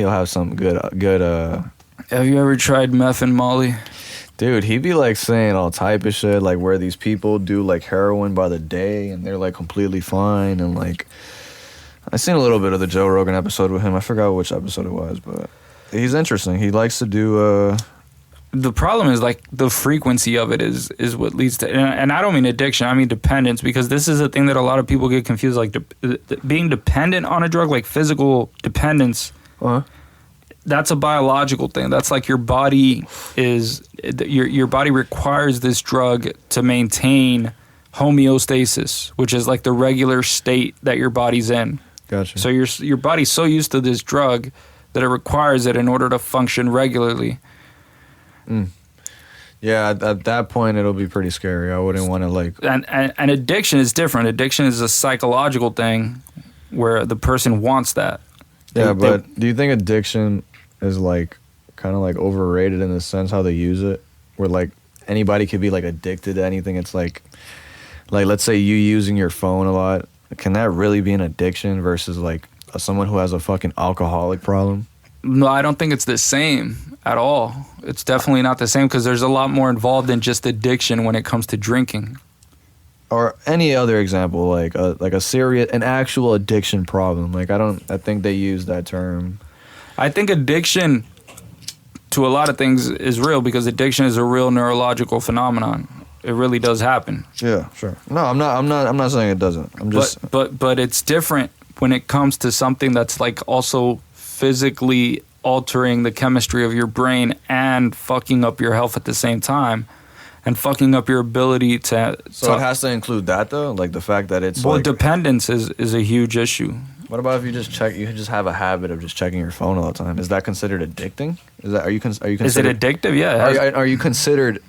have some good... Have you ever tried meth and Molly? Dude, he'd be like saying all type of shit, like where these people do like heroin by the day and they're like completely fine. And like, I seen a little bit of the Joe Rogan episode with him. I forgot which episode it was, but he's interesting. He likes to do... The problem is like the frequency of it is what leads to, and I don't mean addiction, I mean dependence, because this is a thing that a lot of people get confused, like being dependent on a drug, like physical dependence. That's a biological thing. That's like your body requires this drug to maintain homeostasis, which is like the regular state that your body's in. Gotcha. So your body's so used to this drug that it requires it in order to function regularly. Yeah, at that point it'll be pretty scary. I wouldn't want to like... And addiction is different. Addiction is a psychological thing where the person wants that. Yeah, but do you think addiction is like kind of like overrated in the sense how they use it? Where like anybody could be like addicted to anything. It's like let's say you using your phone a lot. Can that really be an addiction versus like someone who has a fucking alcoholic problem? No, I don't think it's the same at all. It's definitely not the same because there's a lot more involved than just addiction when it comes to drinking. Or any other example, like an actual addiction problem. Like I think they use that term. I think addiction to a lot of things is real because addiction is a real neurological phenomenon. It really does happen. Yeah, sure. No, I'm not saying it doesn't. I'm just but it's different when it comes to something that's like also physically altering the chemistry of your brain and fucking up your health at the same time and fucking up your ability to... So it has to include that though? Like the fact that it's dependence is a huge issue. What about if you just have a habit of just checking your phone all the time? Is that considered addicting? Are you considered... Is it addictive? Yeah. Are you considered...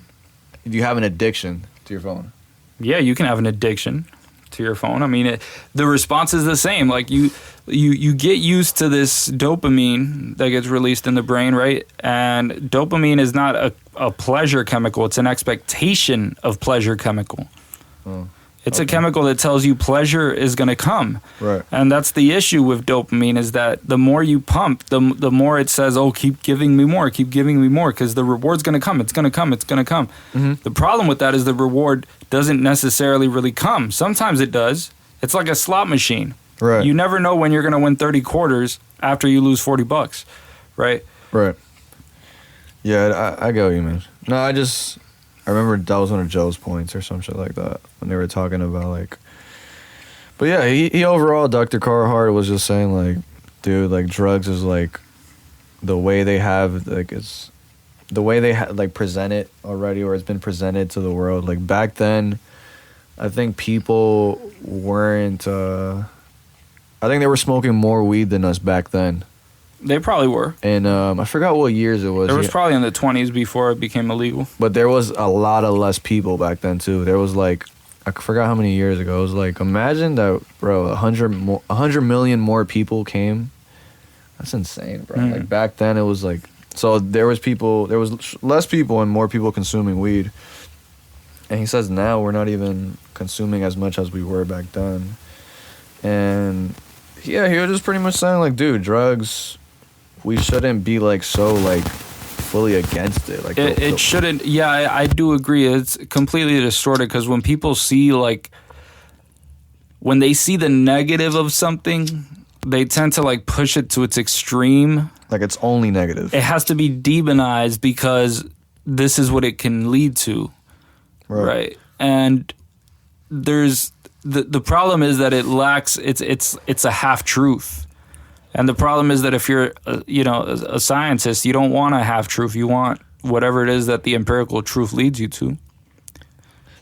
Do you have an addiction to your phone? Yeah, you can have an addiction to your phone. I mean, the response is the same. Like you get used to this dopamine that gets released in the brain, right? And dopamine is not a pleasure chemical. It's an expectation of pleasure chemical. It's a chemical that tells you pleasure is going to come. Right. And that's the issue with dopamine is that the more you pump, the more it says, oh, keep giving me more, because the reward's going to come. It's going to come. It's going to come. Mm-hmm. The problem with that is the reward doesn't necessarily really come. Sometimes it does. It's like a slot machine. Right. You never know when you're going to win 30 quarters after you lose $40, right? Right. Yeah, I get what you mean. No, I remember that was one of Joe's points or some shit like that when they were talking about like... But yeah, he overall, Dr. Carhart was just saying like, dude, like drugs is like the way they have, like it's... the way they like present it already, or it's been presented to the world. Like back then, I think people weren't. I think they were smoking more weed than us back then. They probably were. And I forgot what years it was. There was probably in the 20s before it became illegal. But there was a lot of less people back then too. There was like, I forgot how many years ago. It was like, imagine that, bro. 100 million more people came. That's insane, bro. Like back then, it was like, so there was less people and more people consuming weed. And he says now we're not even consuming as much as we were back then. And yeah, he was just pretty much saying like, dude, drugs, we shouldn't be like so like fully against it. Like it shouldn't. Yeah, I do agree. It's completely distorted because when people see like, when they see the negative of something, they tend to like push it to its extreme. Like it's only negative. It has to be demonized because this is what it can lead to. Right. And there's the problem is that it lacks, it's a half truth. And the problem is that if you're a scientist, you don't want a half truth. You want whatever it is that the empirical truth leads you to.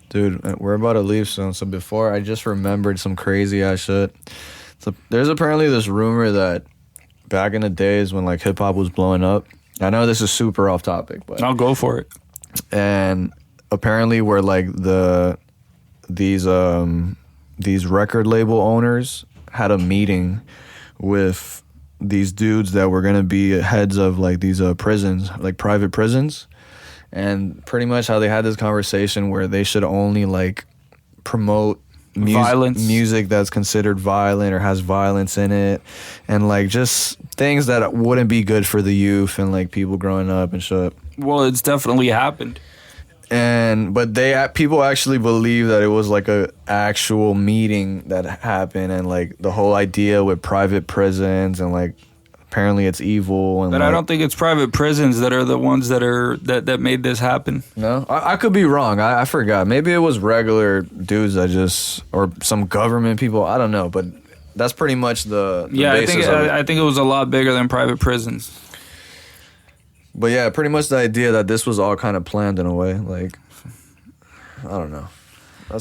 Dude, we're about to leave soon. So before, I just remembered some crazy ass shit. So there's apparently this rumor that back in the days when like hip hop was blowing up. I know this is super off topic, but I'll go for it. And apparently, where like these record label owners had a meeting with these dudes that were gonna be heads of like these prisons, like private prisons, and pretty much how they had this conversation where they should only like promote music that's considered violent or has violence in it, and like just things that wouldn't be good for the youth and like people growing up and shit. Well, it's definitely happened. But people actually believe that it was like a actual meeting that happened, and like the whole idea with private prisons, and like apparently it's evil. And but like, I don't think it's private prisons that are the ones that made this happen. No, I could be wrong. I forgot. Maybe it was regular dudes or some government people. I don't know, but that's pretty much the basis of it. I think it was a lot bigger than private prisons. But yeah, pretty much the idea that this was all kind of planned in a way. Like, I don't know.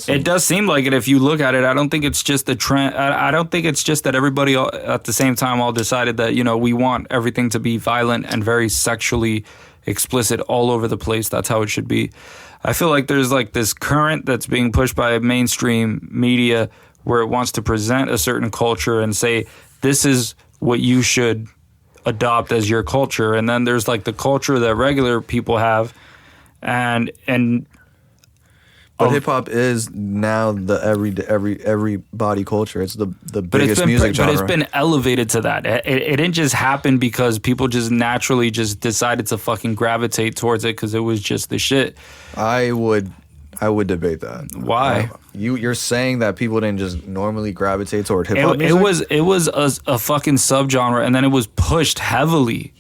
It does seem like it if you look at it. I don't think it's just a trend. I don't think it's just that everybody at the same time all decided that, we want everything to be violent and very sexually explicit all over the place. That's how it should be. I feel like there's like this current that's being pushed by mainstream media where it wants to present a certain culture and say, this is what you should adopt as your culture. And then there's like the culture that regular people have, and but hip hop is now the everybody culture. It's the biggest music genre. But it's been elevated to that. It didn't just happen because people just naturally just decided to fucking gravitate towards it because it was just the shit. I would debate that. Why? You're saying that people didn't just normally gravitate toward hip hop music? It was a fucking subgenre, and then it was pushed heavily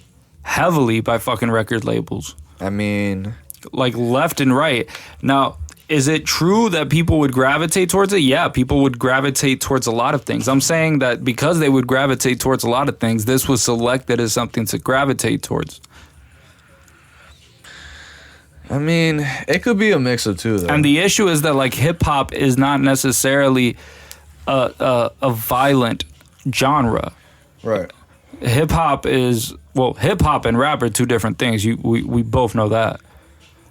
by fucking record labels. I mean, like left and right. Now, is it true that people would gravitate towards it? Yeah, people would gravitate towards a lot of things. I'm saying that because they would gravitate towards a lot of things, this was selected as something to gravitate towards. I mean, it could be a mix of two, though. And the issue is that like hip hop is not necessarily a violent genre. Right. Hip hop and rap are two different things. We both know that.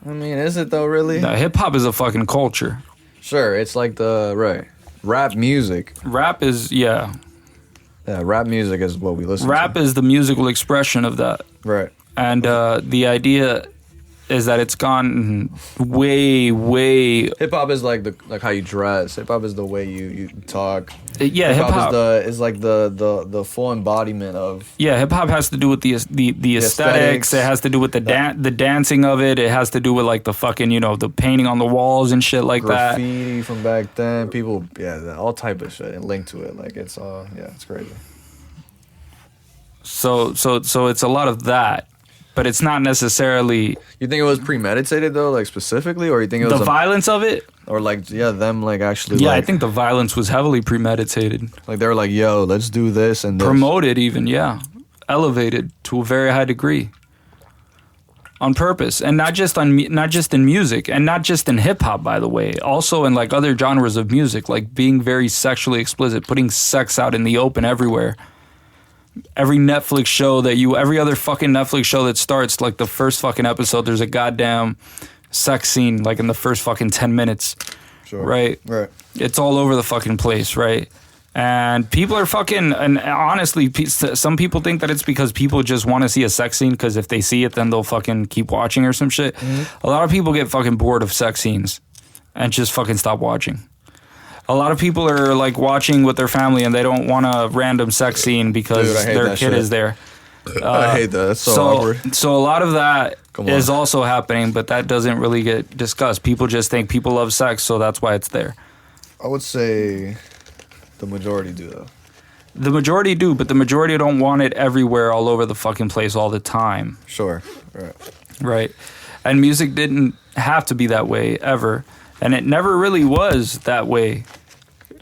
I mean, is it though, really? No, hip hop is a fucking culture. Sure, it's like rap music. Rap is, yeah. Yeah, rap music is what we listen to. Rap is the musical expression of that. Right. And the idea is that it's gone way. Hip hop is like how you dress. Hip hop is the way you talk. Yeah, hip hop is like the full embodiment of. Yeah, hip hop has to do with the aesthetics. It has to do with the dancing of it. It has to do with like the fucking the painting on the walls and shit like that. Graffiti from back then. People, all type of shit and linked to it. Like it's all it's crazy. So it's a lot of that. But it's not necessarily. You think it was premeditated though, like specifically, or you think it was the violence of it, or like them like actually? Yeah, I think the violence was heavily premeditated. Like they were like, "Yo, let's do this," and this. Promoted even, elevated to a very high degree. on purpose, and not just in music, and not just in hip hop, by the way, also in like other genres of music, like being very sexually explicit, putting sex out in the open everywhere. Every Netflix show every other fucking Netflix show that starts, like the first fucking episode, there's a goddamn sex scene, like in the first fucking 10 minutes. Sure. Right? It's all over the fucking place, right? And people are fucking, and honestly, some people think that it's because people just want to see a sex scene, because if they see it, then they'll fucking keep watching or some shit. Mm-hmm. A lot of people get fucking bored of sex scenes and just fucking stop watching. A lot of people are like watching with their family and they don't want a random sex scene because their kid is there. I hate that. That's so awkward. So a lot of that is also happening, but that doesn't really get discussed. People just think people love sex, so that's why it's there. I would say the majority do, though. The majority do, but the majority don't want it everywhere, all over the fucking place, all the time. Sure. Right. And music didn't have to be that way ever. And it never really was that way.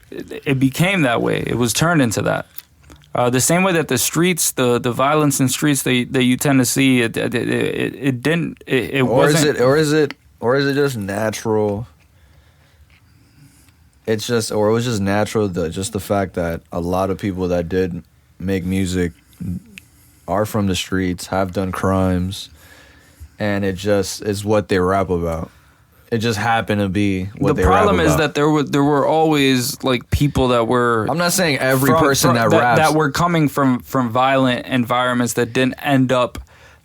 It became that way. It was turned into that. The same way that the streets, the violence in streets that you tend to see, it didn't. It wasn't. Is it just natural? It was just natural. Just the fact that a lot of people that did make music are from the streets, have done crimes, and it just is what they rap about. It just happened to be what they rap about. The problem is that there were always like people that were. I'm not saying every person that raps that were coming from violent environments that didn't end up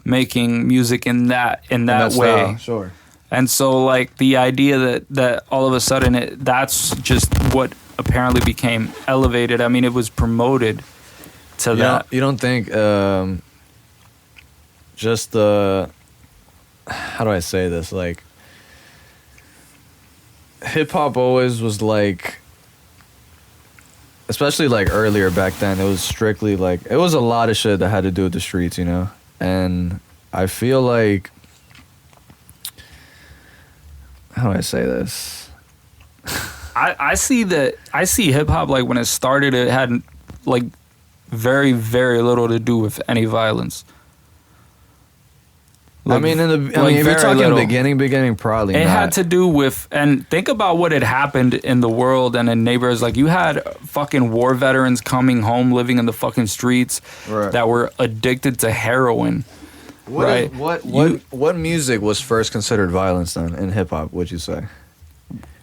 making music in that way. Style, sure. And so like the idea that all of a sudden that's just what apparently became elevated. I mean, it was promoted to that. You don't think just the, how do I say this, like, hip-hop always was like, especially like earlier back then, it was strictly like, it was a lot of shit that had to do with the streets, you know? And I feel like, how do I say this? I see hip-hop, like when it started, it had like very, very little to do with any violence. Like, if you're talking beginning, probably it not. had to do with, and think about what had happened in the world and in neighborhoods. Like you had fucking war veterans coming home, living in the fucking streets, that were addicted to heroin. What music was first considered violence then in hip hop? Would you say?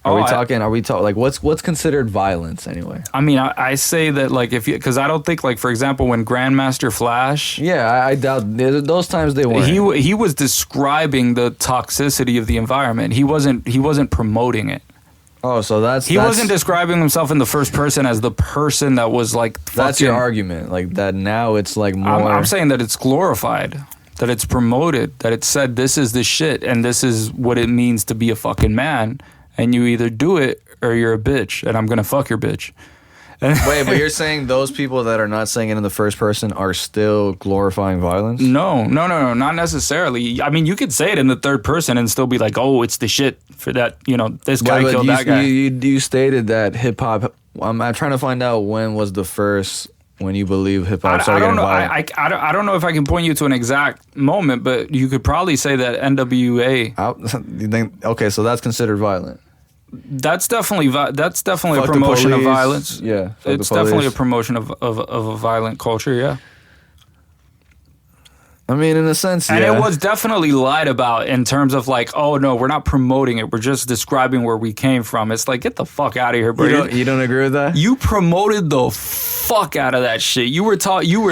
Are we talking like what's considered violence anyway? I mean, I say that like because I don't think, like, for example, when Grandmaster Flash, I doubt those times they weren't. He was describing the toxicity of the environment. He wasn't promoting it. Oh, so he wasn't describing himself in the first person as the person that was like. That's your argument, like that. Now it's like more. I'm saying that it's glorified, that it's promoted, that it's said this is the shit and this is what it means to be a fucking man. And you either do it or you're a bitch, and I'm gonna fuck your bitch. Wait, but you're saying those people that are not saying it in the first person are still glorifying violence? No, not necessarily. I mean, you could say it in the third person and still be like, "Oh, it's the shit for that." You know, this guy killed that guy. You stated that hip hop. I'm trying to find out when was the first. When you believe hip hop started getting violent. I don't know if I can point you to an exact moment, but you could probably say that NWA. You think, okay, so that's considered violent. That's definitely a promotion of violence. Yeah, it's definitely a promotion of a violent culture. Yeah. I mean, in a sense, and it was definitely lied about in terms of like, oh no, we're not promoting it. We're just describing where we came from. It's like, get the fuck out of here, bro. You don't agree with that? You promoted the fuck out of that shit. You were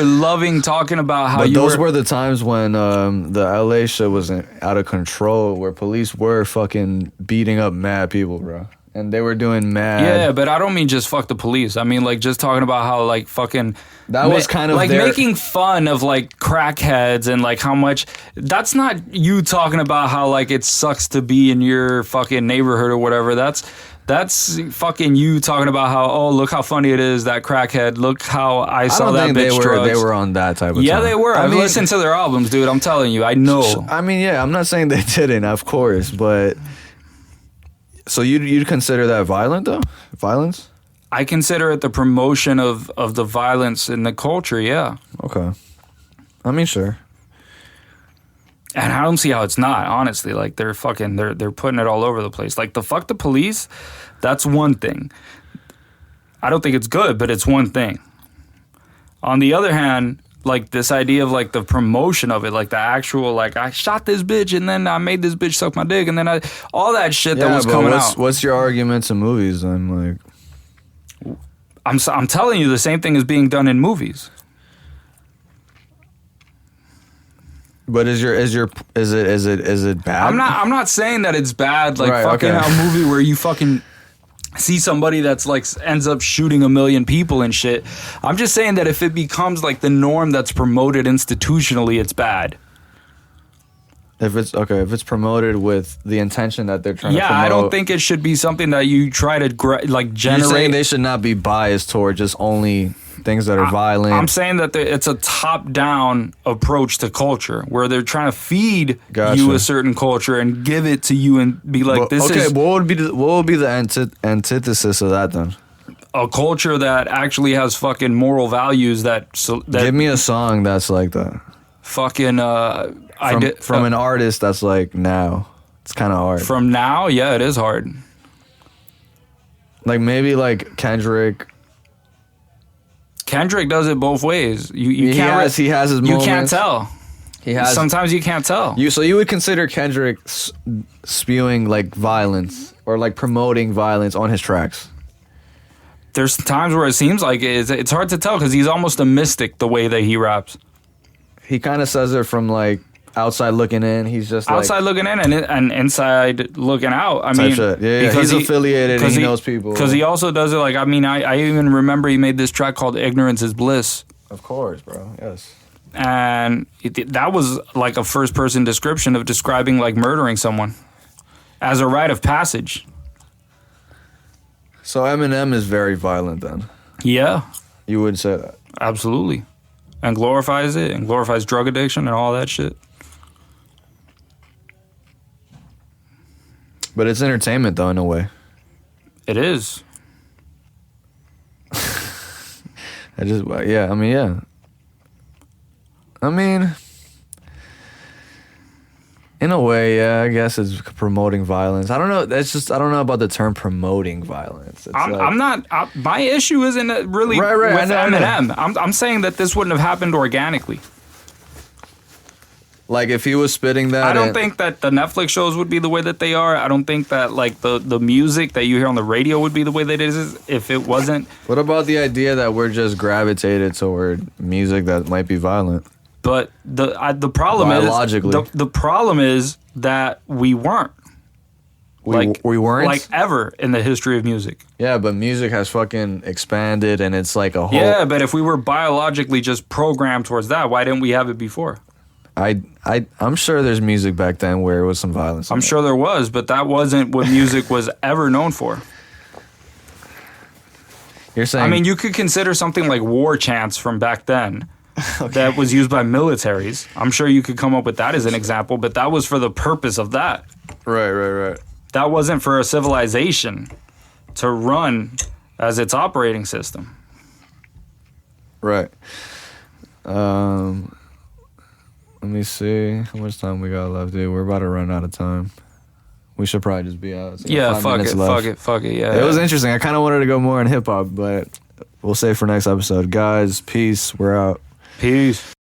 loving talking about how. But those were the times when the LA shit was out of control, where police were fucking beating up mad people, bro. And they were doing mad. Yeah, but I don't mean just fuck the police. I mean like just talking about how like fucking. That was kind of like making fun of like crackheads and like how much. That's not you talking about how like it sucks to be in your fucking neighborhood or whatever. That's fucking you talking about how, oh, look how funny it is, that crackhead. Look how I saw that bitch drugs. They were on that type of. Yeah, time. They were. I've listened to their albums, dude. I'm telling you, I know. I mean, yeah, I'm not saying they didn't, of course, but. So you'd consider that violent though? Violence? I consider it the promotion of the violence in the culture, yeah. Okay. I mean, sure. And I don't see how it's not, honestly. Like, they're putting it all over the place. Like, the fuck the police, that's one thing. I don't think it's good, but it's one thing. On the other hand, like, this idea of, like, the promotion of it, like, the actual, like, I shot this bitch and then I made this bitch suck my dick and then all that shit that was coming out. What's your argument to movies then? Like, I'm telling you, the same thing is being done in movies. but is it bad? I'm not saying that it's bad. Like, right, fucking okay. a movie where you fucking see somebody that's like ends up shooting 1 million people and shit. I'm just saying that if it becomes like the norm that's promoted institutionally, it's bad. If it's promoted with the intention that they're trying to promote. Yeah, I don't think it should be something that you try to like generate. You're saying they should not be biased toward just only things that are violent. I'm saying that it's a top-down approach to culture where they're trying to feed you a certain culture and give it to you and be like, what would be the antithesis of that then? A culture that actually has fucking moral values that give me a song that's like that. Fucking from an artist that's like now. It's kind of hard. From now, yeah, it is hard. Like maybe like Kendrick. Kendrick does it both ways. He has his moments. You can't tell. Sometimes you can't tell. So you would consider Kendrick spewing like violence or like promoting violence on his tracks? There's times where it seems like it's hard to tell because he's almost a mystic the way that he raps. He kind of says it from like outside looking in. He's just outside looking in and inside looking out. I mean, shit. Yeah, because he's affiliated and he knows people. Because he also does it like, I mean, I even remember he made this track called "Ignorance Is Bliss." Of course, bro. Yes. And that was like a first-person description of describing like murdering someone as a rite of passage. So Eminem is very violent then. Yeah. You would say that. Absolutely. And glorifies it and glorifies drug addiction and all that shit. But it's entertainment, though, in a way. It is. I mean, in a way, yeah, I guess it's promoting violence. I don't know. I don't know about the term promoting violence. My issue isn't really with Eminem. I'm saying that this wouldn't have happened organically. Like if he was spitting that, I don't think that the Netflix shows would be the way that they are. I don't think that like the music that you hear on the radio would be the way that it is if it wasn't. What about the idea that we're just gravitated toward music that might be violent? But the problem biologically, is the problem is that we weren't. We weren't like ever in the history of music. Yeah, but music has fucking expanded, and it's like a whole. Yeah, but if we were biologically just programmed towards that, why didn't we have it before? I'm sure there's music back then where it was some violence. I'm sure there was, but that wasn't what music was ever known for. You're saying? I mean, you could consider something like war chants from back then. Okay. That was used by militaries. I'm sure you could come up with that as an example, but that was for the purpose of that. Right. That wasn't for a civilization to run as its operating system. Right. Let me see how much time we got left, dude. We're about to run out of time. We should probably just be out. Yeah, fuck it. Yeah, it was interesting. I kind of wanted to go more in hip hop, but we'll save for next episode. Guys, peace. We're out. Peace.